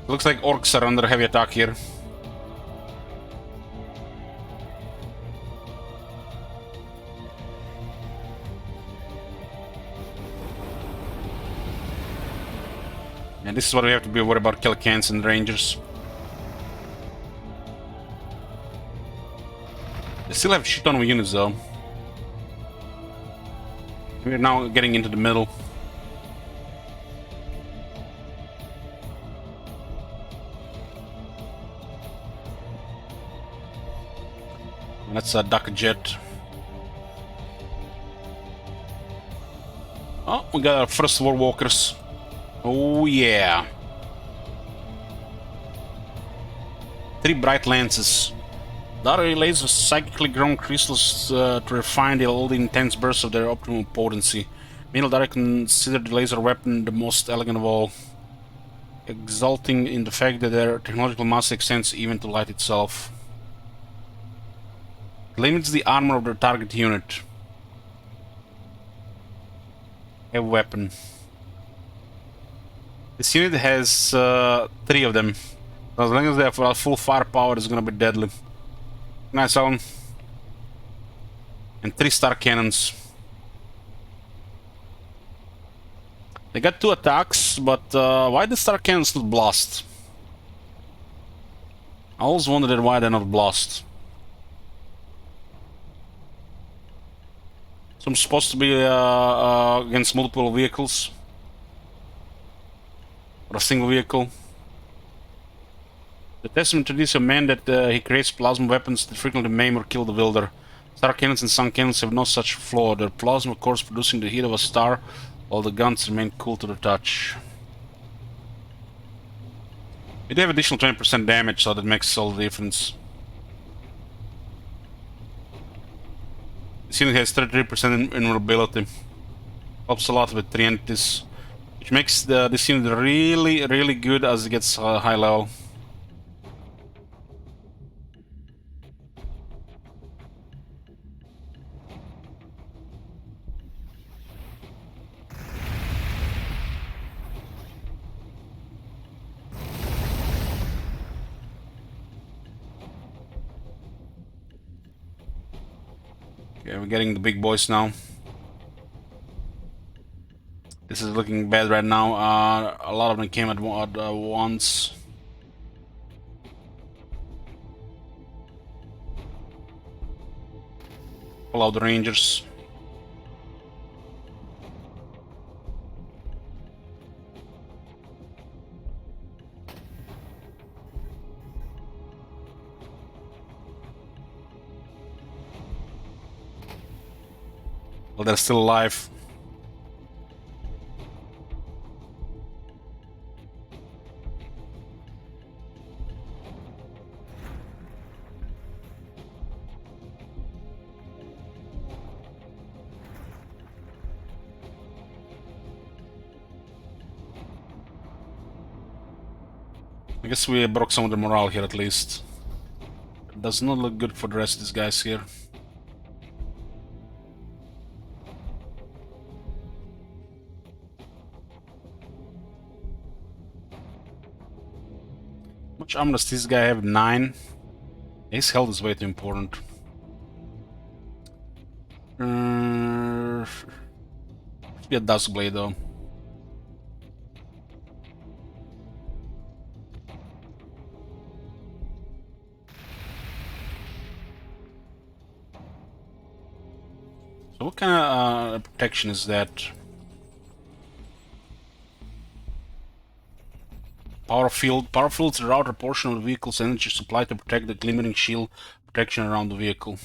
Looks like orcs are under heavy attack here. And this is what we have to be worried about, Kelkans and Rangers. They still have shit ton of units though. We're now getting into the middle. That's a duck jet. Oh, we got our first war walkers. Oh yeah. 3 bright lances. Aeldari lays with psychically grown crystals to refine all the intense bursts of their optimal potency. Aeldari consider the laser weapon the most elegant of all, exulting in the fact that their technological mass extends even to light itself. Limits the armor of the target unit. A weapon. This unit has 3 of them. As long as they have full firepower, it's gonna be deadly. Nice, Alan. And 3 star cannons. They got 2 attacks, but why the star cannons not blast? I always wondered why they're not blast. So I'm supposed to be against multiple vehicles. Or a single vehicle. The testament to this man that he creates plasma weapons that frequently maim or kill the wielder. Star cannons and sun cannons have no such flaw. Their plasma cores producing the heat of a star, while the guns remain cool to the touch. They have additional 20% damage, so that makes all the difference. This unit has 33% invulnerability. Helps a lot with 3 entities, which makes this unit really good as it gets high level. Okay, we're getting the big boys now. This is looking bad right now. A lot of them came at once. Pull out the Rangers. Well, they're still alive. I guess we broke some of the morale here at least. It does not look good for the rest of these guys here. How much armor does this guy have? 9. His health is way too important. Should be a Dusk Blade though. So what kind of protection is that? Power field. Power fields route a portion of the vehicle's energy supply to protect the glimmering shield protection around the vehicle.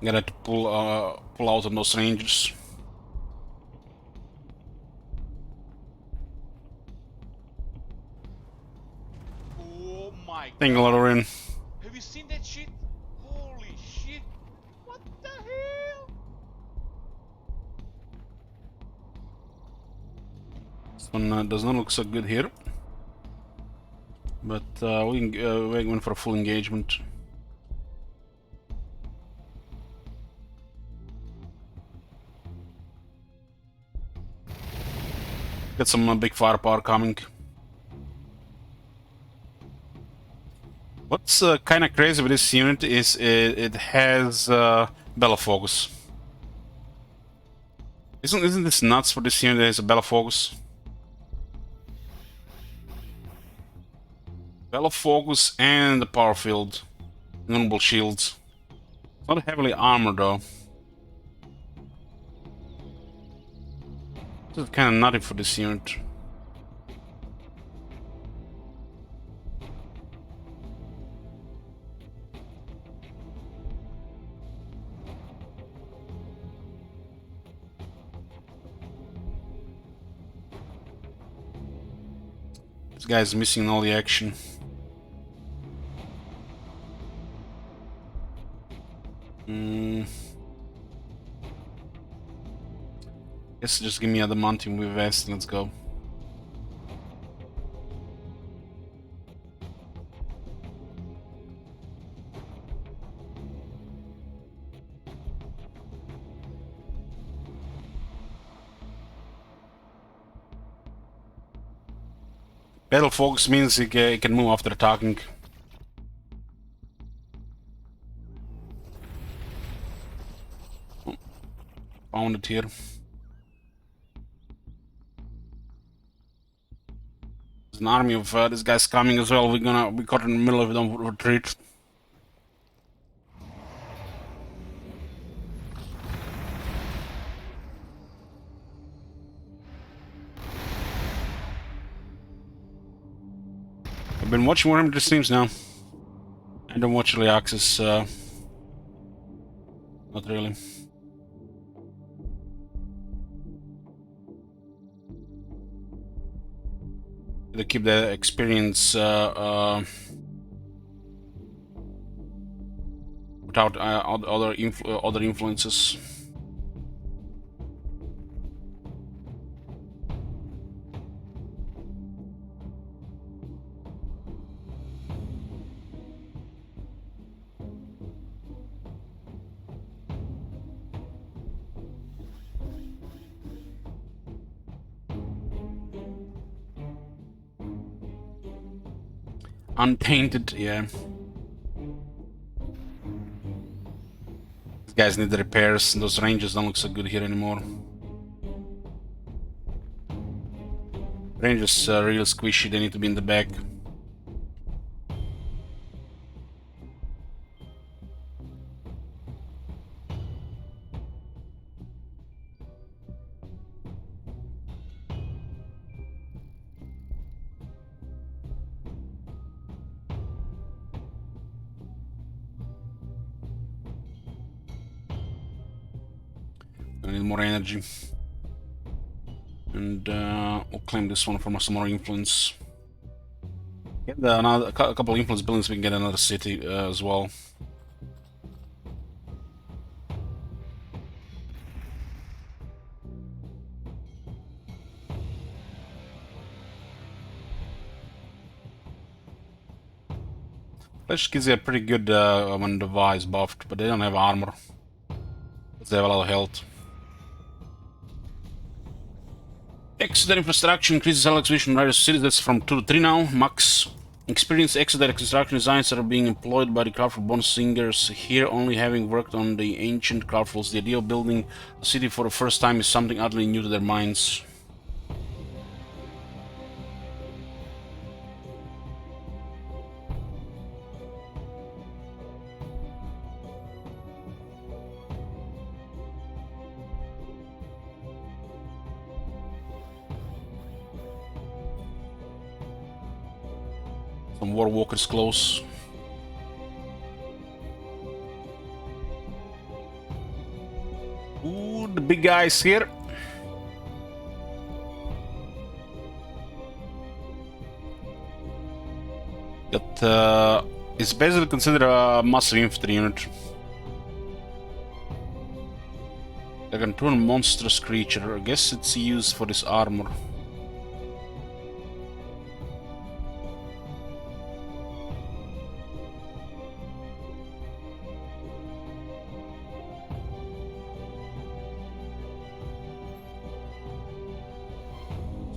Gotta pull out on those Rangers. Oh my Thank you, god. Lorin. Have you seen that shit? Holy shit. What the hell? This one does not look so good here. But we're going for a full engagement. Got some big firepower coming. What's kind of crazy with this unit is it has Bella Focus. Isn't this nuts for this unit that has a Bella Focus? Bella Focus and the Power Field. Invulnerable shields. It's not heavily armored though. This is kind of nutty for this unit. This guy's missing all the action. Guess just give me adamantium with vest and let's go. Battle focus means he can move after attacking. Oh, found it here. There's an army of this guy's coming as well. We're gonna be caught in the middle of it on retreat. I've been watching Warhammer the streams now. I don't watch early access, not really. To keep the experience without other influences. Untainted, yeah. These guys need the repairs, and those ranges don't look so good here anymore. Ranges are real squishy, they need to be in the back. I need more energy. And we'll claim this one for some more influence. Get a couple of influence buildings, we can get another city as well. Flesh gives you a pretty good when the Vi is buffed, but they don't have armor. They have a lot of health. Exodet infrastructure increases all exhibition radius of cities. That's from 2 to 3 now. Max. Experienced Exodet construction designs are being employed by the Craftworld bonus singers here, only having worked on the ancient Craftworlds. The idea of building a city for the first time is something utterly new to their minds. Some war walkers close. Ooh, the big guys here. That is basically considered a massive infantry unit. Like a turn monstrous creature. I guess it's used for this armor.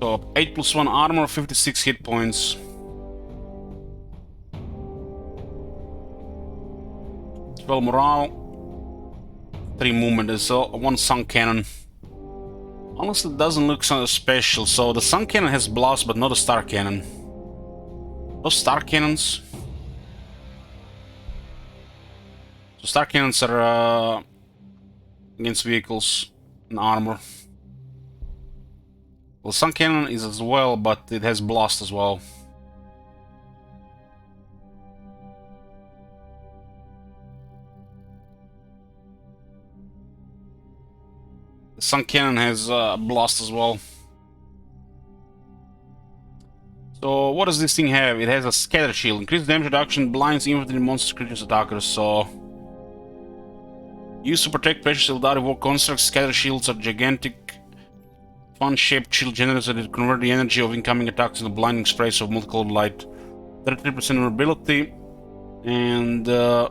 So 8+1 armor, 56 hit points. 12 morale, 3 movement. There's 1 sun cannon. Honestly, it doesn't look so special. So the sun cannon has blast, but not a star cannon. Those star cannons. So star cannons are against vehicles and armor. Well, sun cannon is as well, but it has blast as well. The sun cannon has blast as well. So what does this thing have? It has a scatter shield. Increased damage reduction, blinds infantry, monsters, creatures, attackers. So used to protect precious Aeldari war constructs. Scatter shields are gigantic, fun-shaped shield generators that convert the energy of incoming attacks into blinding sprays of multicolored light. 33% durability, and I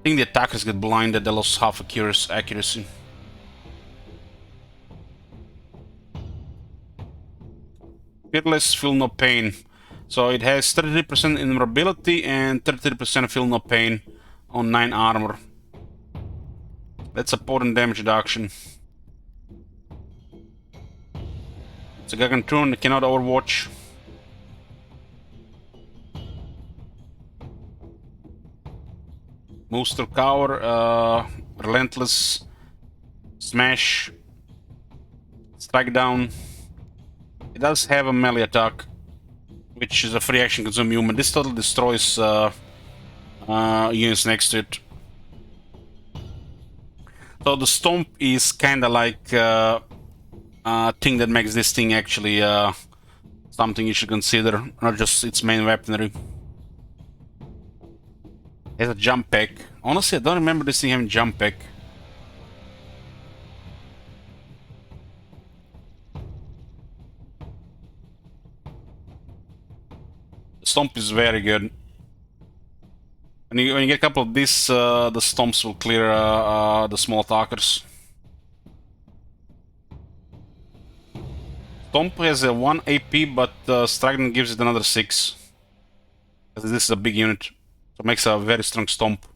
think the attackers get blinded. They lost half accuracy. Fearless, feel no pain. So it has 33% invulnerability and 33% feel no pain on 9 armor. That's a potent damage reduction. It's a Gargantuan that cannot overwatch. Moves through cover, relentless, smash, strike down. It does have a melee attack, which is a free action consume human. This totally destroys units next to it. So the stomp is kinda like a thing that makes this thing actually something you should consider, not just its main weaponry. It has a jump pack. Honestly, I don't remember this thing having jump pack. The stomp is very good. When you get a couple of these, the stomps will clear the small attackers. Stomp has a 1 AP, but Strident gives it another 6. This is a big unit, so it makes a very strong stomp.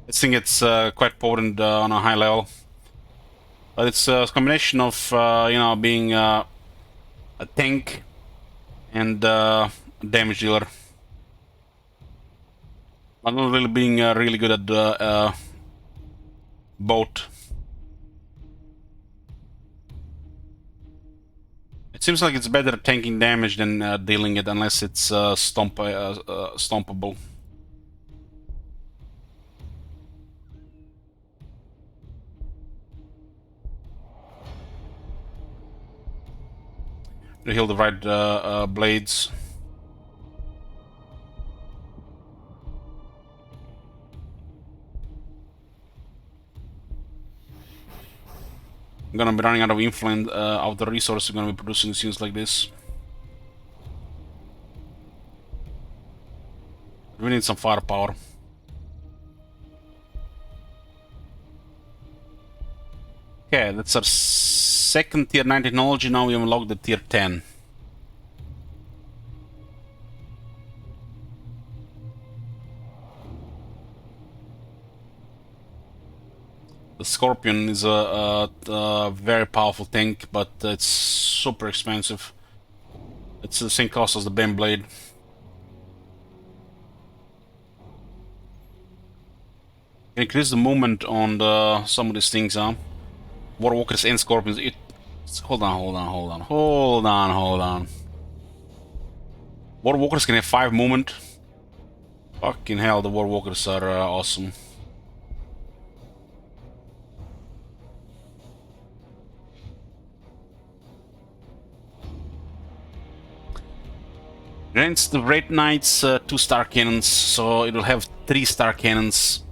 I think it's quite potent on a high level. But it's a combination of, you know, being a tank and damage dealer. But not really being really good at both. It seems like it's better at tanking damage than dealing it, unless it's stompable. To heal the right blades. I'm gonna be running out of influence of the resources we're gonna be producing scenes like this. We need some firepower. Okay, that's our second tier 9 technology. Now we unlock the tier 10. The Scorpion is a very powerful tank, but it's super expensive. It's the same cost as the Bane Blade. Increase the movement on some of these things, huh? Warwalkers and Scorpions. Hold on. Warwalkers can have 5 movement. Fucking hell, the Warwalkers are awesome. Grants the Red Knights 2 star cannons, so it'll have 3 star cannons.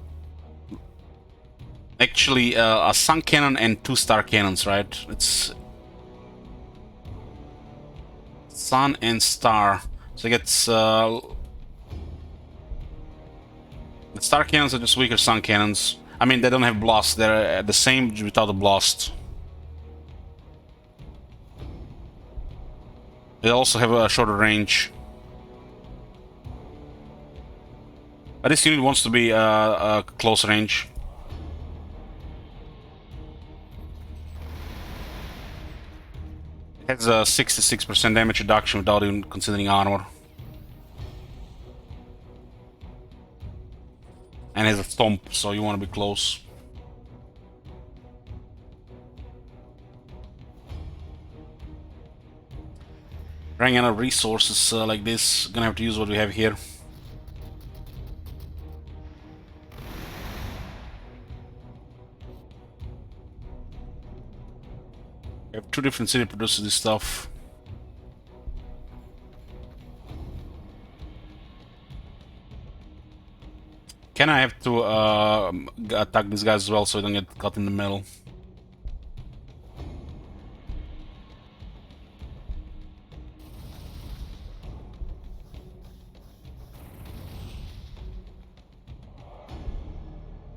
Actually, a sun cannon and 2 star cannons, right? It's sun and star, so it gets the star cannons are just weaker sun cannons. I mean, they don't have blast; they're the same without the blast. They also have a shorter range. But this unit wants to be close range. It has a 66% damage reduction without even considering armor. And has a stomp, so you want to be close. Running out of resources like this, gonna have to use what we have here. two different cities produces this stuff. Can I have to attack these guys as well so I don't get caught in the middle?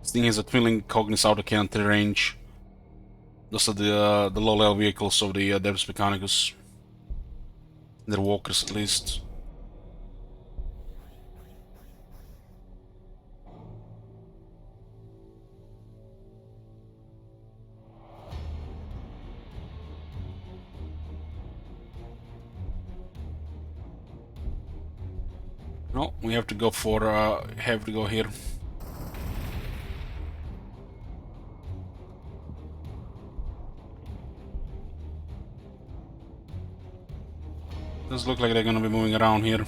This thing is a twin Cognis auto cannon range. Those are the low level vehicles of the Deus Mechanicus. They're walkers at least. No, we have to go for have to go here. Does look like they're gonna be moving around here.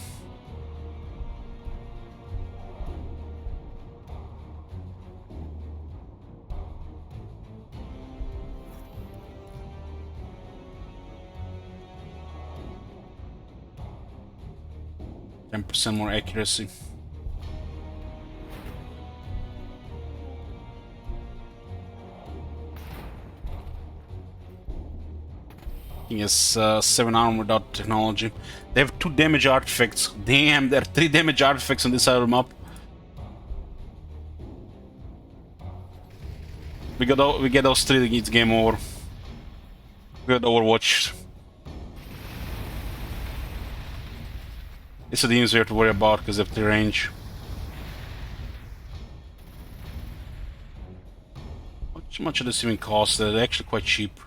More accuracy. He has 7 armor without technology. They have 2 damage artifacts. Damn, there are 3 damage artifacts on this side of the map. We get those 3, it's game over. We got Overwatch. These are the units we have to worry about because they have 3 range. How much does this even cost? They're actually quite cheap.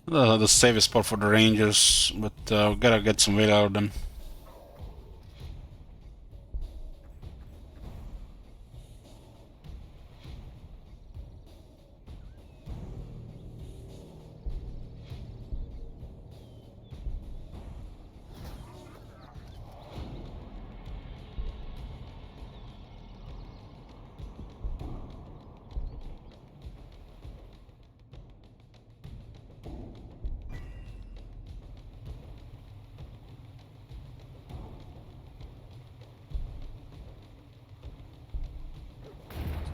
The safest spot for the Rangers, but gotta get some weight out of them.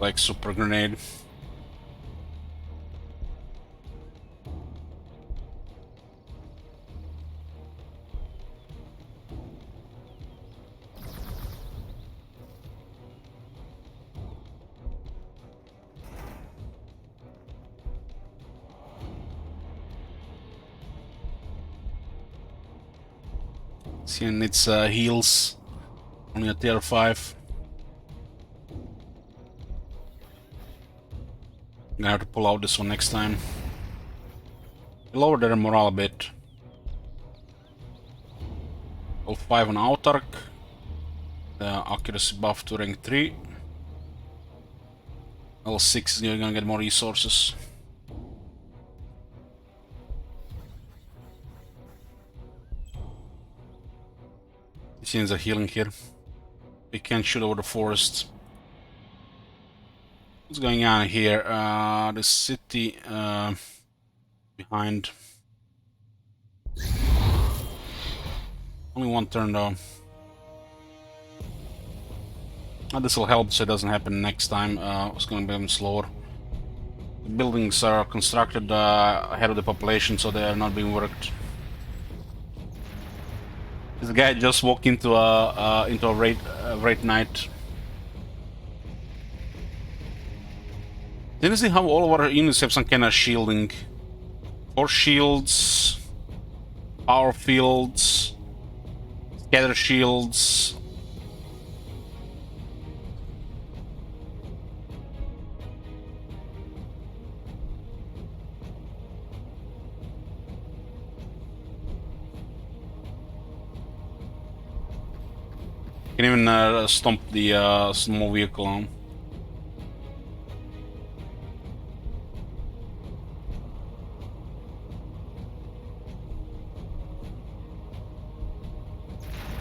Like super grenade. See, and it's heals. Only a tier 5. I'm gonna have to pull out this one next time. Lower their morale a bit. Level 5 on Autark. The accuracy buff to rank 3. Level 6 is gonna get more resources. This is a healing here. We can't shoot over the forest. What's going on here? The city behind. Only one turn though. This will help so it doesn't happen next time. It's going to be even slower. The buildings are constructed ahead of the population, so they are not being worked. This guy just walked into a raid night. Didn't see how all of our units have some kind of shielding. 4 shields, power fields, scatter shields, Can even stomp the small vehicle on.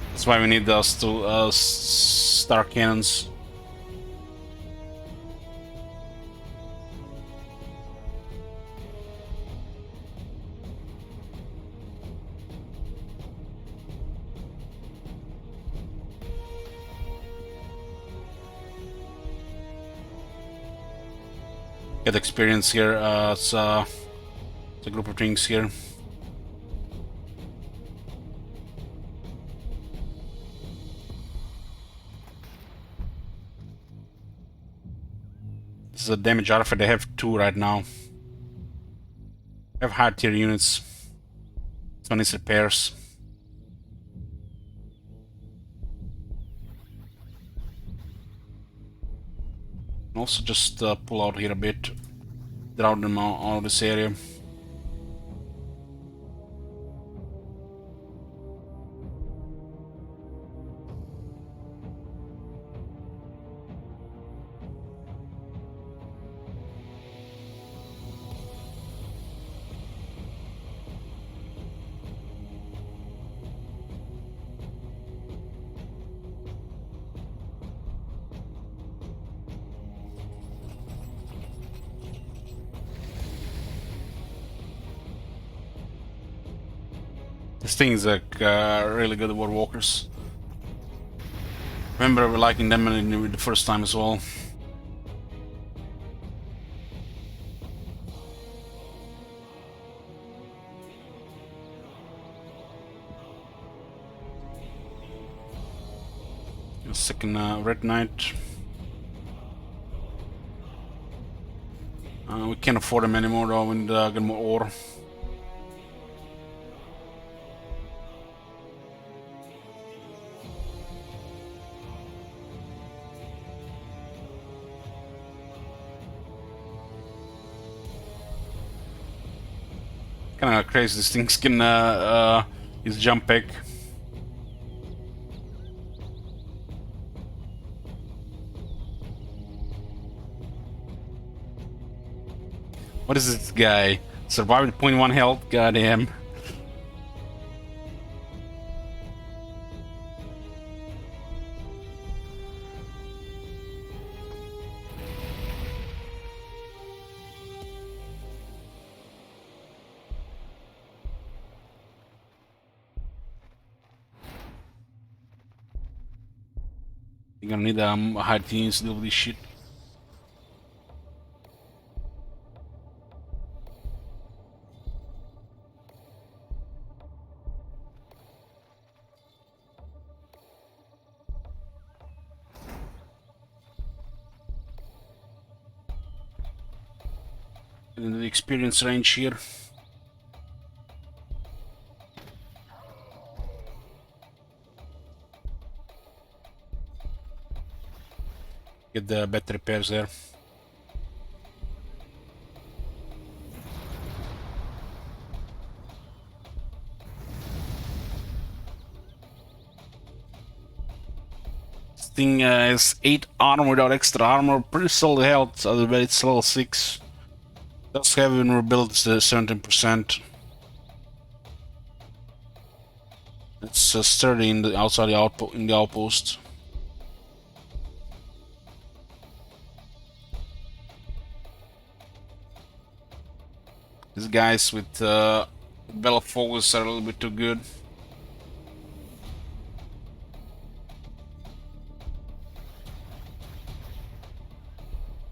That's why we need those two star cannons. Get experience here. It's a group of things here. This is a damage artifact. They have 2 right now. They have high tier units. This one needs repairs. And also just pull out here a bit. Draw them out of this area. This thing is like really good war walkers. Remember liking them in the first time as well. A second Red Knight. We can't afford them anymore though, we need to get more ore. Kinda crazy, this thing's can use jump pack. What is this guy? Survived with 0.1 health? Goddamn. You're gonna need high teams to deal with this shit. In the experience range here. Get the better repairs there. This thing has 8 armor without extra armor, pretty solid health, but it's level 6. Does have vulnerability 17%. It's sturdy in the outside the outpost. These guys with Bella Focus are a little bit too good.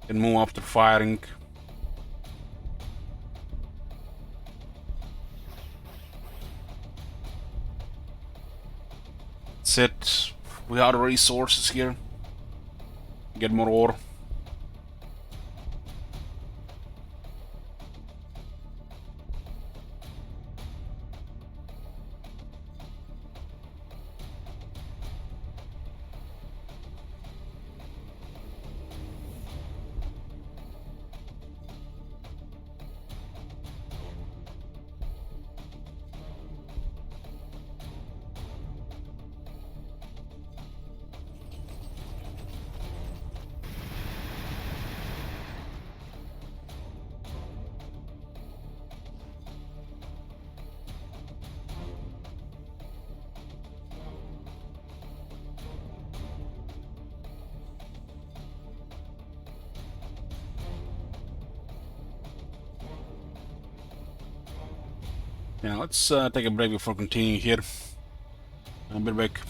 Can move after firing. That's it. We have resources here. Get more ore. Yeah, let's take a break before continuing here. I'll be back.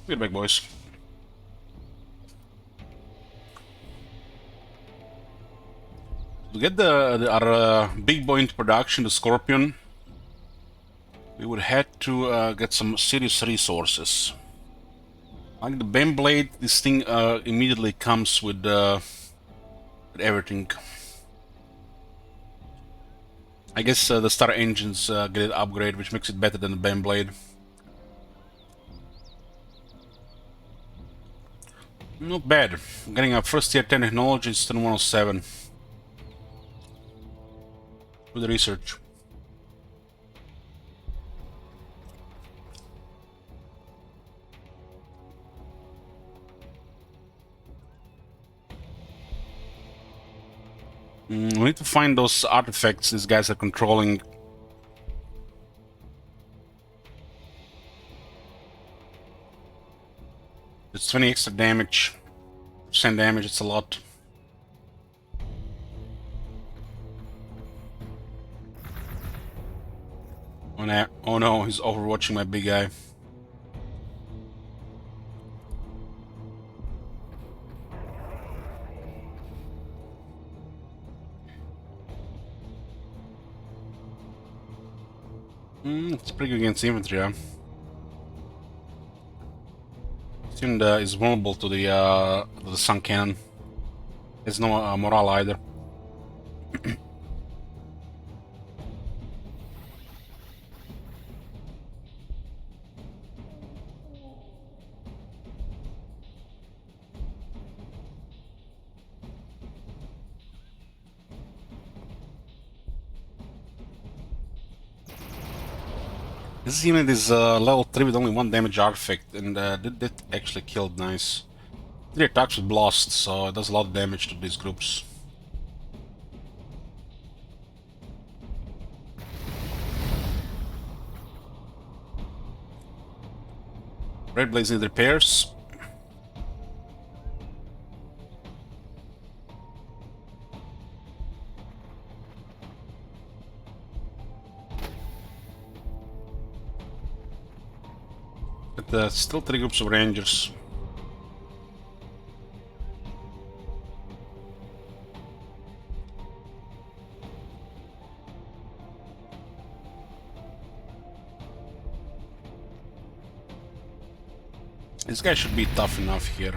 We're back, boys. To get our big boy into production, the Scorpion, we would have to get some serious resources. Like the Bane Blade, this thing immediately comes with everything. I guess the Star Engines get an upgrade, which makes it better than the Bane Blade. Not bad. Getting a first tier 10 technology is turn 107. With research. We need to find those artifacts these guys are controlling. It's 20 extra damage. Percent damage, it's a lot. Oh no, he's overwatching my big guy. It's pretty good against infantry, yeah. Student is vulnerable to the sun cannon. There's no morale either. This unit is level 3 with only 1 damage artifact, and that actually killed nice. 3 attacks with Blast, so it does a lot of damage to these groups. Red Blaze need repairs. But still 3 groups of Rangers. This guy should be tough enough here.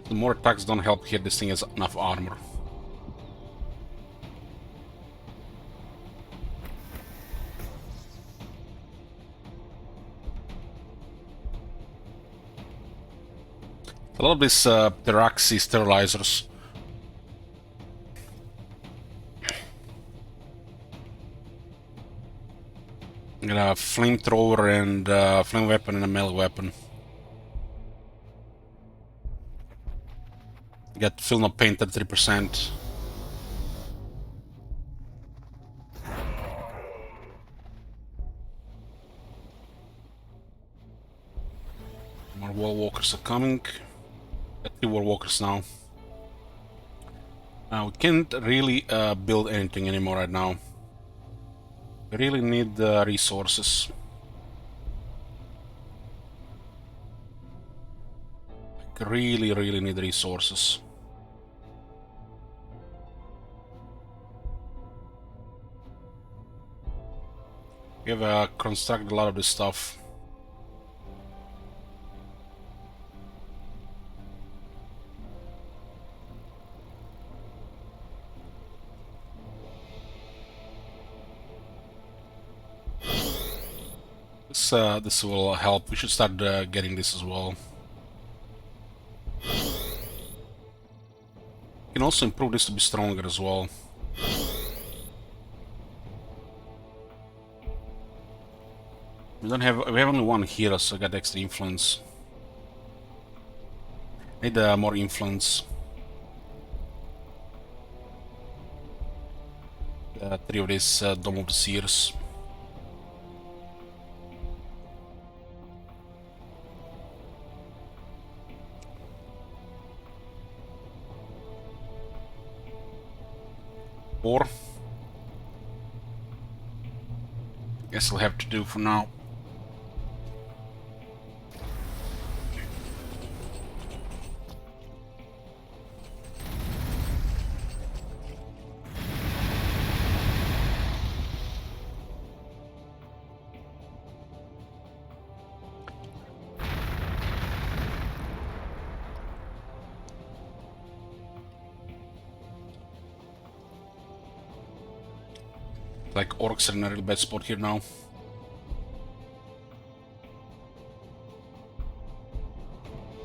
The more attacks don't help here, this thing has enough armor. A lot of these Teraxi sterilizers. Got a flamethrower and flame weapon and a melee weapon. Got Feel No Pain at 3%. More wall walkers are coming. Got 3 wall walkers now. We can't really build anything anymore right now. We really need resources. Like really need resources. We have constructed a lot of this stuff. This will help. We should start getting this as well. We can also improve this to be stronger as well. We have only 1 hero, so I got extra influence. Need more influence. 3 of these Dome of the Seers. Guess we'll have to do for now. Like orcs are in a real bad spot here now.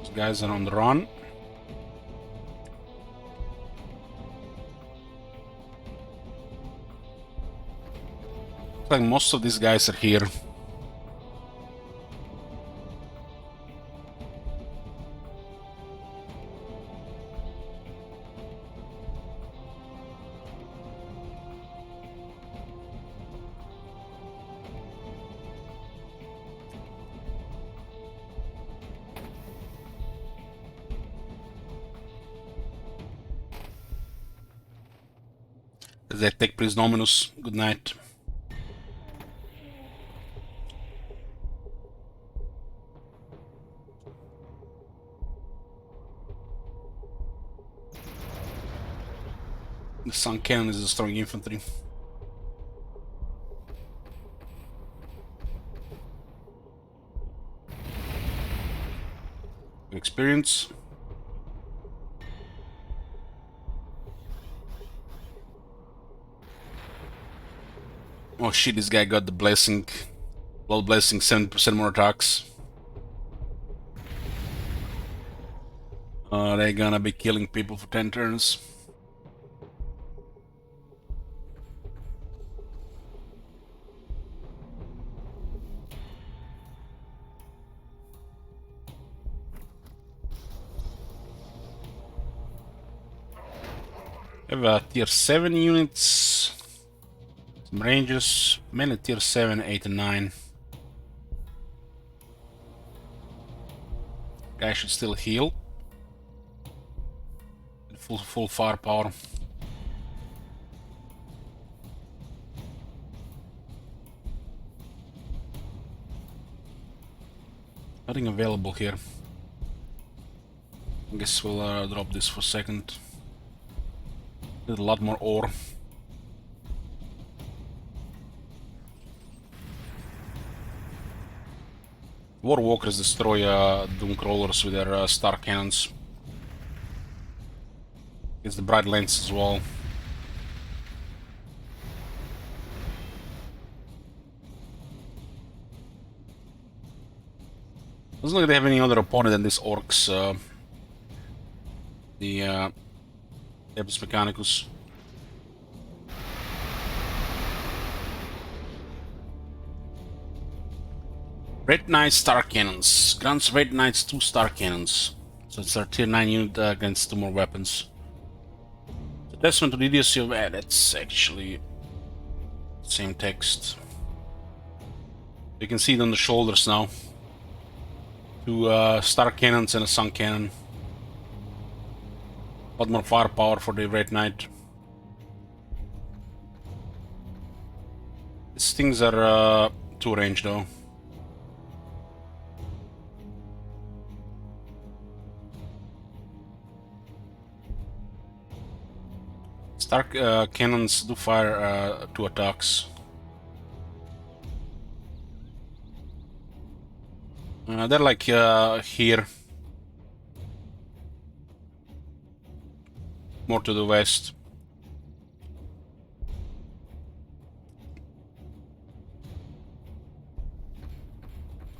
These guys are on the run. Looks like most of these guys are here. They take Priest Dominus. Good night. The Sun Cannon is destroying infantry. Experience. Oh shit, this guy got the blessing. Blood blessing, 70% more attacks. They're gonna be killing people for 10 turns. We have tier 7 units. Some rangers, mainly tier 7, 8 and 9. Guy should still heal. Full firepower. Nothing available here. I guess we'll drop this for a second. There's a lot more ore. War walkers destroy doom crawlers with their star cannons. It's the bright lens as well. Doesn't look like they have any other opponent than these orcs. The Ebus Mechanicus. Red Knight Star Cannons. Grants Red Knights 2 Star Cannons. So it's our tier 9 unit against 2 more weapons. The testament to the idiocy of that's actually same text. You can see it on the shoulders now. 2 Star Cannons and a Sun Cannon. A lot more firepower for the Red Knight. These things are 2 range though. Star cannons do fire 2 attacks. They're like here. More to the west.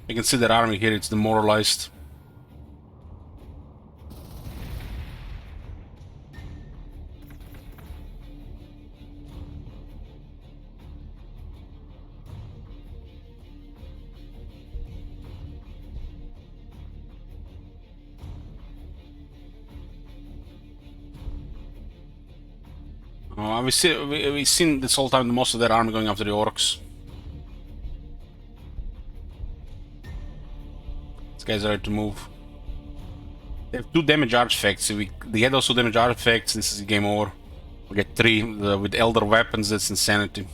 You can see their army here, it's demoralized. We've seen this whole time most of their army going after the orcs. These guys are ready to move. They have 2 damage artifacts. If they get also damage artifacts, this is a game over. We get 3 with elder weapons. That's insanity.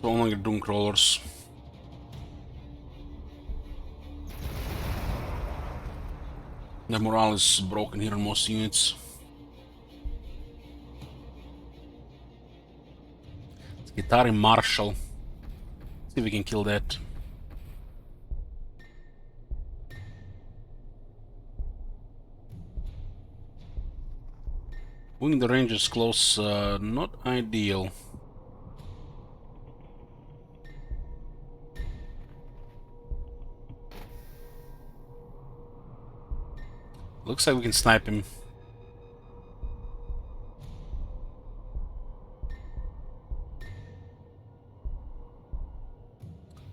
No longer doom crawlers. The morale is broken here on most units. It's Gatling Marshal. See if we can kill that. Moving the Rangers close, not ideal. Looks like we can snipe him.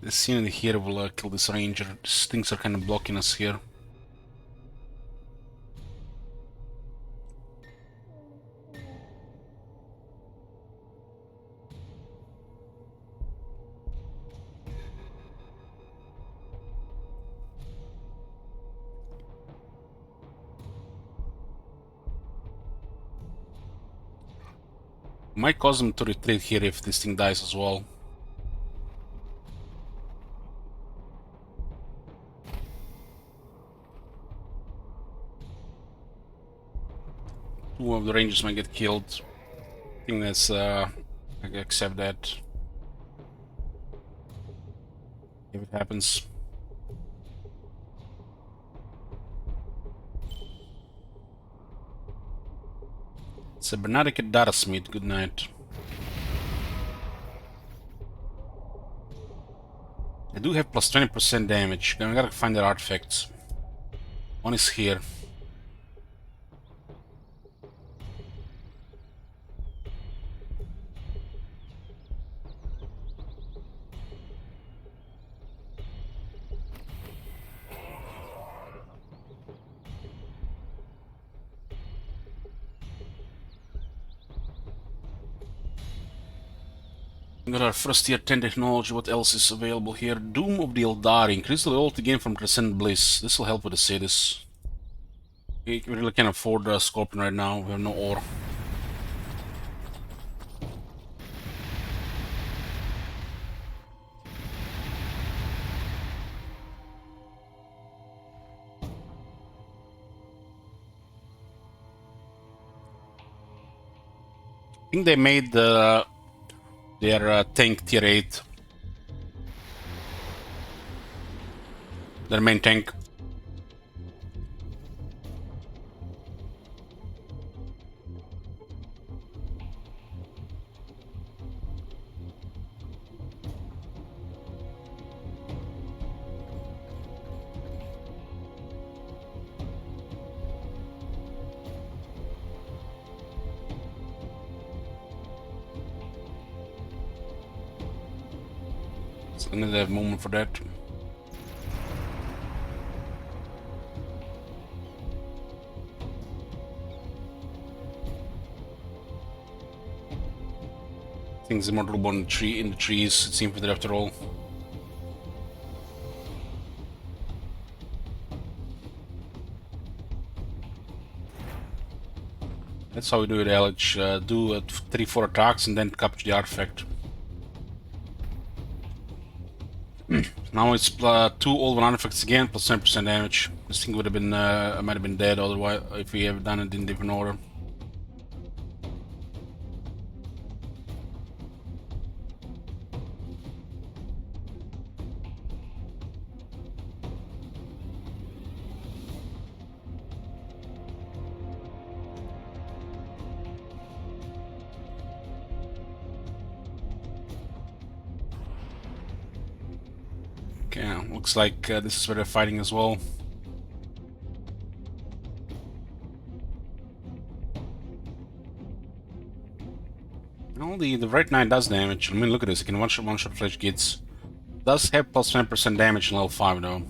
This scene here will kill this ranger. These things are kind of blocking us here. Might cause them to retreat here if this thing dies as well. Two of the rangers might get killed. I think that's I can accept that. If it happens. It's a Bernatic Data Smith, good night. I do have plus 20% damage. I gotta find their artifacts. One is here. We got our first tier 10 technology. What else is available here? Doom of the Aeldari. Increase the loyalty gain from Transcendent Bliss. This will help with the cities. We really can't afford the Scorpion right now. We have no ore. I think they made their tank tier 8. Their main tank. So I need to have a moment for that. Things are more durable in the trees, it seems, after all. That's how we do it, Alex. Do 3-4 attacks and then capture the artifact. Now it's 2 old one artifacts again, plus 10% damage. This thing would have been, might have been dead otherwise if we have done it in different order. Okay, looks like this is where they're fighting as well. Well, the Red Knight does damage. I mean, look at this. It can one-shot flesh gits. Does have plus 10% damage in level 5 though.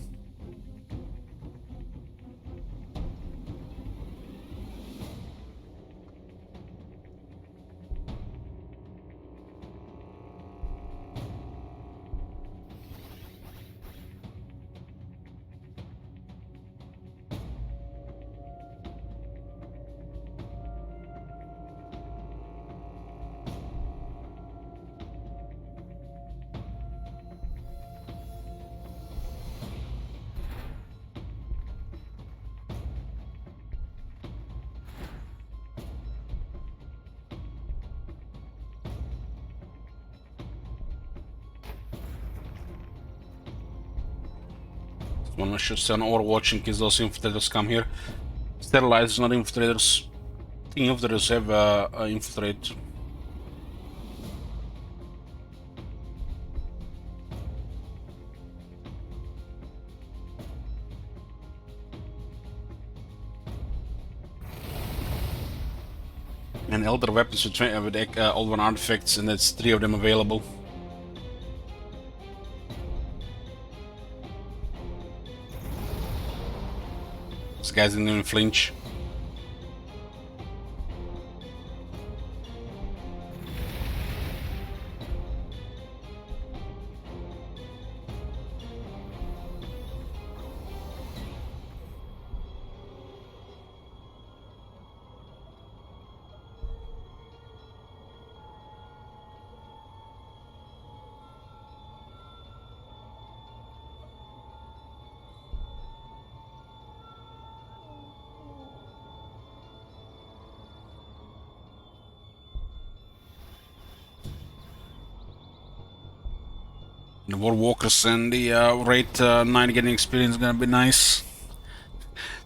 One I should stay on overwatch in case those infiltrators come here. Sterilizers, not infiltrators. I think infiltrators have infiltrate. And elder weapons with old one artifacts, and that's 3 of them available. This guy's didn't even flinch. The War Walkers and the rate 9 getting experience is gonna be nice.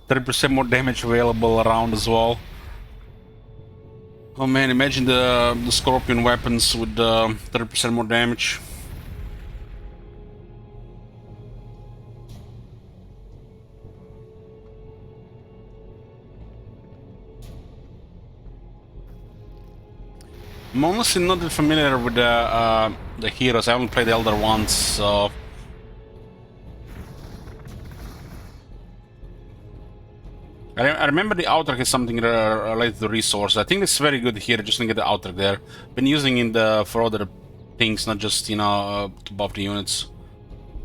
30% more damage available around as well. Oh man, imagine the Scorpion weapons with 30% more damage. I'm honestly not that familiar with the heroes. I haven't played the Elder once, so I remember the Outrag is something related to resource. I think it's very good here, just to get the Outrag there. Been using it for other things, not just, you know, to buff the units.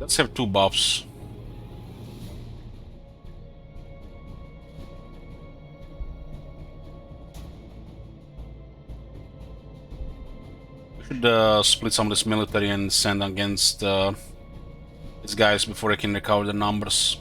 Let's have 2 buffs. We should split some of this military and send against these guys before they can recover the numbers.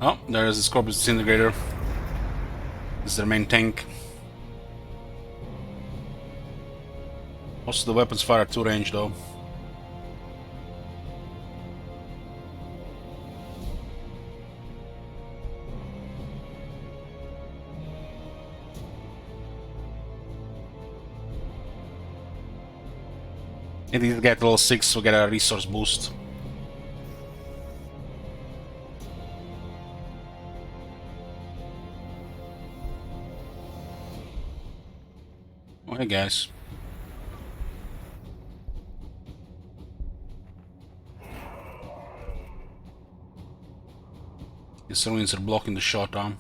Oh, there's the Scorpion Disintegrator. This is their main tank. Most of the weapons fire at 2 range though. And these get level 6 will get a resource boost. Oh, hey guys. The Saurians are blocking the shot arm.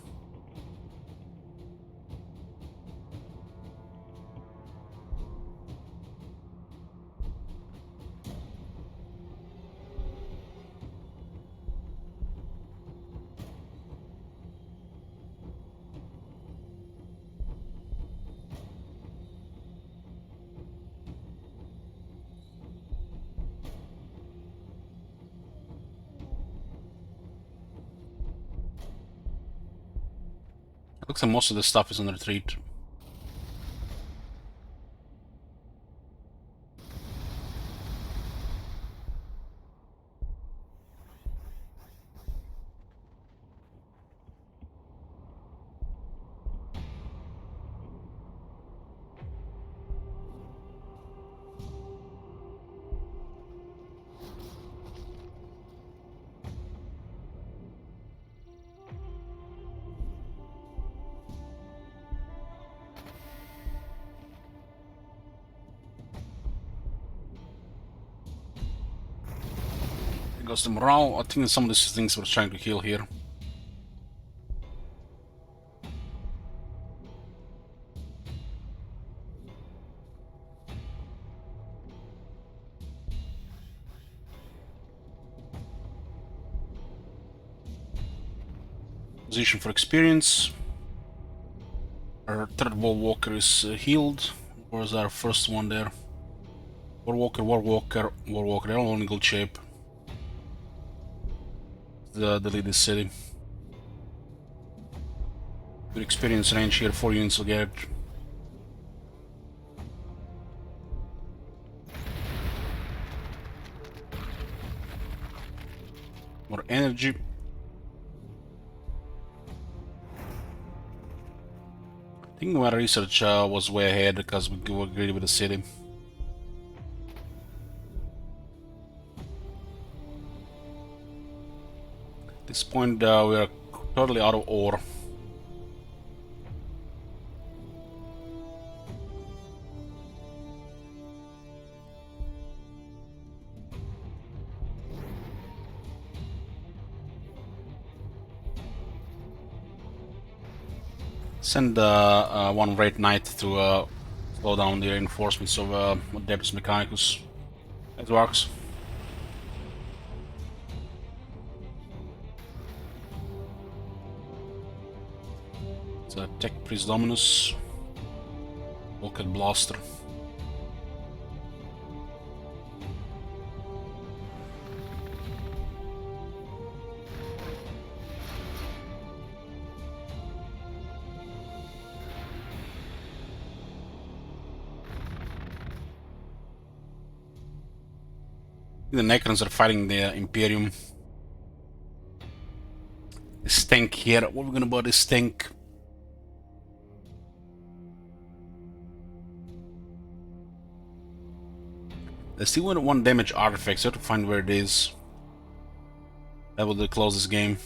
Looks like most of the stuff is on retreat. Goes the morale. I think some of these things we're trying to heal here. Position for experience. Our third War Walker is healed. Where's our first one there? War Walker, War Walker, War Walker. They're all in good shape. Delete this city. Good experience range here, 4 units will get. More energy. I think my research was way ahead because we were greedy with the city. At this point, we are totally out of ore. Send one Red Knight to slow down the reinforcements of Debris Mechanicus. It works. It's a Tech Priest Dominus. Rocket Blaster. The Necrons are fighting the Imperium. This tank here, what are we gonna buy this tank? I still want one damage artifact, so I have to find where it is. That will close this game.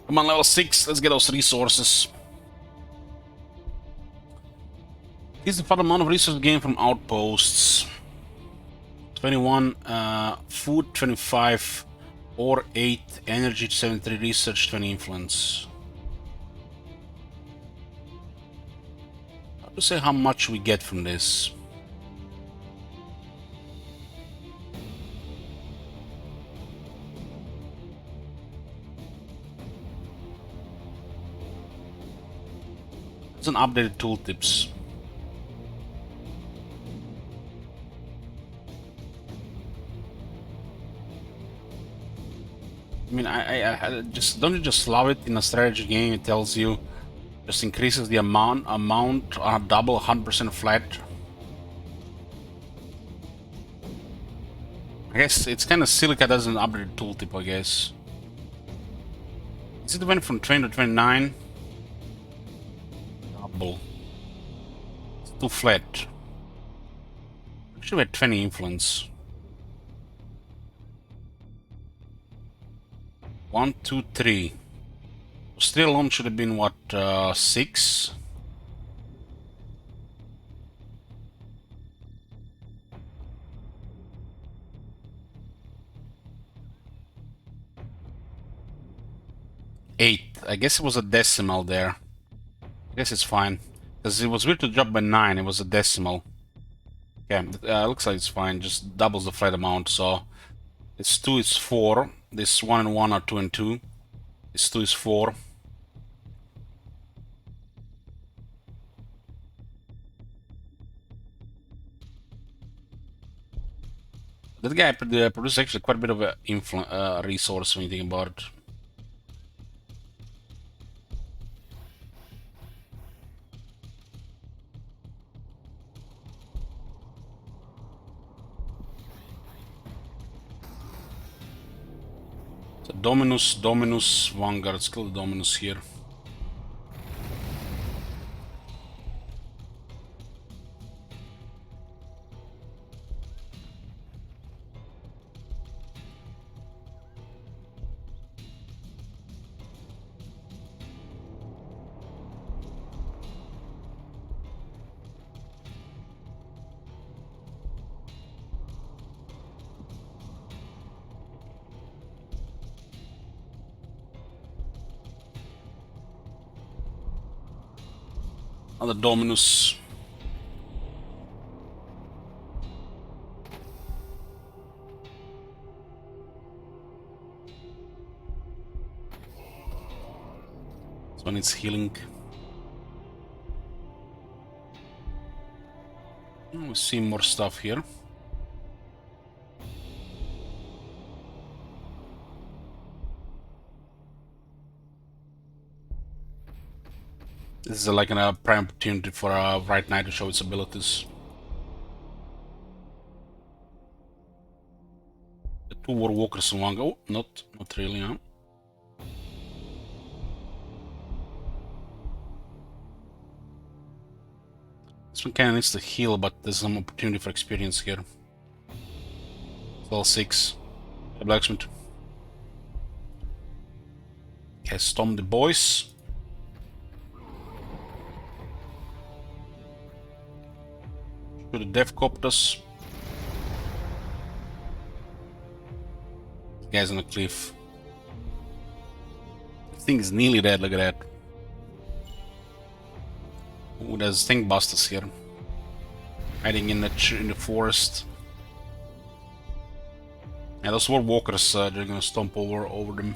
Come on, level 6, let's get those resources. Here's the final amount of resources gained from outposts. 21 food, 25 ore, 8 energy, 73 research, 20 influence. Hard to say how much we get from this. It's an updated tooltips. I mean, I just don't you just love it in a strategy game? It tells you just increases the amount on a double 100% flat. I guess it's kind of silly that doesn't update tooltip. I guess. Is it went from 20 to 29? Double. It's too flat. Actually, we had 20 influence. 1, 2, 3. Still alone should have been what, 6? Eight. I guess it was a decimal there. I guess it's fine. Because it was weird to drop by 9, it was a decimal. Okay, looks like it's fine, just doubles the flat amount, so it's 2 is 4. This 1 and 1 are 2 and 2. This 2 is 4. That guy produces actually quite a bit of a resource when you think about it. So Dominus, Vanguard, still Dominus here. Another Dominus. This one needs healing. We see more stuff here. This is like a prime opportunity for Right Knight to show its abilities. The 2 War Walkers in one go. Not really, huh? This one kinda needs to heal, but there's some opportunity for experience here. Level 6. The blacksmith. Okay, storm the boys. To the death copters. The guy's on a cliff. The thing is nearly dead, look at that. Ooh, there's thing busters here. Hiding in the forest. Yeah, those war walkers, they're gonna stomp over them.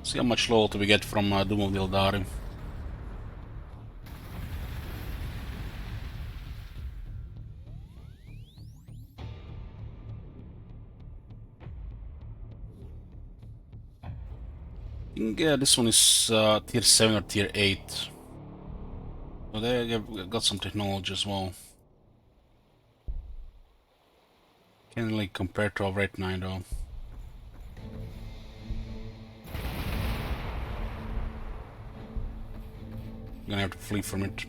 See how much loyalty we get from Doom of the Aeldari. I think this one is tier 7 or tier 8. So they've got some technology as well. Can't really compare to a Red Knight though. I'm gonna have to flee from it.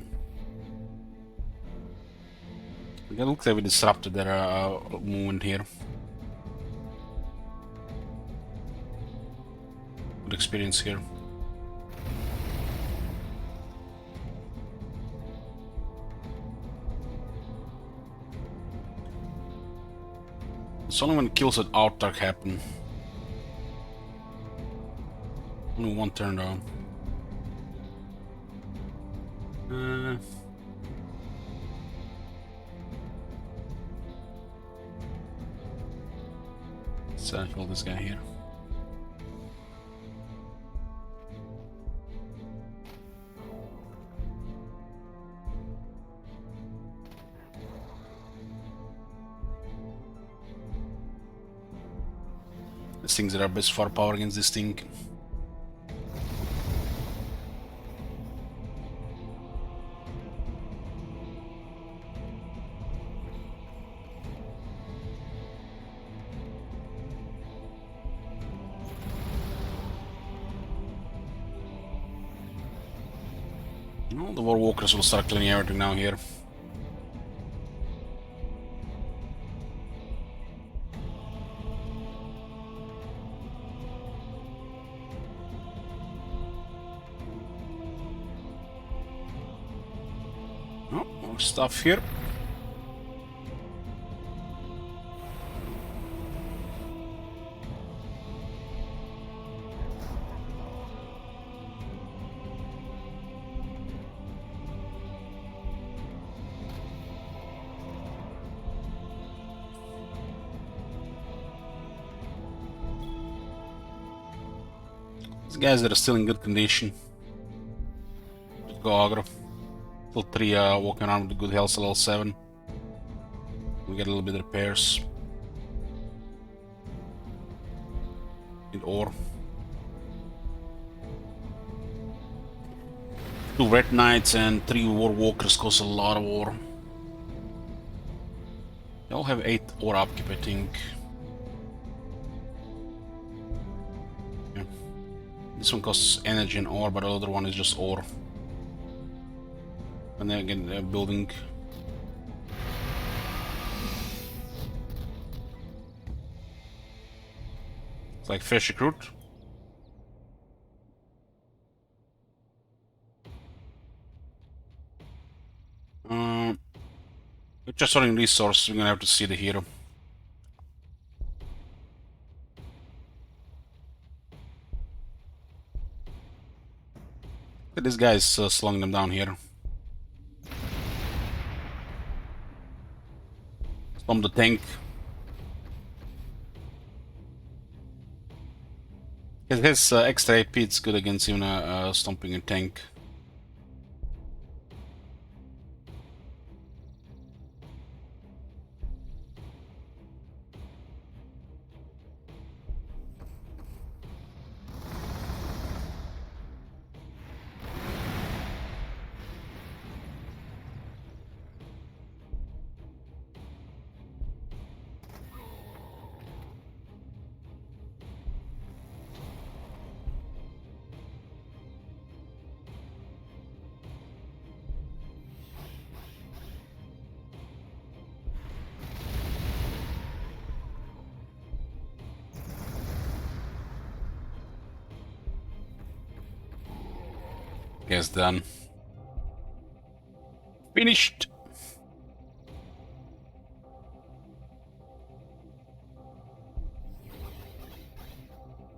It looks like we disrupted their movement here. Good experience here. It's only when kills at Outark happen. Only one turn though. Let's kill this guy here. These things that are best firepower against this thing. No, the war walkers will start cleaning everything now here. Oh, more stuff here. These guys that are still in good condition. Just go aggro. Still 3 walking around with good health, level 7. We get a little bit of repairs. Need ore. 2 red knights and 3 war walkers cost a lot of ore. They all have 8 ore upkeep, I think. Yeah. This one costs energy and ore, but the other one is just ore. And then again, they're building. It's like fresh recruit. We're just running resources, we're gonna have to see the hero. This guy is slowing them down here. Stomp the tank. It has extra AP, it's good against even stomping a tank. Guess done. Finished!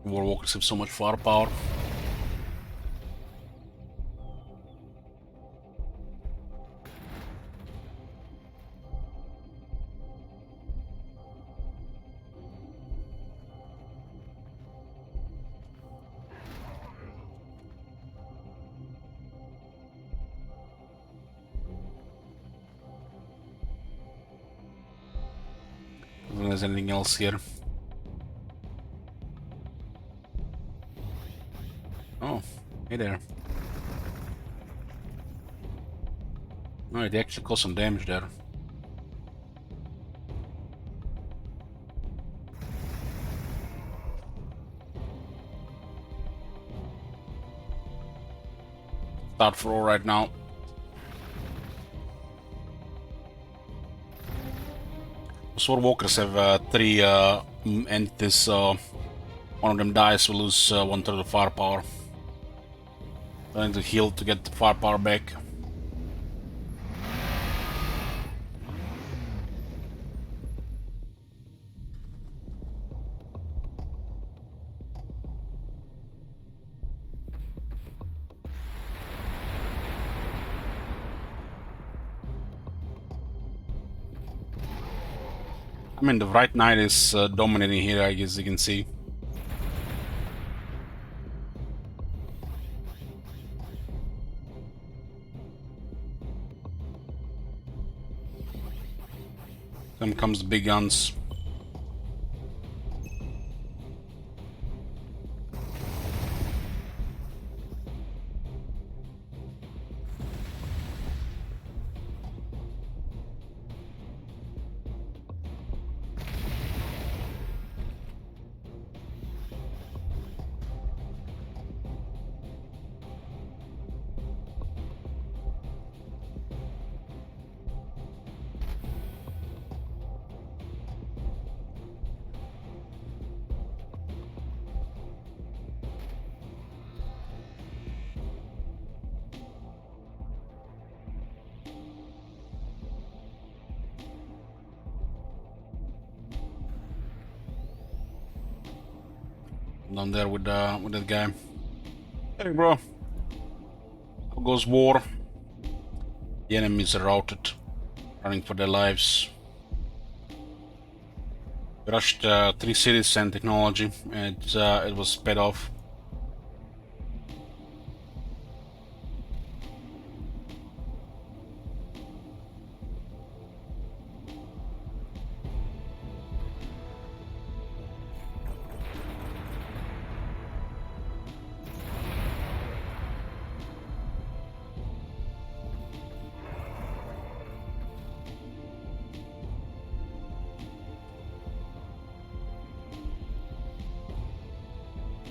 Warwalkers have so much firepower. If there's anything else here. Oh, hey there. Oh, it actually caused some damage there. Start for all right now. Swordwalkers have 3 entities, so one of them dies, we'll lose 1/3 of the firepower. Trying to heal to get the firepower back. I mean, the Bright Knight is dominating here, I guess you can see. Then comes the big guns. Down there with that guy. Hey, bro. How goes war? The enemies are routed, running for their lives. We rushed 3 cities and technology, and it was paid off.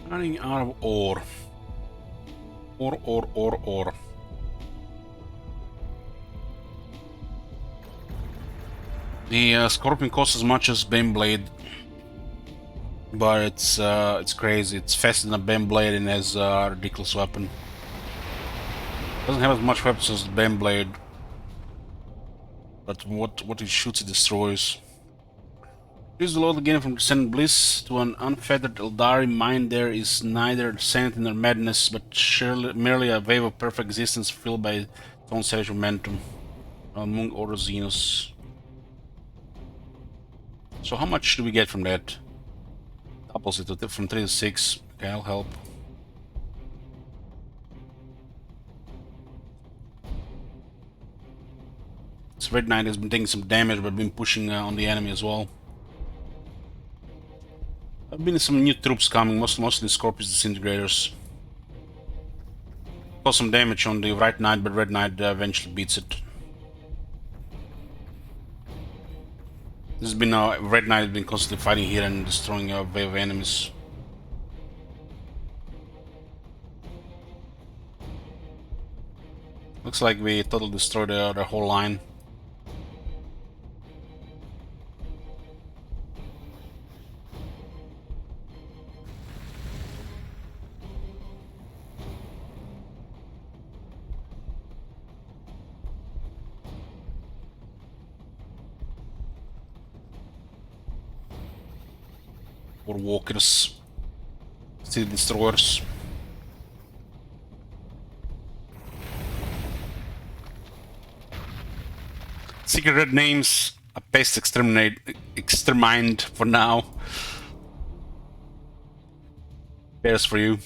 Running out of ore. Ore. The Scorpion costs as much as Baneblade, but it's crazy. It's faster than a Baneblade and has a ridiculous weapon. Doesn't have as much weapons as Baneblade. But what it shoots, it destroys. Use the load again from Descendant Bliss to an unfettered Aeldari mind. There is neither sanity nor madness, but surely merely a wave of perfect existence filled by its own savage momentum. Among Order Xenos. So how much do we get from that? Doubles it from 3 to 6. Okay, I'll help. This Red Knight has been taking some damage, but been pushing on the enemy as well. There have been some new troops coming, mostly Scorpius Disintegrators. Cause some damage on the Right Knight, but Red Knight eventually beats it. This has been Red Knight has been constantly fighting here and destroying a wave of enemies. Looks like we totally destroyed their whole line. Or walkers, City Destroyers. Secret red names, a pest extermined for now. Bears for you.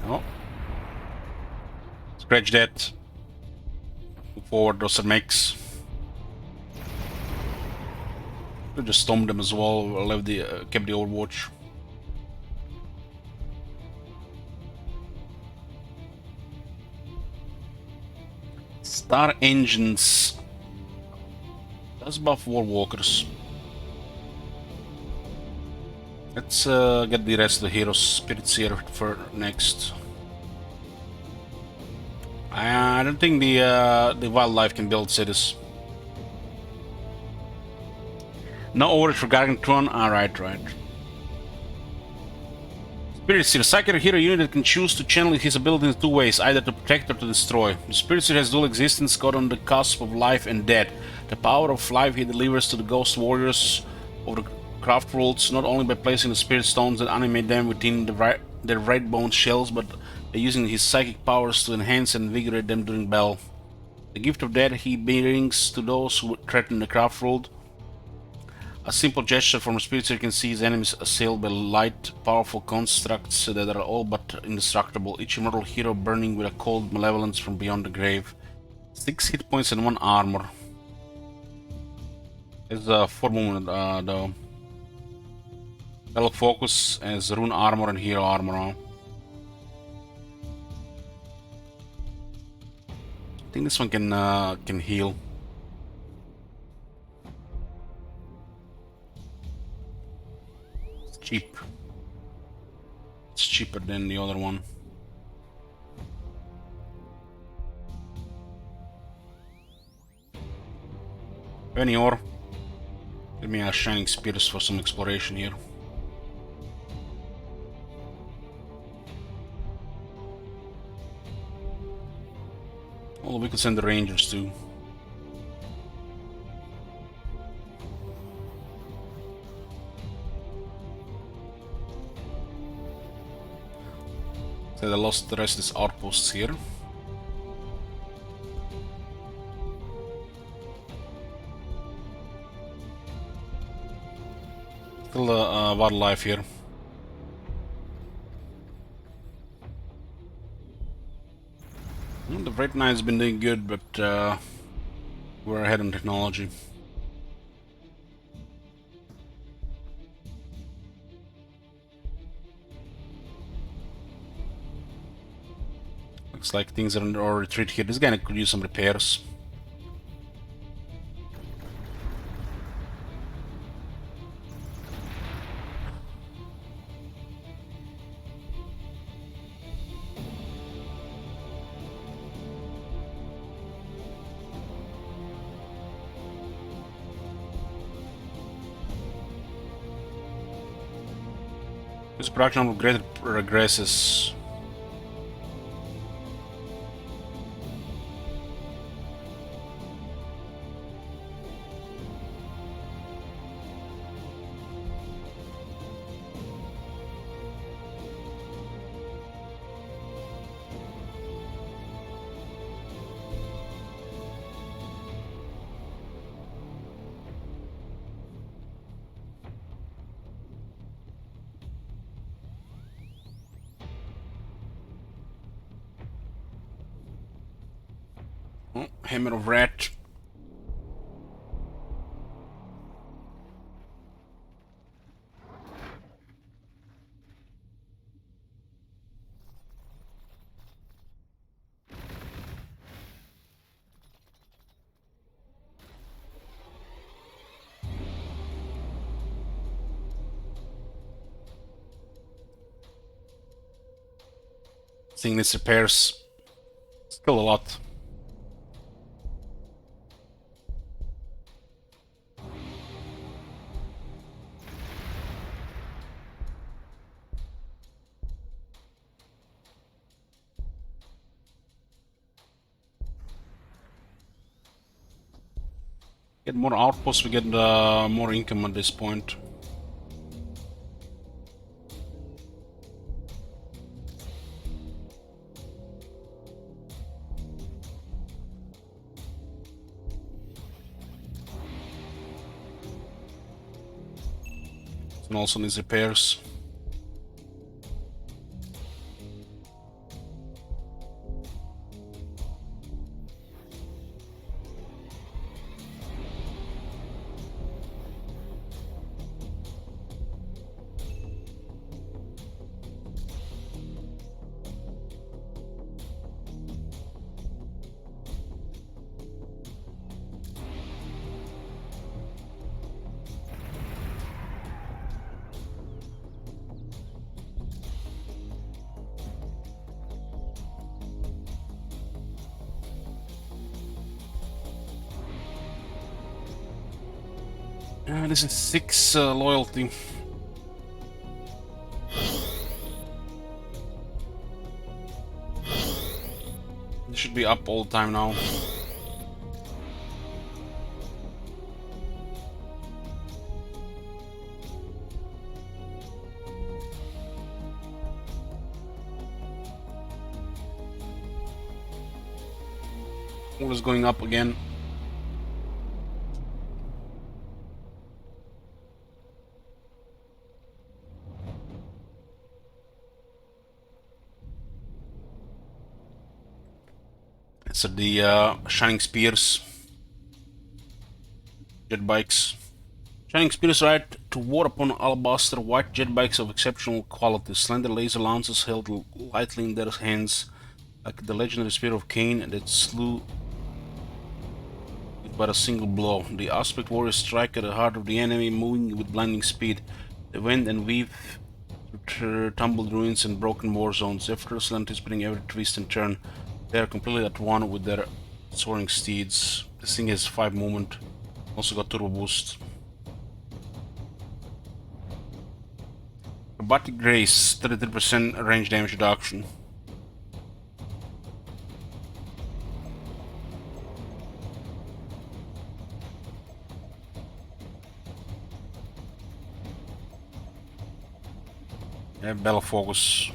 Oh. Scratch that. Move forward, those are mechs. Could just storm them as well. Left the kept the Overwatch. Star engines. Does buff Warwalkers. Let's get the rest of the heroes. Spirits here for next. I don't think the wildlife can build cities. No overage for Gargantron. Alright, right. Spirit Seer. Psychic hero unit that can choose to channel his ability in two ways, either to protect or to destroy. The Spirit Seer has dual existence, caught on the cusp of life and death. The power of life he delivers to the ghost warriors of the Craftworlds, not only by placing the spirit stones that animate them within their right bone shells, but by using his psychic powers to enhance and invigorate them during battle. The gift of death he brings to those who threaten the Craftworld. A simple gesture from a Spirit Seer can see his enemies assailed by light, powerful constructs that are all but indestructible, each immortal hero burning with a cold malevolence from beyond the grave. 6 hit points and 1 armor. There's 4 movement though. Battle Focus as Rune Armor and Hero Armor. I think this one can heal. Cheap. It's cheaper than the other one. Any ore? Give me a Shining Spears for some exploration here. Well, we could send the Rangers too. So I lost the rest of these outposts here. Still wildlife here. Well, the Red Knight's been doing good, but we're ahead on technology. Looks like things are under our retreat here. This guy could use some repairs. This production of greater regresses. Oh, Hammer of Rat. Thing needs repairs. Still a lot. Get more outposts, we get more income at this point. And also needs repairs. This is 6 loyalty. This should be up all the time now. All is going up again. So the Shining Spears, jet bikes. Shining Spears ride to war upon alabaster white jet bikes of exceptional quality. Slender laser lances held lightly in their hands, like the legendary spear of Cain that slew it by a single blow. The aspect warriors strike at the heart of the enemy, moving with blinding speed. They wend and weave through tumbled ruins and broken war zones, effortlessly anticipating every twist and turn. They are completely at one with their soaring steeds. This thing has 5 movement. Also got turbo boost. Robotic Grace, 33% range damage reduction. Yeah, Battle Focus.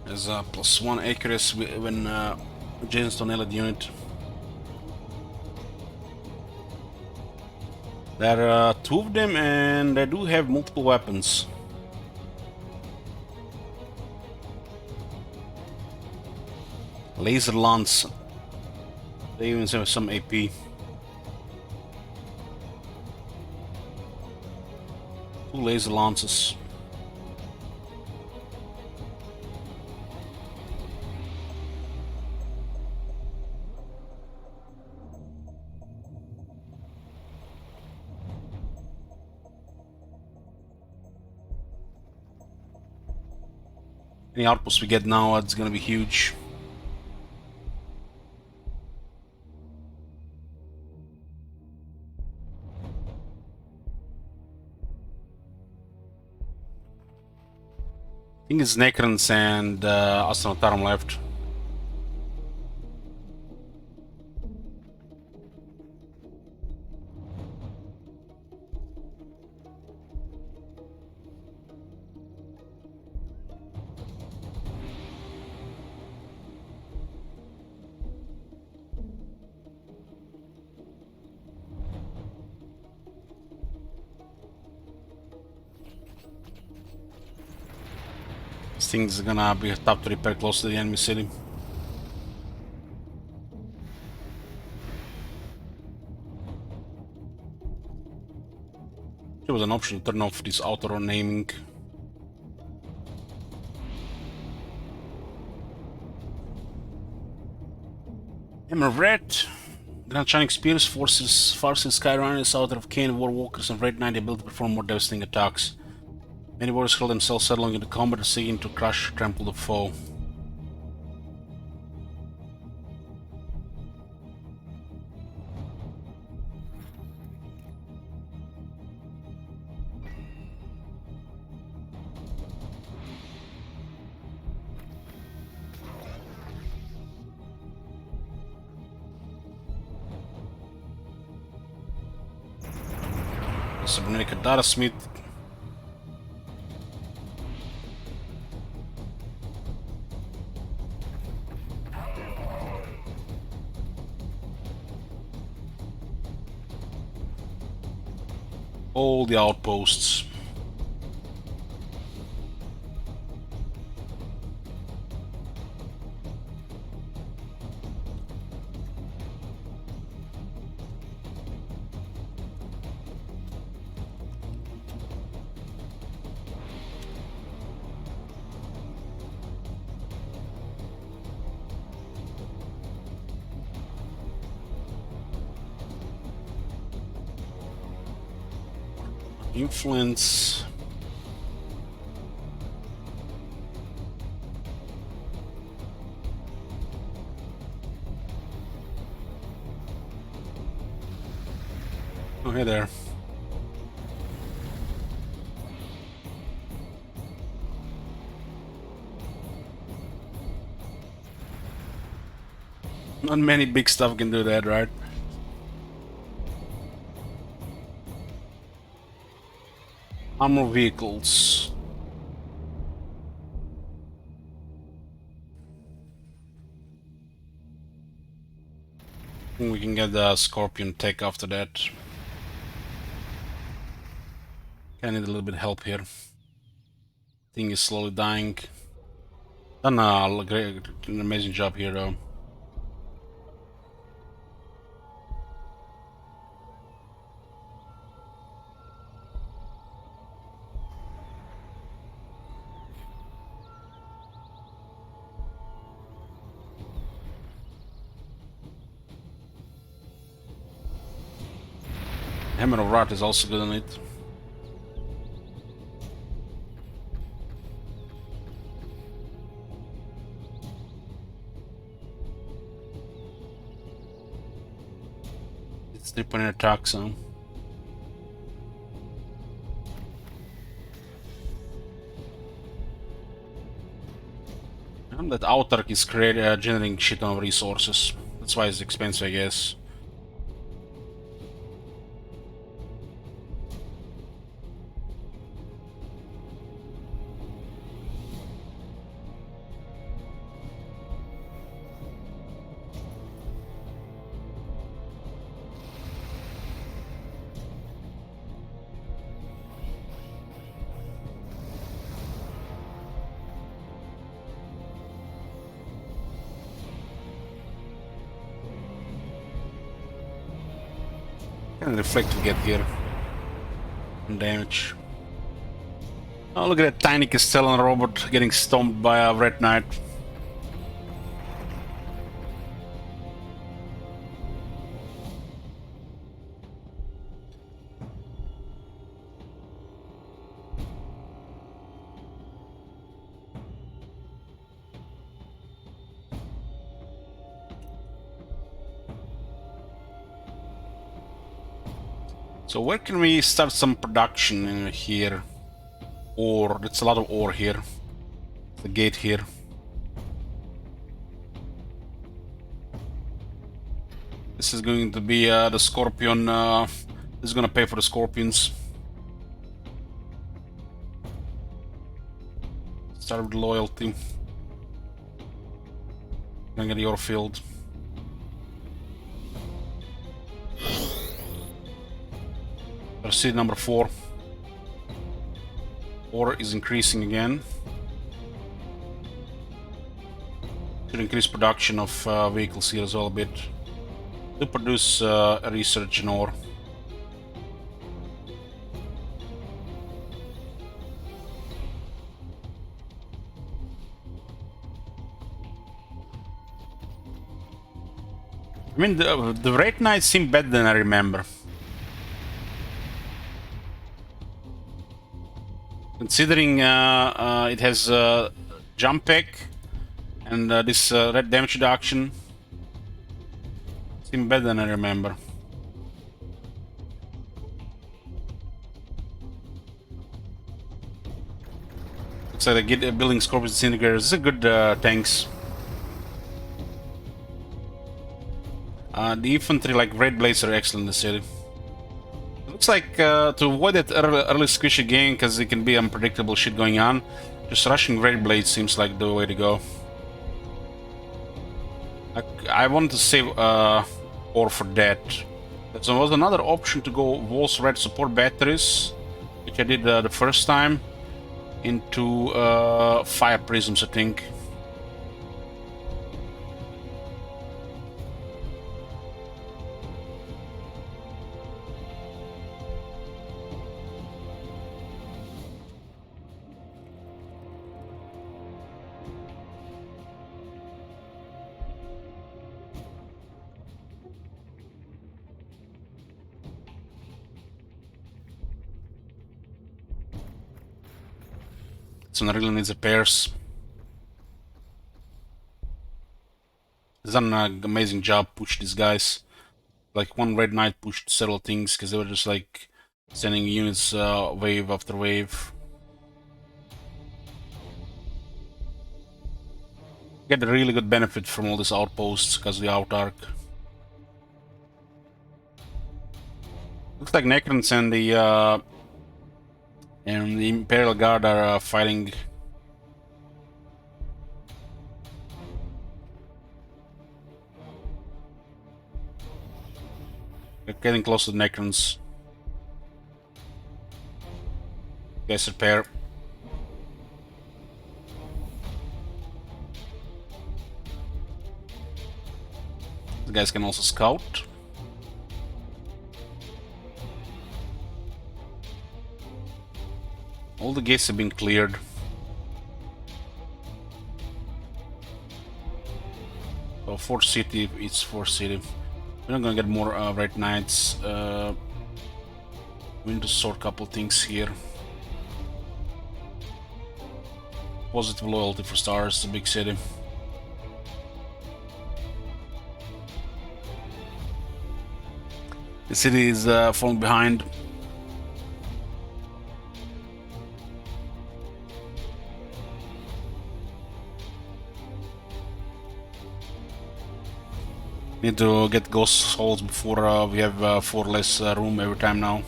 There's a +1 accuracy when adjacent to an allied unit. There are 2 of them and they do have multiple weapons. Laser Lance. They even have some AP. 2 laser lances. Any outposts we get now, it's gonna be huge. I think it's Necrons and Astronotarum left. Things are gonna be tough to repair close to the enemy city. There was an option to turn off this auto naming. Hammer of Red. Grand Shining Spears forces Skyrunners out of Kane Warwalkers and Red Knight able to perform more devastating attacks. Many warriors hurl themselves headlong into combat, seeking to crush, trample the foe. Cybernetic Data Smith. All the outposts. Influence. Oh, hey there. Not many big stuff can do that, right? Armor vehicles. We can get the Scorpion tech after that. I need a little bit of help here. Thing is slowly dying. Done an amazing job here though. Hammer of Rot is also good on it. It's 3-point attack, so. And that Autark is generating shit ton of resources. That's why it's expensive, I guess. And reflect will get here. And damage. Oh, look at that tiny Castellan robot getting stomped by a Red Knight. So where can we start some production in here? Ore, it's a lot of ore here. The gate here. This is going to be the Scorpion, this is gonna pay for the Scorpions. Start with loyalty. Gonna get your field. Seed number 4. Ore is increasing again. Should increase production of vehicles here as well a bit. To produce research and ore. I mean, the Red Knights seem better than I remember. Considering it has jump pack and this red damage reduction, seem better than I remember. Looks like they get building Scorpion Disintegrators. These are good tanks. The infantry, like Red Blades, are excellent in the city. It looks like to avoid that early squishy game, because it can be unpredictable shit going on, just rushing Red Blades seems like the way to go. I wanted to save ore for that. There was another option to go Walls Red support batteries, which I did the first time, into fire prisms, I think. So really needs repairs. He's done an amazing job push these guys. Like one Red Knight pushed several things because they were just like sending units wave after wave. Get a really good benefit from all these outposts because of the out arc. Looks like Necrons and the Imperial Guard are fighting. They're getting close to the Necrons. Guys, repair. The guys can also scout. All the gates have been cleared. So Fort City, it's Fort City. We're not gonna get more Red Knights. We need to sort a couple things here. Positive loyalty for stars, it's a big city. The city is falling behind. Need to get ghost souls before we have 4 less room every time now.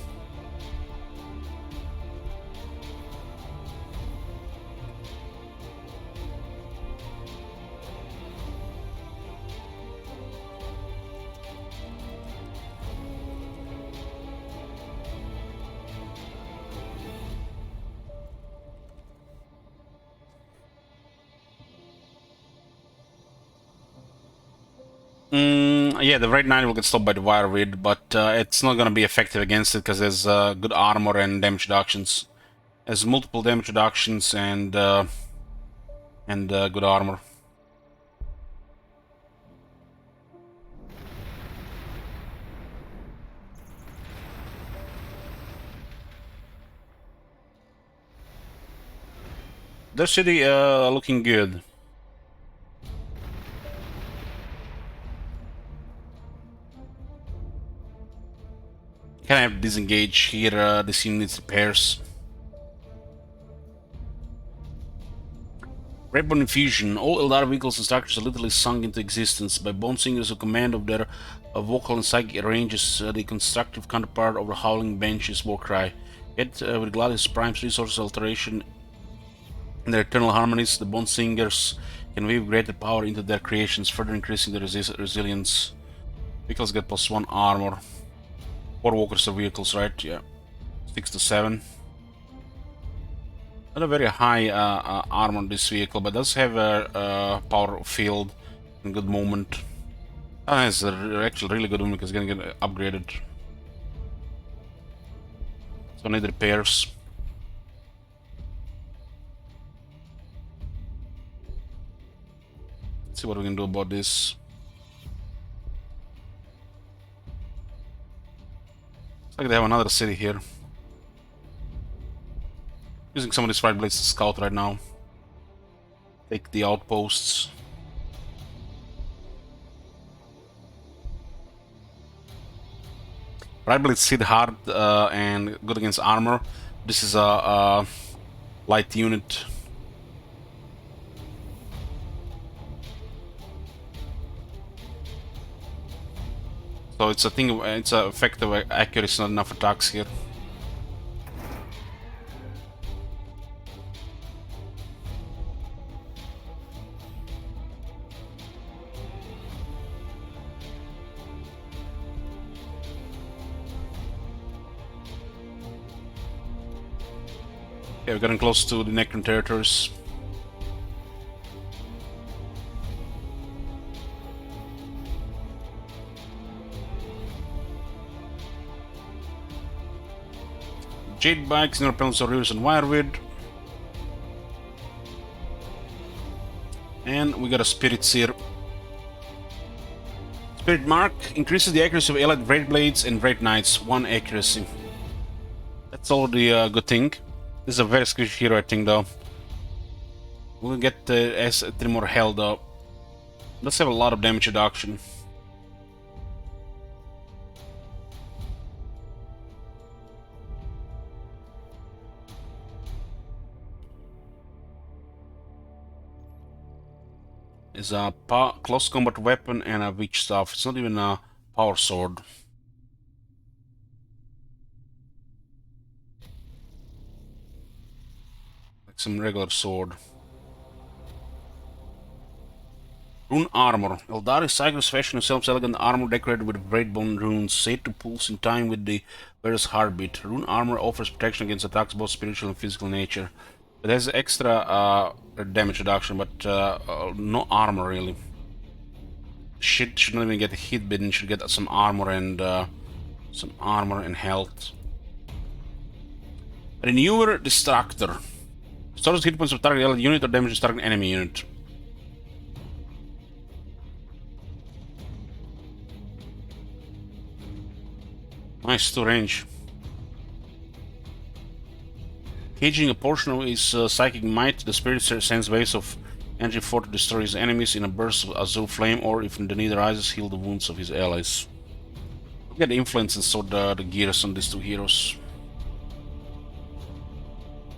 Yeah, the Red Knight will get stopped by the Wireweed, but it's not gonna be effective against it because there's good armor and damage reductions. There's multiple damage reductions and good armor. Their city looking good. Can I have disengage here? This unit needs repairs. Redbone Infusion. All Aeldari vehicles and structures are literally sunk into existence by bone singers who command of their vocal and psychic ranges, the constructive counterpart of the Howling Banshee's warcry. Yet, with Gladius Prime's resources alteration and their eternal harmonies, the bone singers can weave greater power into their creations, further increasing their resilience. Vehicles get +1 armor. 4 walkers are vehicles, right? Yeah. 6 to 7. Not a very high armor on this vehicle, but does have a power field and good movement. It's actually really good movement because it's gonna get upgraded. So need repairs. Let's see what we can do about this. Looks like they have another city here. Using some of these right blades to scout right now. Take the outposts. Right blades hit hard and good against armor. This is a light unit. So it's a thing. It's a effective accuracy, not enough attacks here. Okay, we're getting close to the Necron territories. Jade bikes, near penalties of rivers and wirewood. And we got a Spirit Seer. Spirit Mark increases the accuracy of allied Great Blades and Great Knights, 1 accuracy. That's already a good thing. This is a very squishy hero, I think, though. We'll get S3 more health, though. Let's have a lot of damage reduction. Is a close combat weapon and a witch staff. It's not even a power sword. Like some regular sword. Rune armor. Aeldari cycles fashion themselves elegant armor decorated with great bone runes, said to pulse in time with the various heartbeat. Rune armor offers protection against attacks both spiritual and physical nature. It has extra damage reduction, but no armor really. Shit should not even get hit, but it should get some armor and health. Renewer Distractor. Stores hit points of target allied unit or damages target enemy unit. Nice, 2 range. Caging a portion of his psychic might, the spirit sends waves of energy forth to destroy his enemies in a burst of azure flame, or if the need arises, heal the wounds of his allies. We'll get influence and sort the gears on these 2 heroes.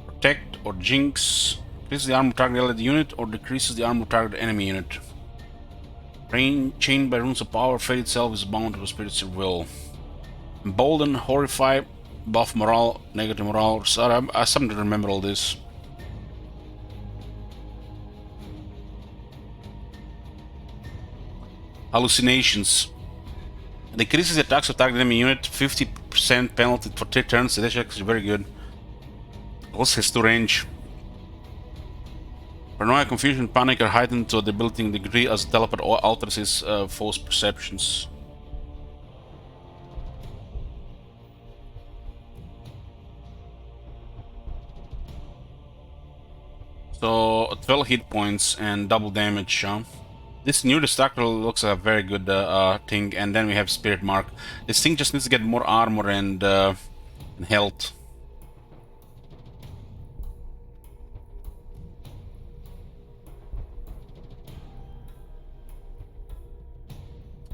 Protect or Jinx. Increases the armor target allied unit or decreases the armor target enemy unit. Chained by runes of power, fate itself is bound to the spirit's will. Embolden, Horrify, buff morale, negative morale. Sorry, I something to remember all this. Hallucinations. Decreases the attacks of target enemy unit, 50% penalty for 3 turns. That's actually very good. Also has 2 range. Paranoia, confusion, panic are heightened to a debilitating degree as the teleport alters his foe's perceptions. So 12 hit points and double damage. This new Distractor looks a very good thing, and then we have Spirit Mark. This thing just needs to get more armor and health.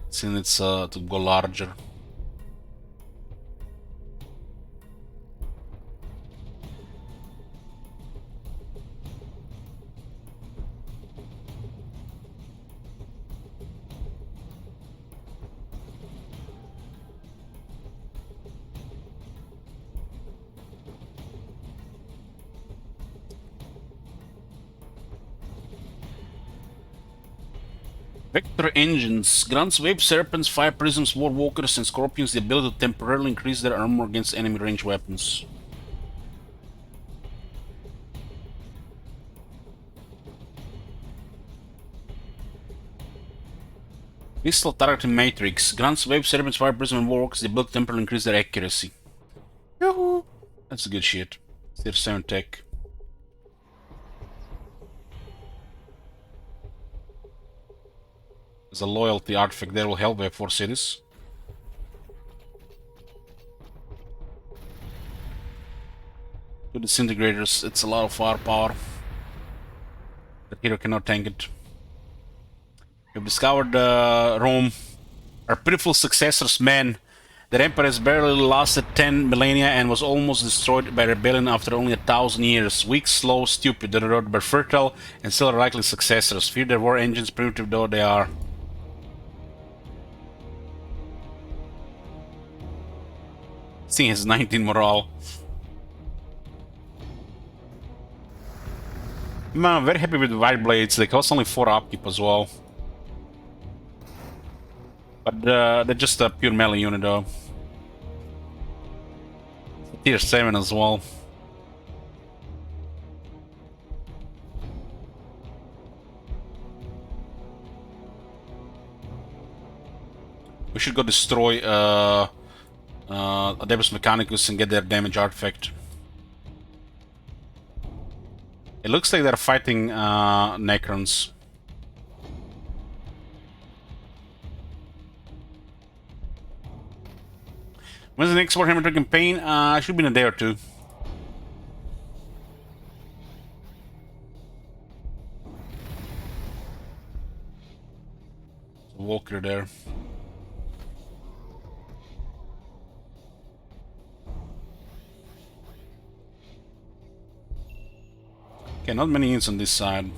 Since it's to go larger. Vector engines grants wave serpents, fire prisms, war walkers, and scorpions the ability to temporarily increase their armor against enemy ranged weapons. Crystal targeting matrix. Grants wave serpents fire prism works. They block temporal increase their accuracy. Yahoo! That's good shit. Tier 7 tech. There's a loyalty artifact there will help by 4 cities. Two disintegrators, it's a lot of firepower. The hero cannot tank it. We've discovered Rome. Our pitiful successors, man. The empire has barely lasted 10 millennia and was almost destroyed by rebellion after only 1,000 years. Weak, slow, stupid, they were but fertile and still likely successors. Fear their war engines, primitive though they are. This thing has 19 morale. I'm very happy with the White Blades. They cost only 4 upkeep as well. But they're just a pure melee unit though. Tier 7 as well. We should go destroy Adeptus Mechanicus and get their damage artifact. It looks like they're fighting Necrons. When's the next Warhammer 3 campaign? Should be in a day or two. Walker there. Okay, not many units on this side.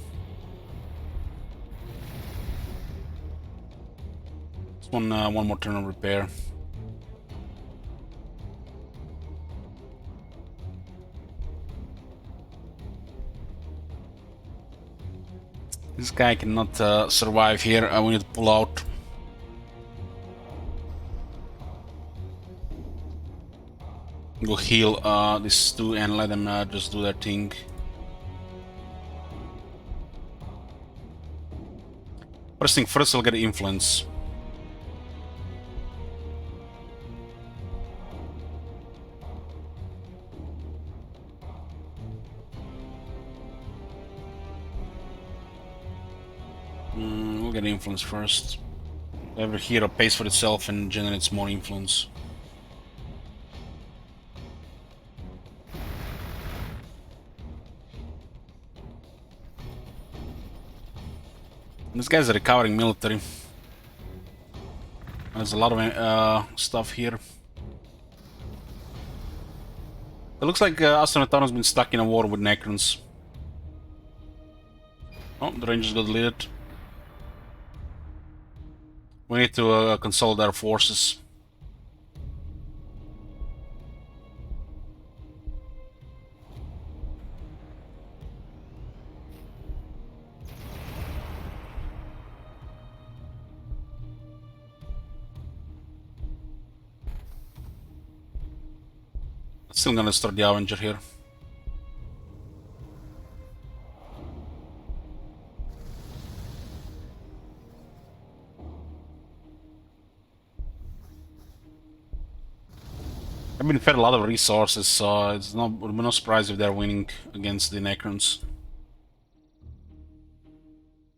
Just one more turn of repair. This guy cannot survive here. I need to pull out. Go heal these two and let them just do their thing. First thing first, I'll get influence. We'll get influence first. Every hero pays for itself and generates more influence. This guy's a recovering military. There's a lot of stuff here. It looks like Astronauton's been stuck in a war with Necrons. Oh, the Rangers got deleted. We need to consolidate our forces. Still gonna start the Avenger here. I've been fed a lot of resources, so it's no surprise if they're winning against the Necrons.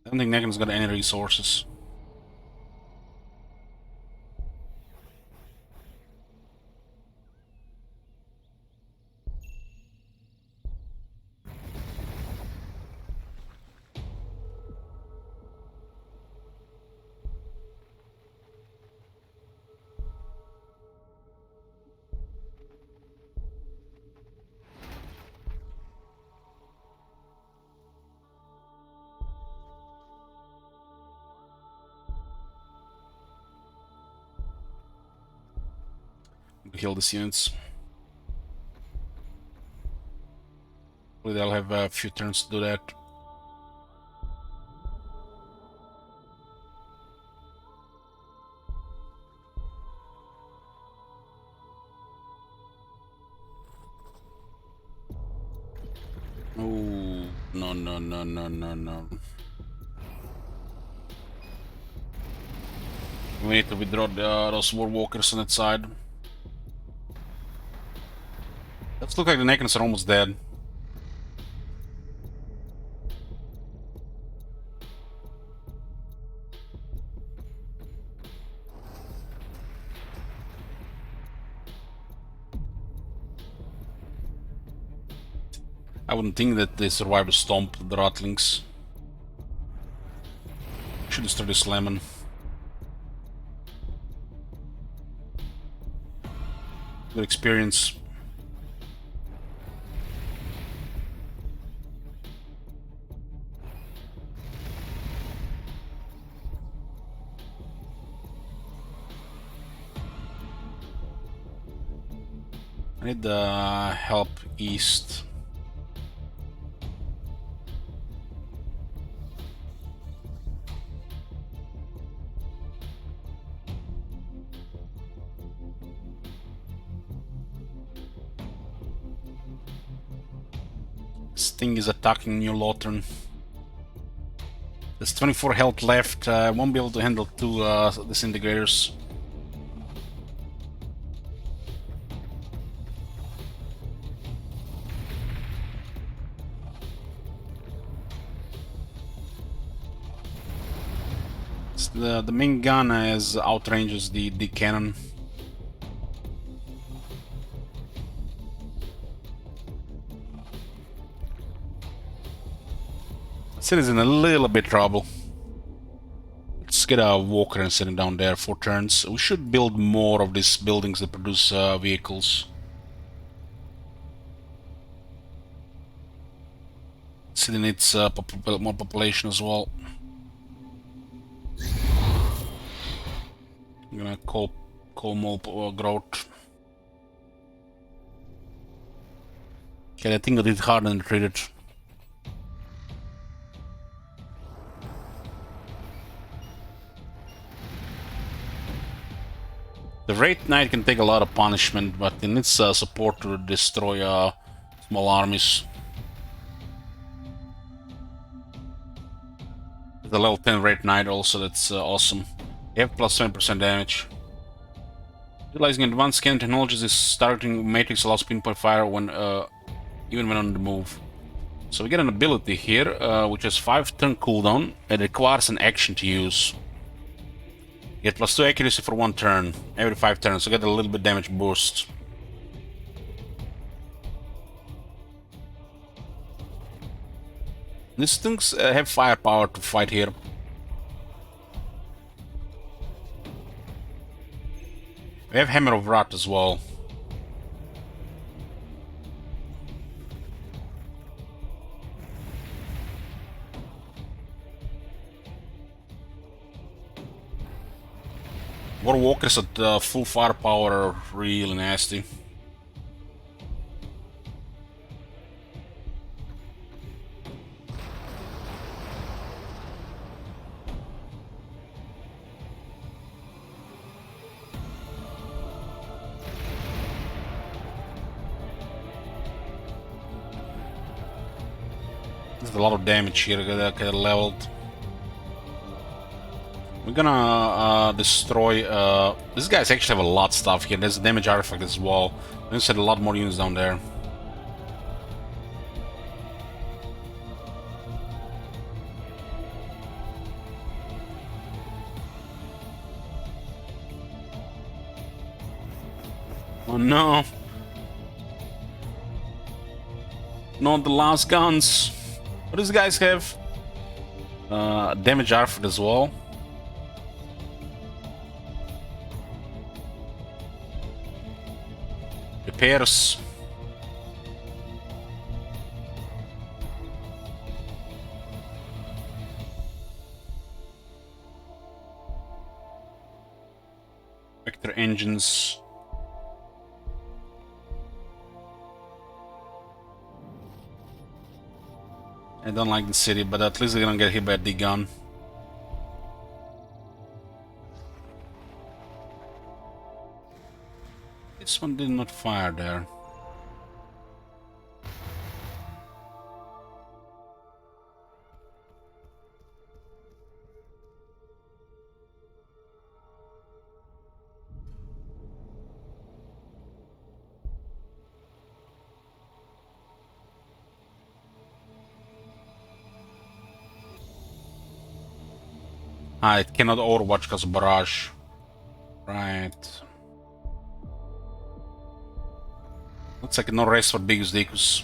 I don't think Necrons got any resources. Heal these units. Hopefully they'll have a few turns to do that. Oh, no. We need to withdraw those war walkers on that side. Let's look like the Nakens are almost dead. I wouldn't think that they survived the stomp, the Ratlings. Should destroy this lemon. Good experience. I need help east. This thing is attacking New Lothern. There's 24 health left. I won't be able to handle 2 disintegrators. The main gun outranges the cannon. City's in a little bit trouble. Let's get a walker and set it down there 4 turns. We should build more of these buildings that produce vehicles. City needs more population as well. I'm gonna call more growth. Okay, I think I did hard and retreated. The Wraith Knight can take a lot of punishment, but he needs support to destroy small armies. The level 10 Wraith Knight also, that's awesome. You have plus 20% damage. Utilizing advanced scanning technologies, this targeting matrix allows pinpoint fire when even when on the move. So we get an ability here, which has 5 turn cooldown. It requires an action to use. You get plus 2 accuracy for 1 turn, every 5 turns, so get a little bit damage boost. These things have firepower to fight here. We have Hammer of Wrath as well. War Walkers at full firepower are really nasty. There's a lot of damage here that get leveled. We're gonna destroy... these guys actually have a lot of stuff here. There's a damage artifact as well. There's a lot more units down there. Oh no! Not the last guns! What do these guys have? Damage artifact as well. Repairs. Vector engines. I don't like the city, but at least they're gonna get hit by the gun. This one did not fire there. Ah, it cannot overwatch because of barrage. Right. Looks like no rest for Bigus Dicus.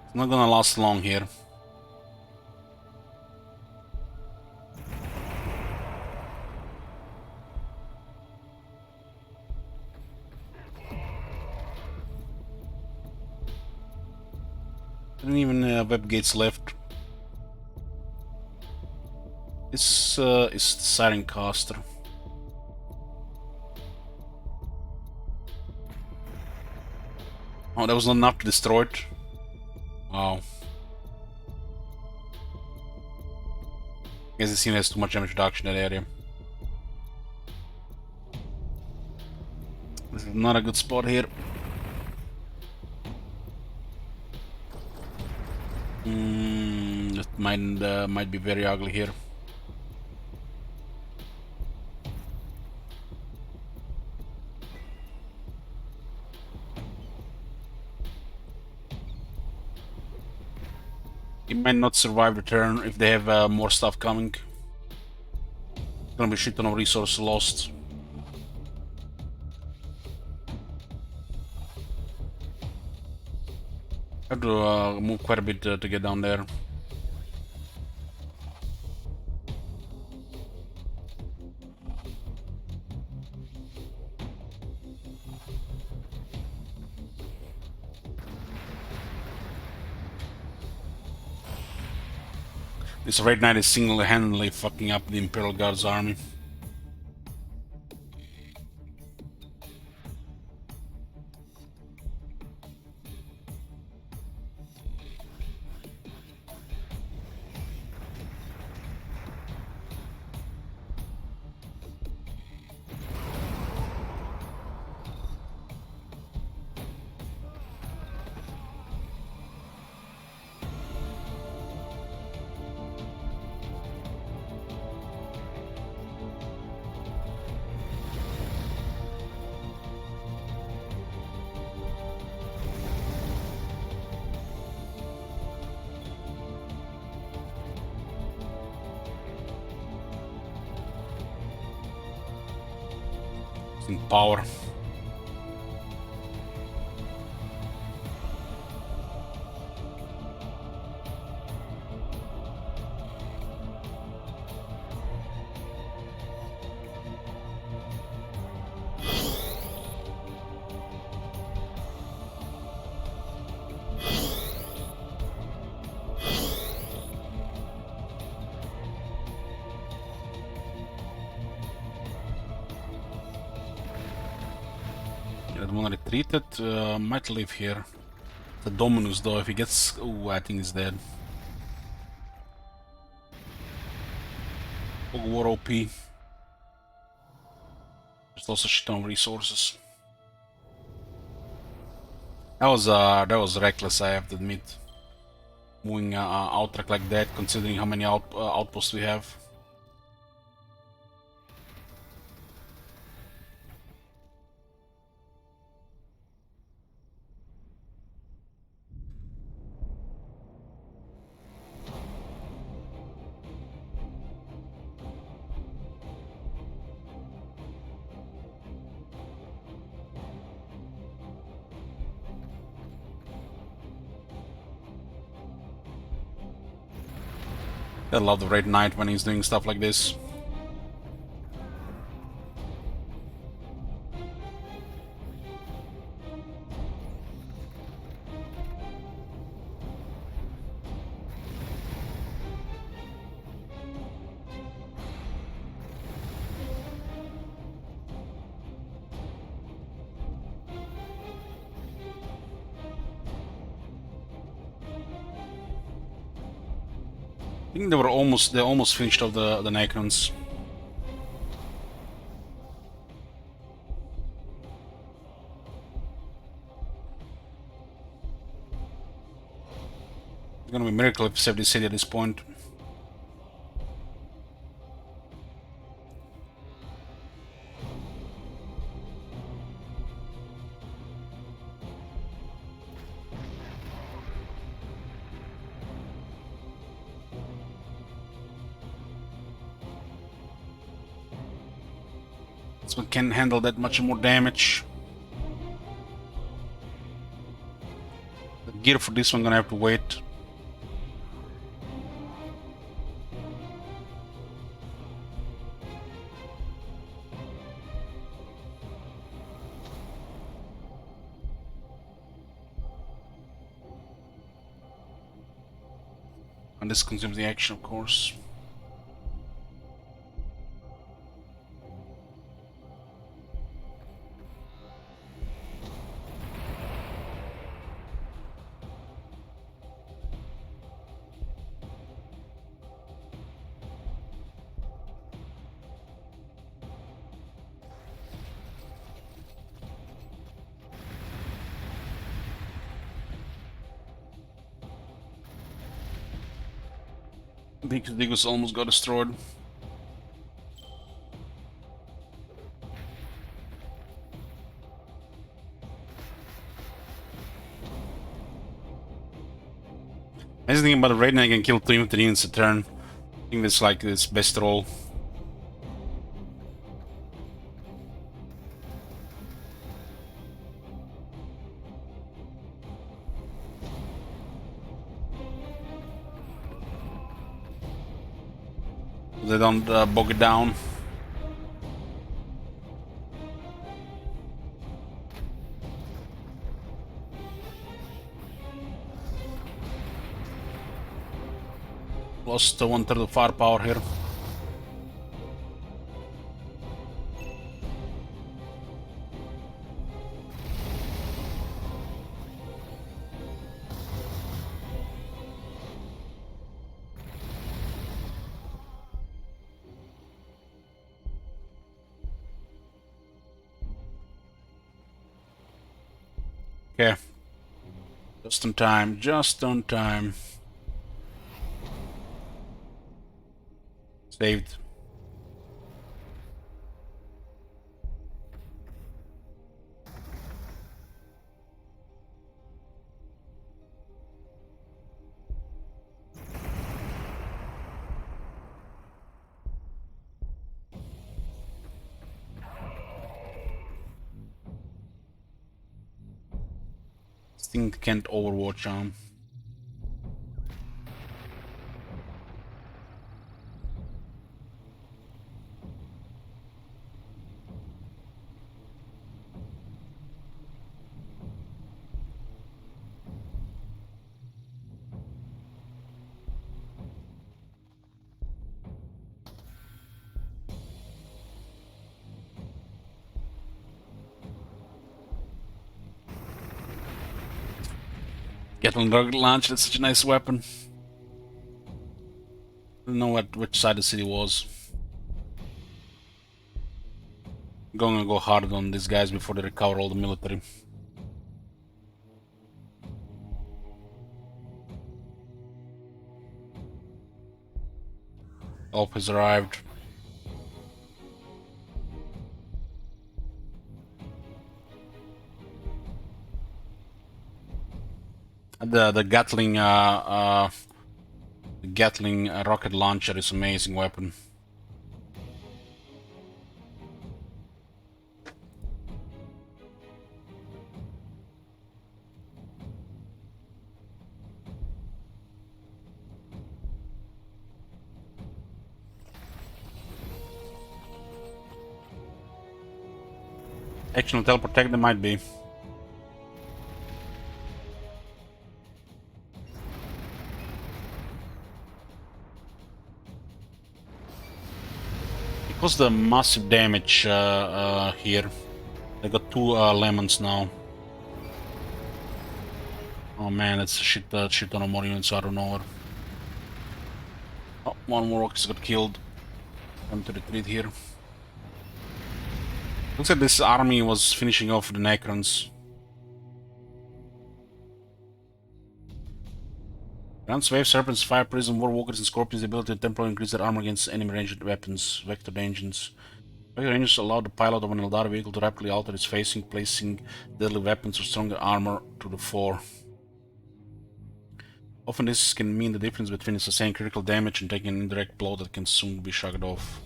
It's not gonna last long here. Didn't even web gates left. This is Siren Caster. Oh, that was not enough to destroy it. Wow. Guess the scene has too much damage reduction in that area. This is not a good spot here. It might be very ugly here. He might not survive the turn if they have more stuff coming. Gonna be shit ton of resources lost. Have to move quite a bit to get down there. This Red Knight is single-handedly fucking up the Imperial Guard's army. In power. That one retreated, might live here. The Dominus though, if he gets... Oh, I think he's dead. Fog War OP. There's also shit ton of resources. That was reckless, I have to admit. Moving Outtrack like that, considering how many outposts we have. I love the Red Knight when he's doing stuff like this. I think they almost finished off the Necrons. It's gonna be a miracle if we save the city at this point. This one can handle that much more damage. The gear for this one gonna have to wait. And this consumes the action, of course. Digus almost got destroyed. Amazing thing about the raid, I can kill 2 infantry units a turn. I think that's like its best roll. They don't bog it down. Lost 1/3 of firepower here. Okay. Just on time, just on time. Saved. This thing can't overwatch on. Gatling rocket launch, that's such a nice weapon. I don't know which side the city was. I'm gonna go hard on these guys before they recover all the military. Help has arrived. The Gatling rocket launcher is an amazing weapon. Action teleport tech, there might be. Because the massive damage here. They got 2 lemons now. Oh man, it's a shit ton of more units out of nowhere. Oh, 1 more rocket got killed. Time to retreat here. Looks like this army was finishing off the Necrons. Grants Wave Serpents, Fire Prism, War Walkers, and Scorpions the ability to temporarily increase their armor against enemy ranged weapons. Vector engines. Vector engines allow the pilot of an Aeldari vehicle to rapidly alter its facing, placing deadly weapons or stronger armor to the fore. Often this can mean the difference between sustaining critical damage and taking an indirect blow that can soon be shrugged off.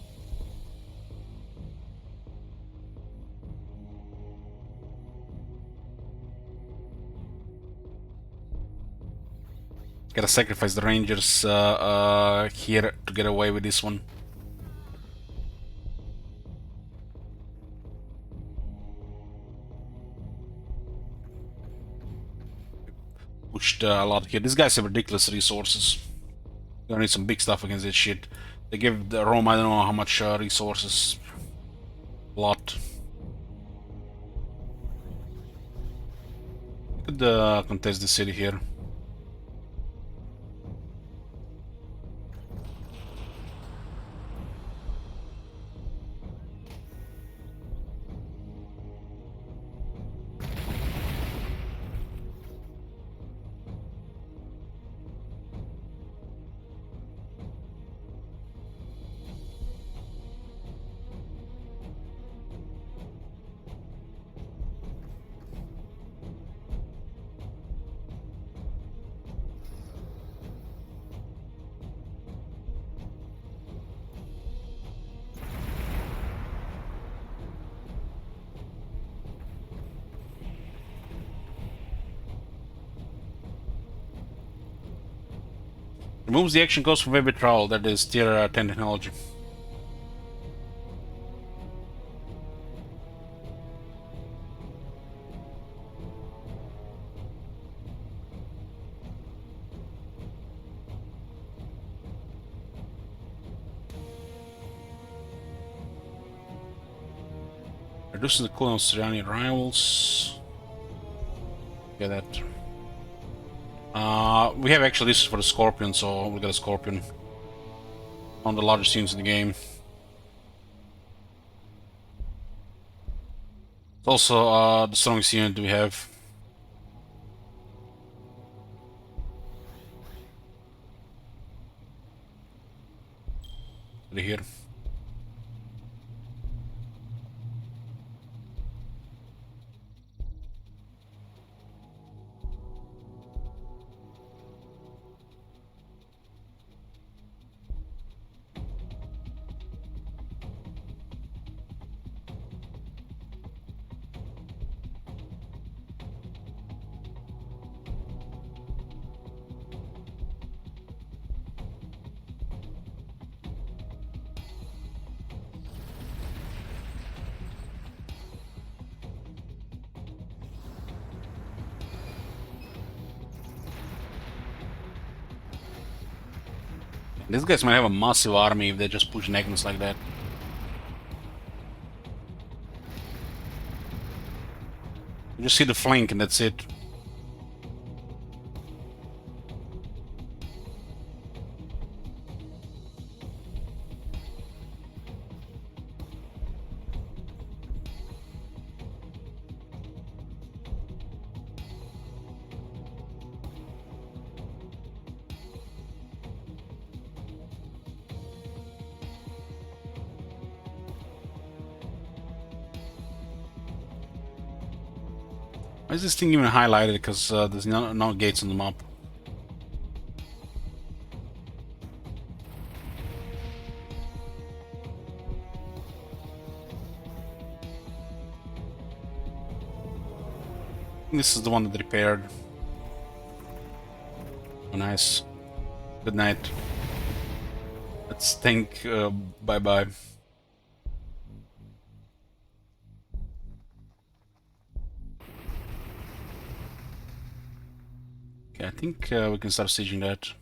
Gotta sacrifice the rangers here to get away with this one. Pushed a lot here. These guys have ridiculous resources. Gonna need some big stuff against this shit. They give the Rome, I don't know how much resources. A lot. Could contest the city here. Removes the action cost for every trowel. That is tier 10 technology. Reduces the cooldown of surrounding rivals. Get that. We have actually this for the Scorpion, so we'll get a Scorpion. One of the largest units in the game. It's also the strongest unit we have. Right here. These guys might have a massive army if they just push Negmus like that. You just see the flank and that's it. Why is this thing even highlighted? Because there's no gates on the map. This is the one that repaired. Oh, nice. Good night. Let's think bye-bye. Okay, I think we can start sieging that.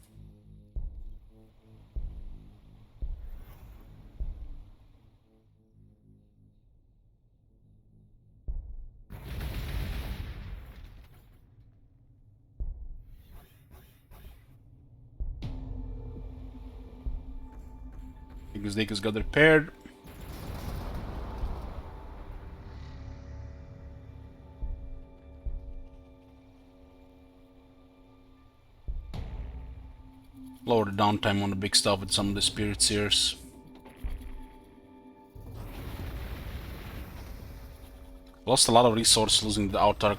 Because they just got repaired. Lower the downtime on the big stuff with some of the Spirit Seers. Lost a lot of resources losing the Autarch.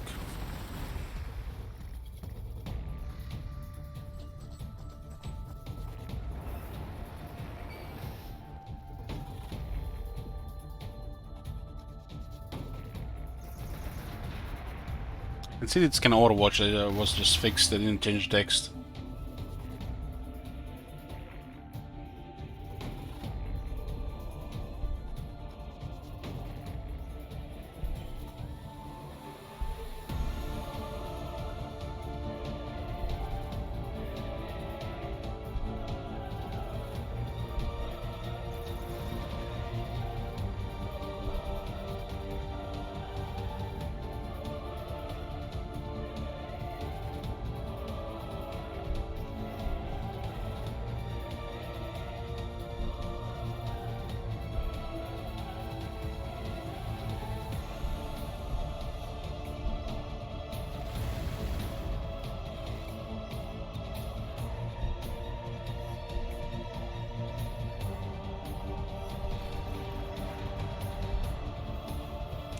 You can see it's kind of Overwatch. It was just fixed. They didn't change text.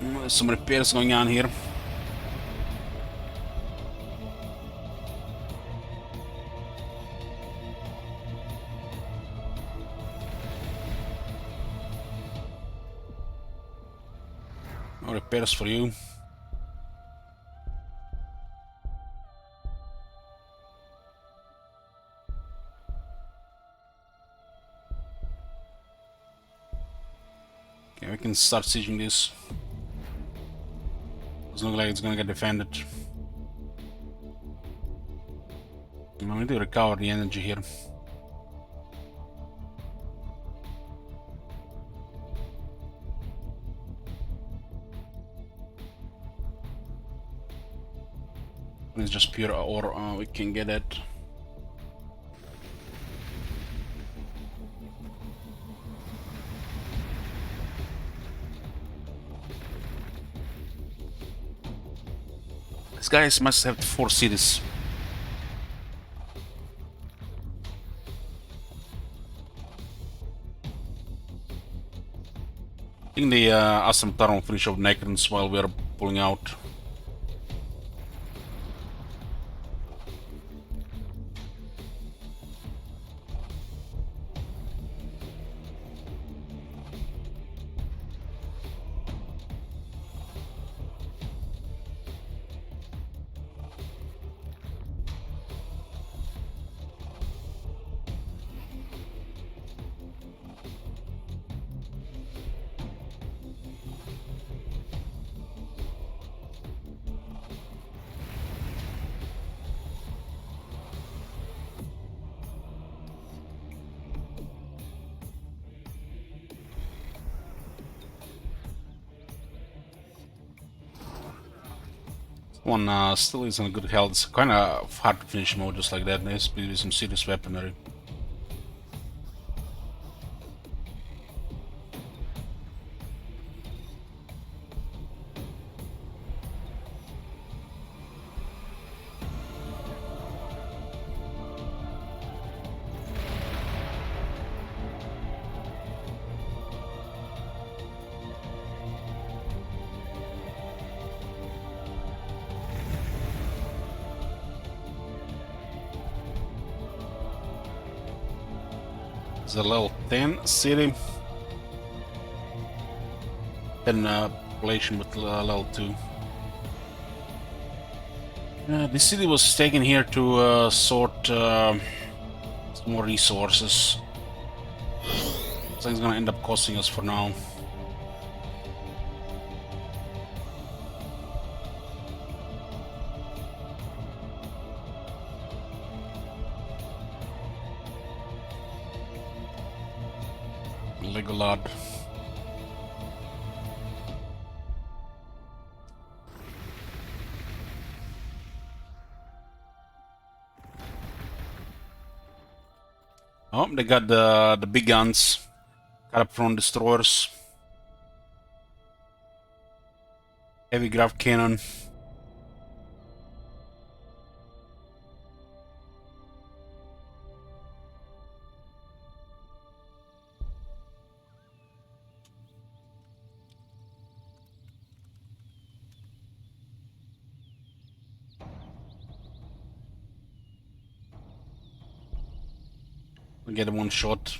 There's some repairs going on here. No repairs for you. Okay, we can start sieging this. Doesn't look like it's gonna get defended. I need to recover the energy here. It's just pure ore, we can get it. These guys must have 4 cities. I think the Asamtar will finish off Necrons while we are pulling out. One still is in good health. It's kind of hard to finish mode just like that. There's be some serious weaponry. It's a level 10 city. 10 population with level 2. This city was taken here to sort some more resources. So it's gonna end up costing us for now. Legolad. Oh, they got the big guns. Craftworld destroyers. Heavy grav cannon. We get one shot.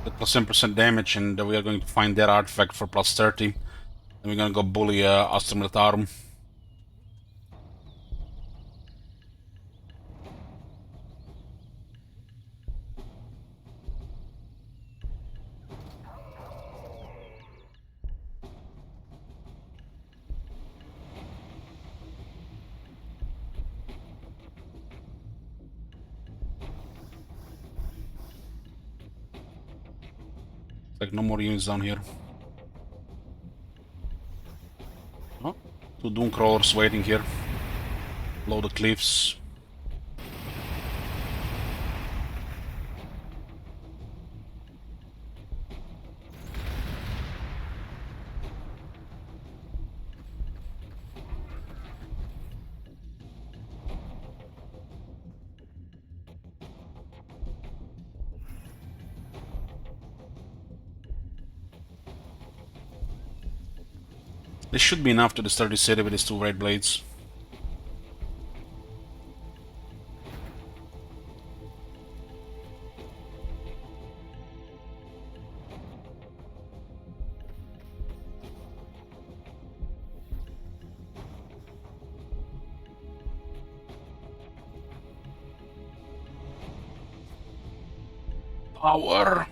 Get plus 10% damage, and we are going to find their artifact for plus 30. Then we're gonna go bully Astra Militarum. Like no more units down here. Oh, 2 Doom Crawlers waiting here. Below the cliffs. This should be enough to destroy the city with these 2 red blades. Power.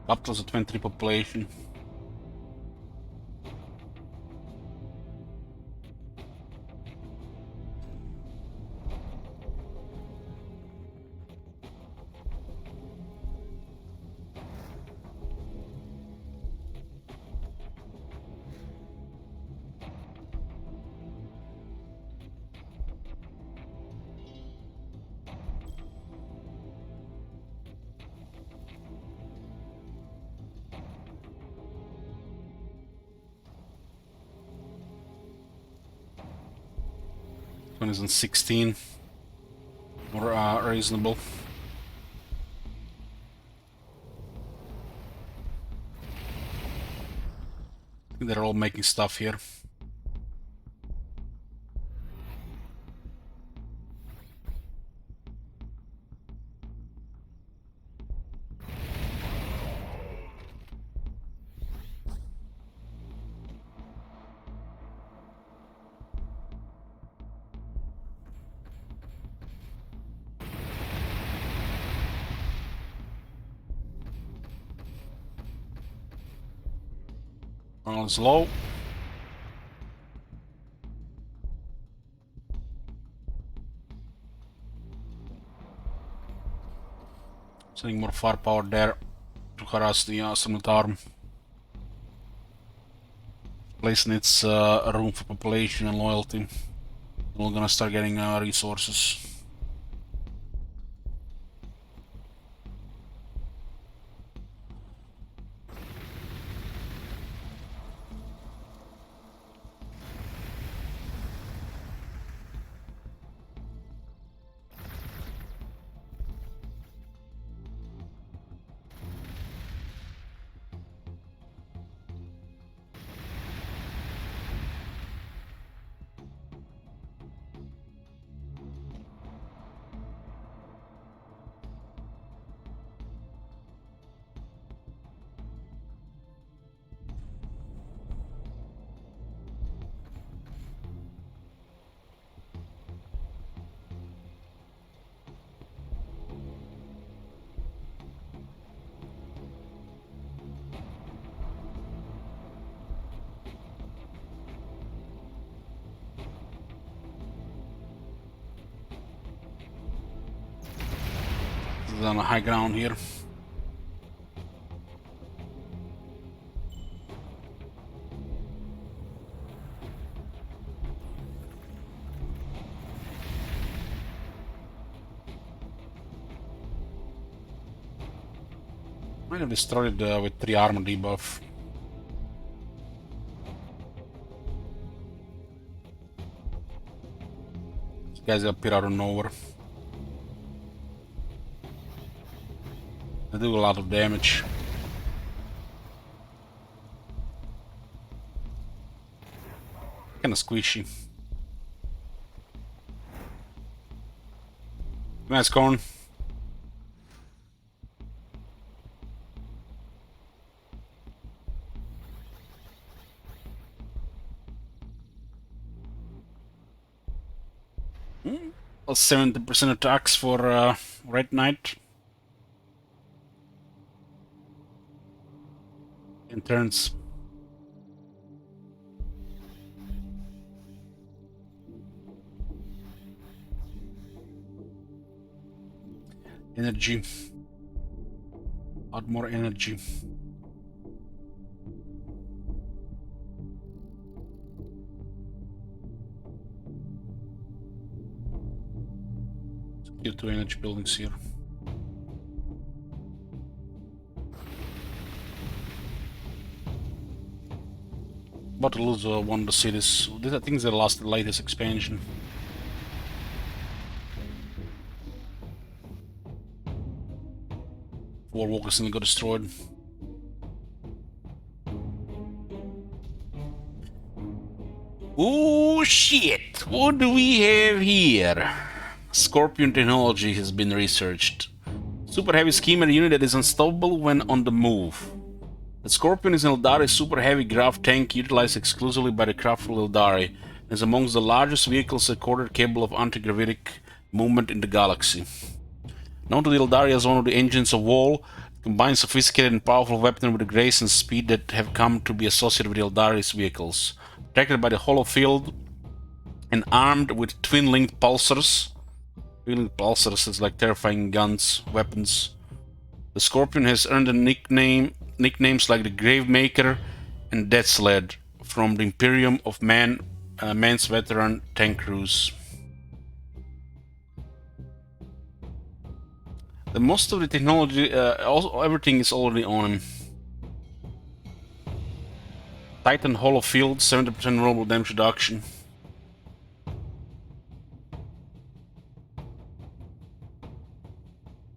Up to the 23 population. One is on 16. More reasonable. I think they're all making stuff here. All is low. Sending more firepower there to harass the Summit Arm. Place needs room for population and loyalty. We're gonna start getting resources. On a high ground here. Might have destroyed with 3 armor debuff. These guys appear out of nowhere. They do a lot of damage. Kinda squishy. Nice corn. Plus 70% attacks for Red Knight. In turns. Energy. A lot more energy. Tier 2 energy buildings here. About to lose one of the cities. This, I think, is the latest expansion. War walkers still got destroyed. Oh shit! What do we have here? Scorpion technology has been researched. Super heavy schemer unit that is unstoppable when on the move. The Scorpion is an Aeldari super heavy grav tank utilized exclusively by the Craftworld Aeldari and is amongst the largest vehicles recorded capable of anti-gravitic movement in the galaxy. Known to the Aeldari as one of the engines of war, it combines sophisticated and powerful weaponry with the grace and speed that have come to be associated with the Aeldari's vehicles. Protected by the hollow field and armed with twin-linked pulsars. Twin-linked pulsars is like terrifying guns, weapons. The Scorpion has earned a nicknames like the Gravemaker and Death Sled from the Imperium of Man's veteran tank crews. The most of the technology, everything is already on him. Titan Hollow Field, 70% rollable damage reduction.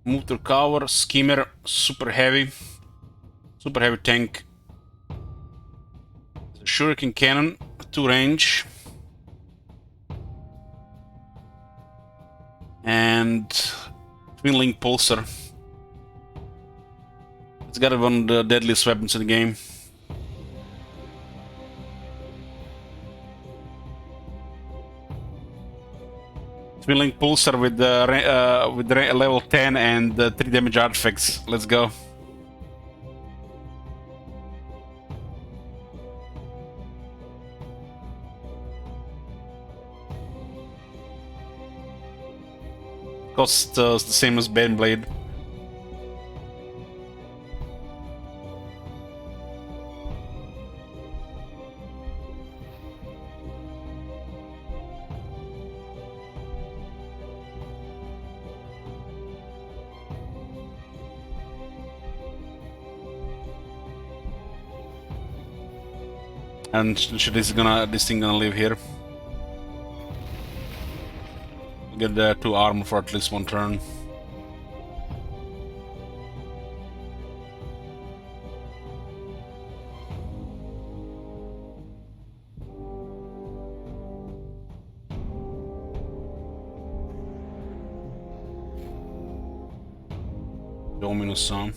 Move to cover, Skimmer, super heavy tank. Shuriken Cannon, 2 range. And Twin Link Pulsar. It's got one of the deadliest weapons in the game. Twin Link Pulsar with level 10 and 3 damage artifacts. Let's go. Costs the same as Baneblade. And this thing gonna live here. Get 2 armor for at least 1 turn. Dominus Sun.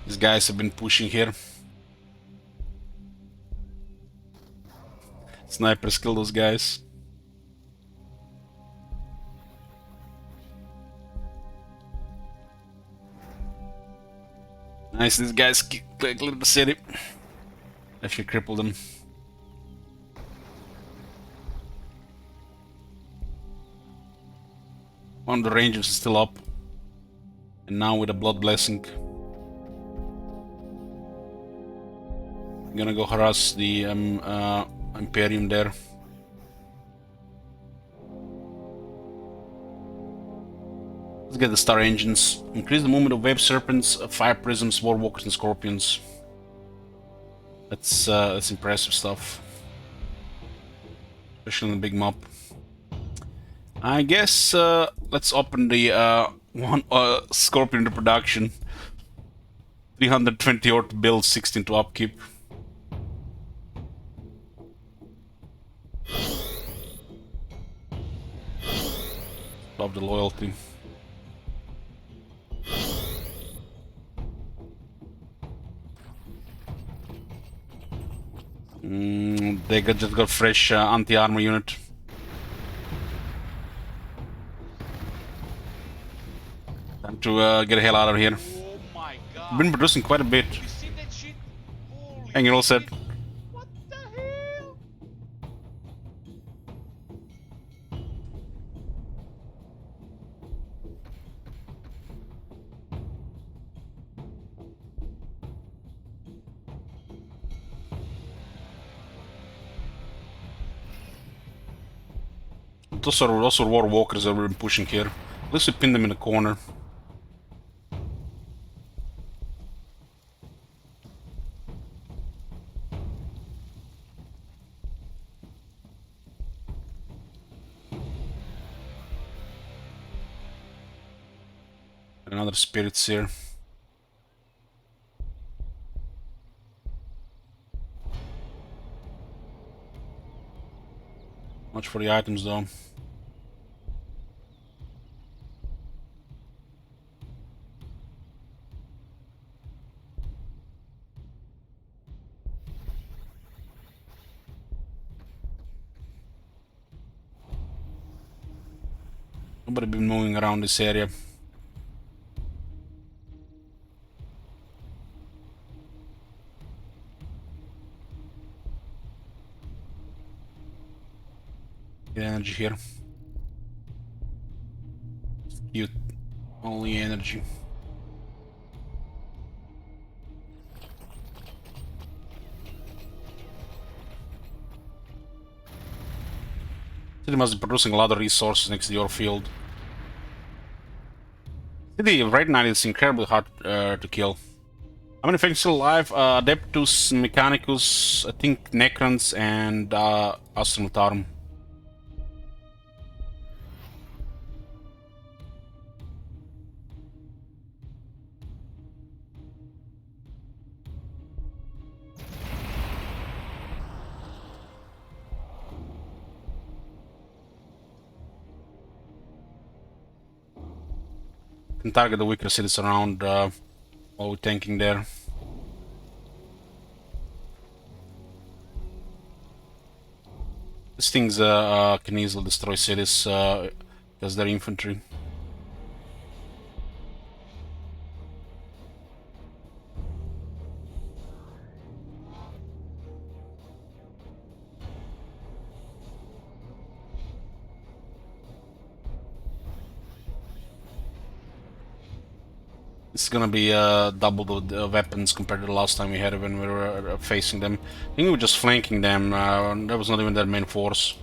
These guys have been pushing here. Snipers kill those guys. Nice, these guys clear the city. Actually crippled them. One of the rangers is still up. And now with a blood blessing. I'm gonna go harass the Imperium there. Let's get the star engines. Increase the movement of web serpents, fire prisms, war walkers, and scorpions. That's impressive stuff. Especially in the big mob. I guess let's open the one scorpion into production. 320 ore to build, 16 to upkeep. Love the loyalty. They just got fresh anti-armor unit. Time to get the hell out of here. Oh my god. Been producing quite a bit. Have you seen that shit? Holy And you're all set. shit. What the hell? those are war walkers that we've been pushing here. At least we pin them in the corner. Another spirits here. Much for the items though. Nobody been moving around this area. Get energy here. Cute. Only energy. City must be producing a lot of resources next to your field. City right now is incredibly hard to kill. How many things still alive? Adeptus, Mechanicus, I think Necrons, and Astronotarum. Can target the weaker cities around while we're tanking there. These things can easily destroy cities because they're infantry. It's gonna be double the weapons compared to the last time we had it when we were facing them. I think we were just flanking them. That was not even their main force.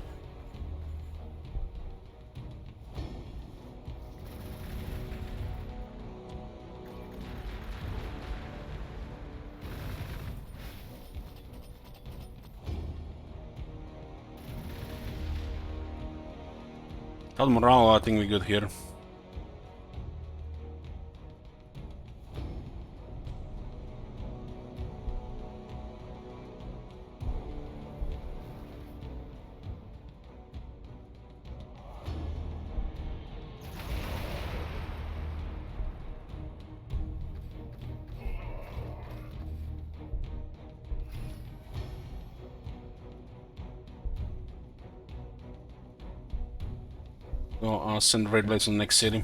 Got morale, I think we're good here. So send Red Blades to the next city.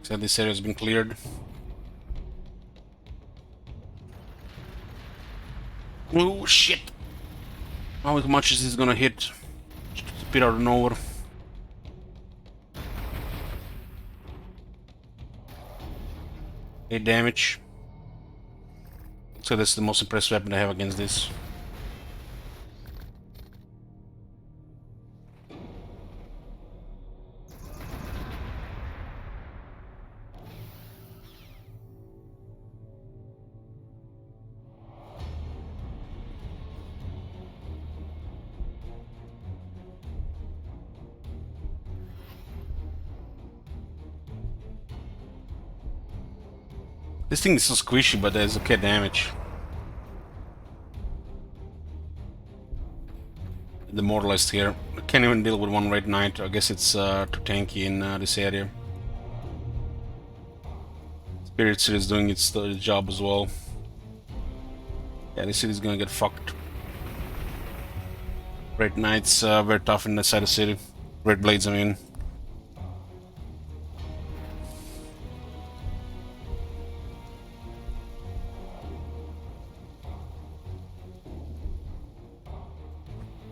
So this area has been cleared. Oh shit! How much is this gonna hit? Just appear out of nowhere. Eight damage. So that's the most impressive weapon I have against this. This thing is so squishy, but there's okay damage. Demoralized here. I can't even deal with one Red Knight. I guess it's too tanky in this area. Spirit City is doing its job as well. Yeah, this city's gonna get fucked. Red Knights very tough in the side of the city. Red Blades, I mean.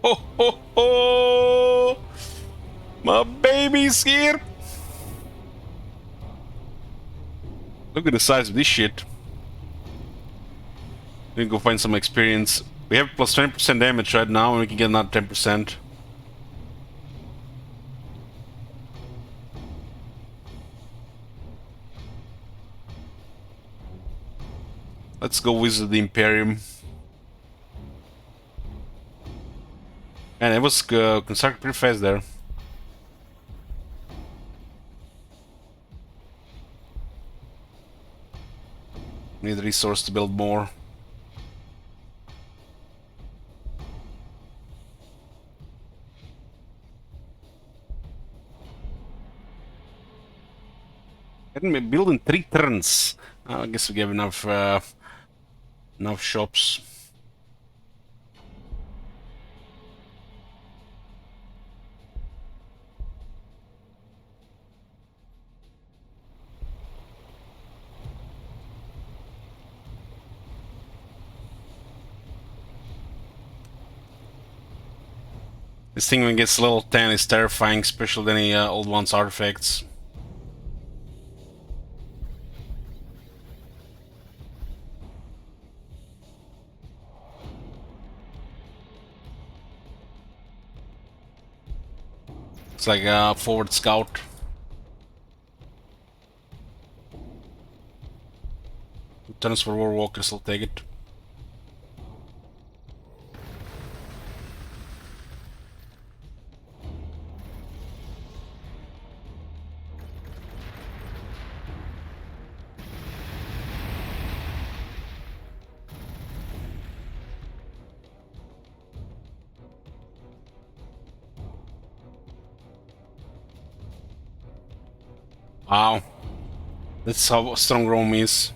ho, ho, ho. My baby's here. Look at the size of this shit. We can go find some experience. We have plus 20% damage right now, and we can get another 10%. Let's go visit the Imperium. And it was constructed pretty fast there. Need resource to build more. Can we build in 3 turns? I guess we have enough shops. This thing when it gets level 10 is terrifying, especially with any old ones artifacts. It's like a forward scout. Turns for war walkers, I'll take it. Wow. That's how strong Rome is.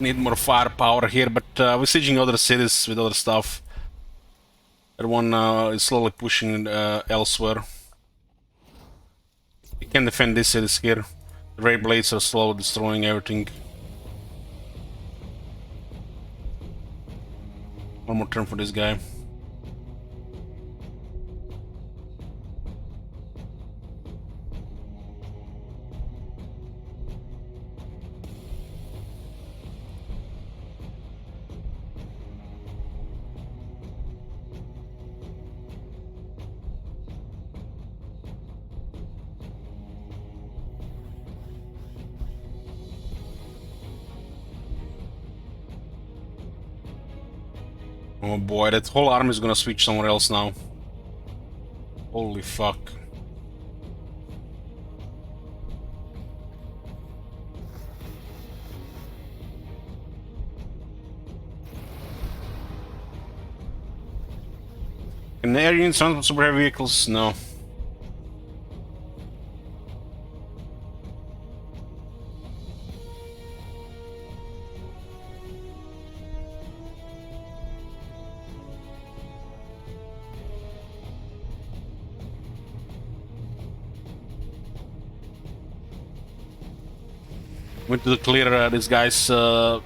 Need more firepower here, but we're sieging other cities with other stuff. That one is slowly pushing elsewhere. We can defend these cities here. The ray blades are slow, destroying everything. One more turn for this guy. Oh boy, that whole army is gonna switch somewhere else now. Holy fuck. Can the air units run super heavy vehicles? No. Went to clear these guys soon.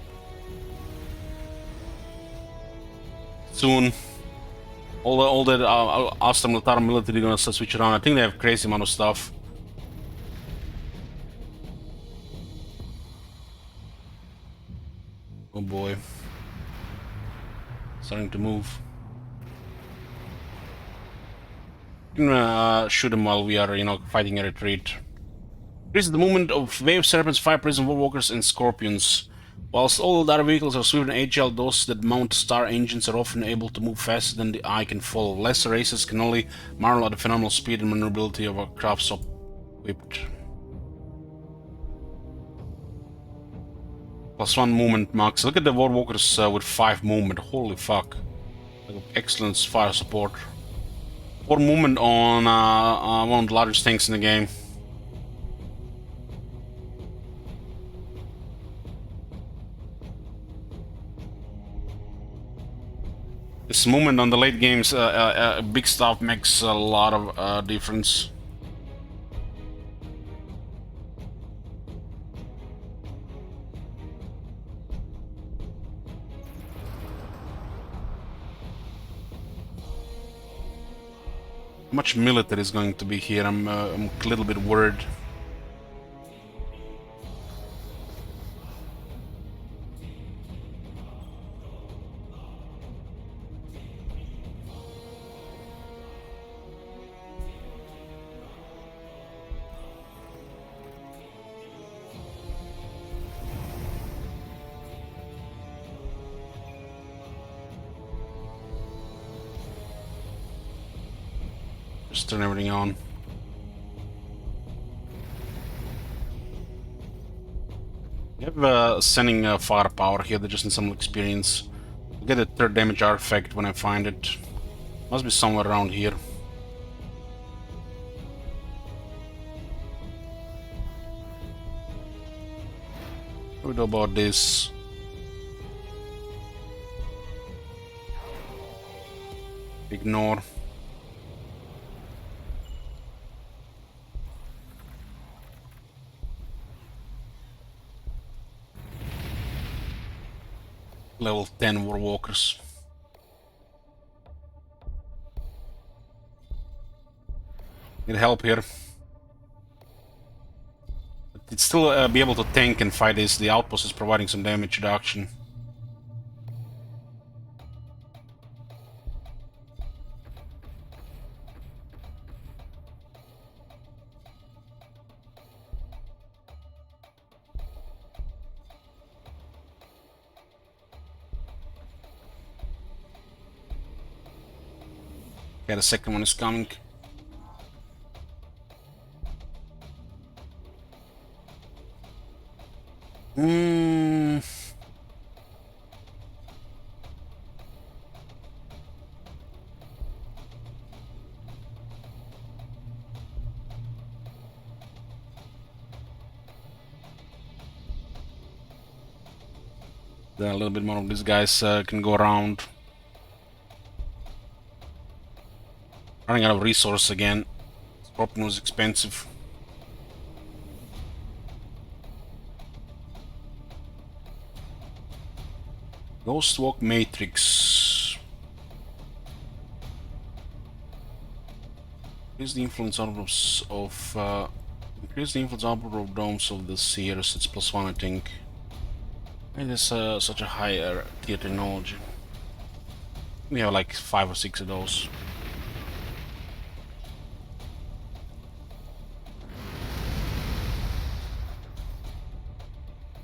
All that Astra Military military gonna switch around. I think they have crazy amount of stuff. Oh boy, starting to move. You can shoot them while we are, fighting a retreat. This is the movement of wave serpents, fire prison, warwalkers, and scorpions. Whilst all Aeldari vehicles are swift and agile, those that mount star engines are often able to move faster than the eye can follow. Lesser races can only marvel at the phenomenal speed and maneuverability of our craft so equipped. +1 movement max. Look at the Warwalkers with 5 movement. Holy fuck. Like, excellent fire support. 4 movement on one of the largest tanks in the game. This movement on the late games, big stuff makes a lot of difference. How much military is going to be here? I'm a little bit worried. Just turn everything on. We have sending firepower here, they just need some experience. I'll get a 3rd damage artifact when I find it. Must be somewhere around here. What do we do about this? Ignore. Level 10 Warwalkers. Need help here. But it's still be able to tank and fight this. The outpost is providing some damage reduction. Okay, the second one is coming. Then a little bit more of these guys can go around. Running out of resource again. Scorpion was expensive. Ghost Walk Matrix. Increase the influence of increase the influence of domes of the seers. It's +1, I think. It is such a higher tier technology. We have like 5 or 6 of those.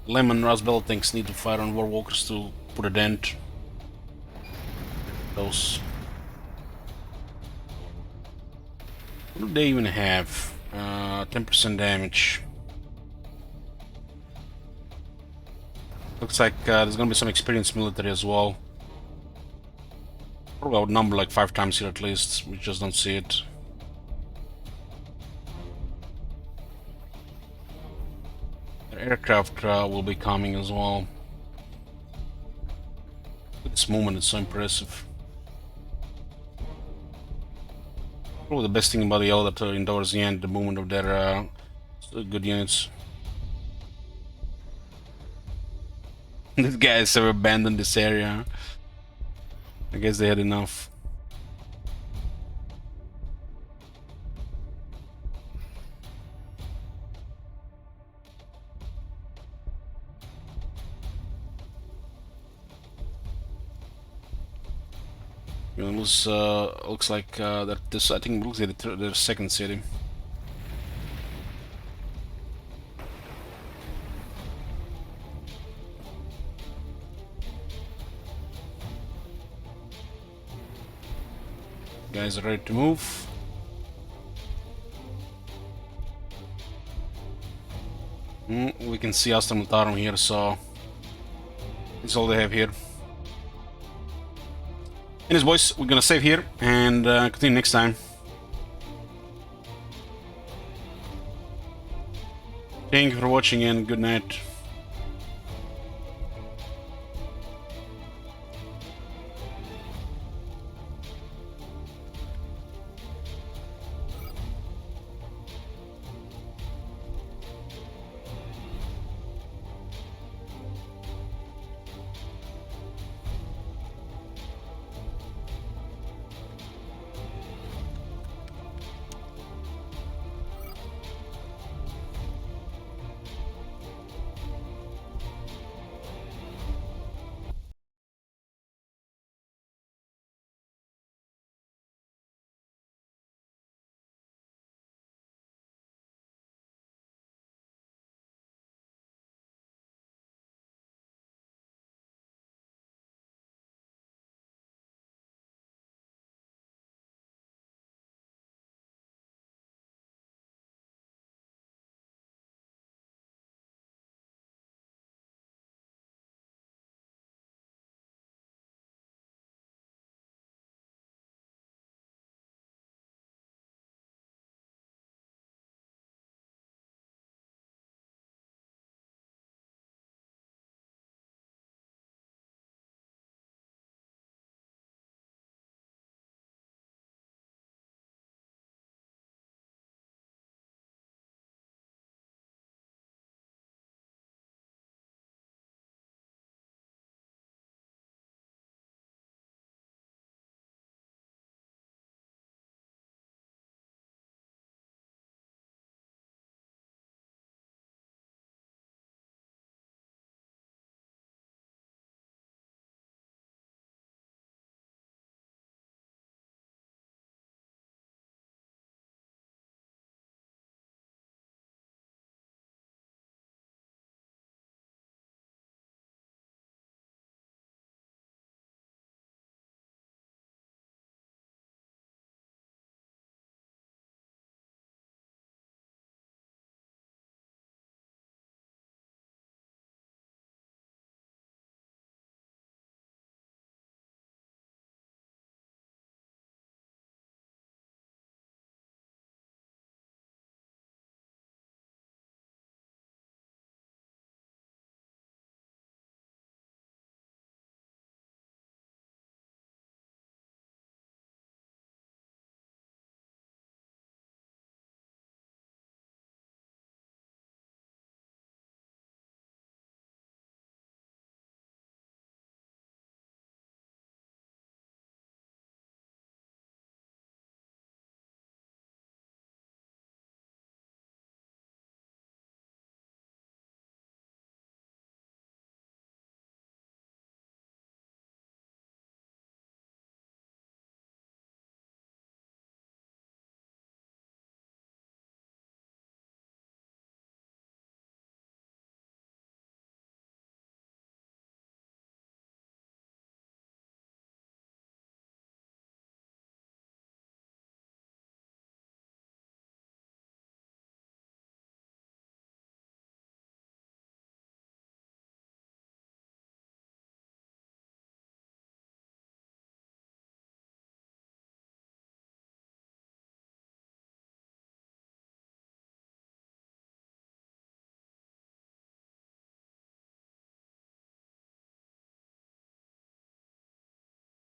Lemon Raspberry tanks need to fire on Warwalkers to put a dent. Those. What do they even have? 10% damage. Looks like there's gonna be some experienced military as well. Probably outnumber like 5 times here at least. We just don't see it. Aircraft will be coming as well. Look at this movement, it's so impressive. Probably the best thing about the Eldari indoors the end, the movement of their good units. These guys have abandoned this area. I guess they had enough. It looks like that this, I think, looks like the second city. Guys are ready to move. We can see Astra Militarum here, so This is all they have here. Anyways, boys, we're gonna save here and continue next time. Thank you for watching and good night.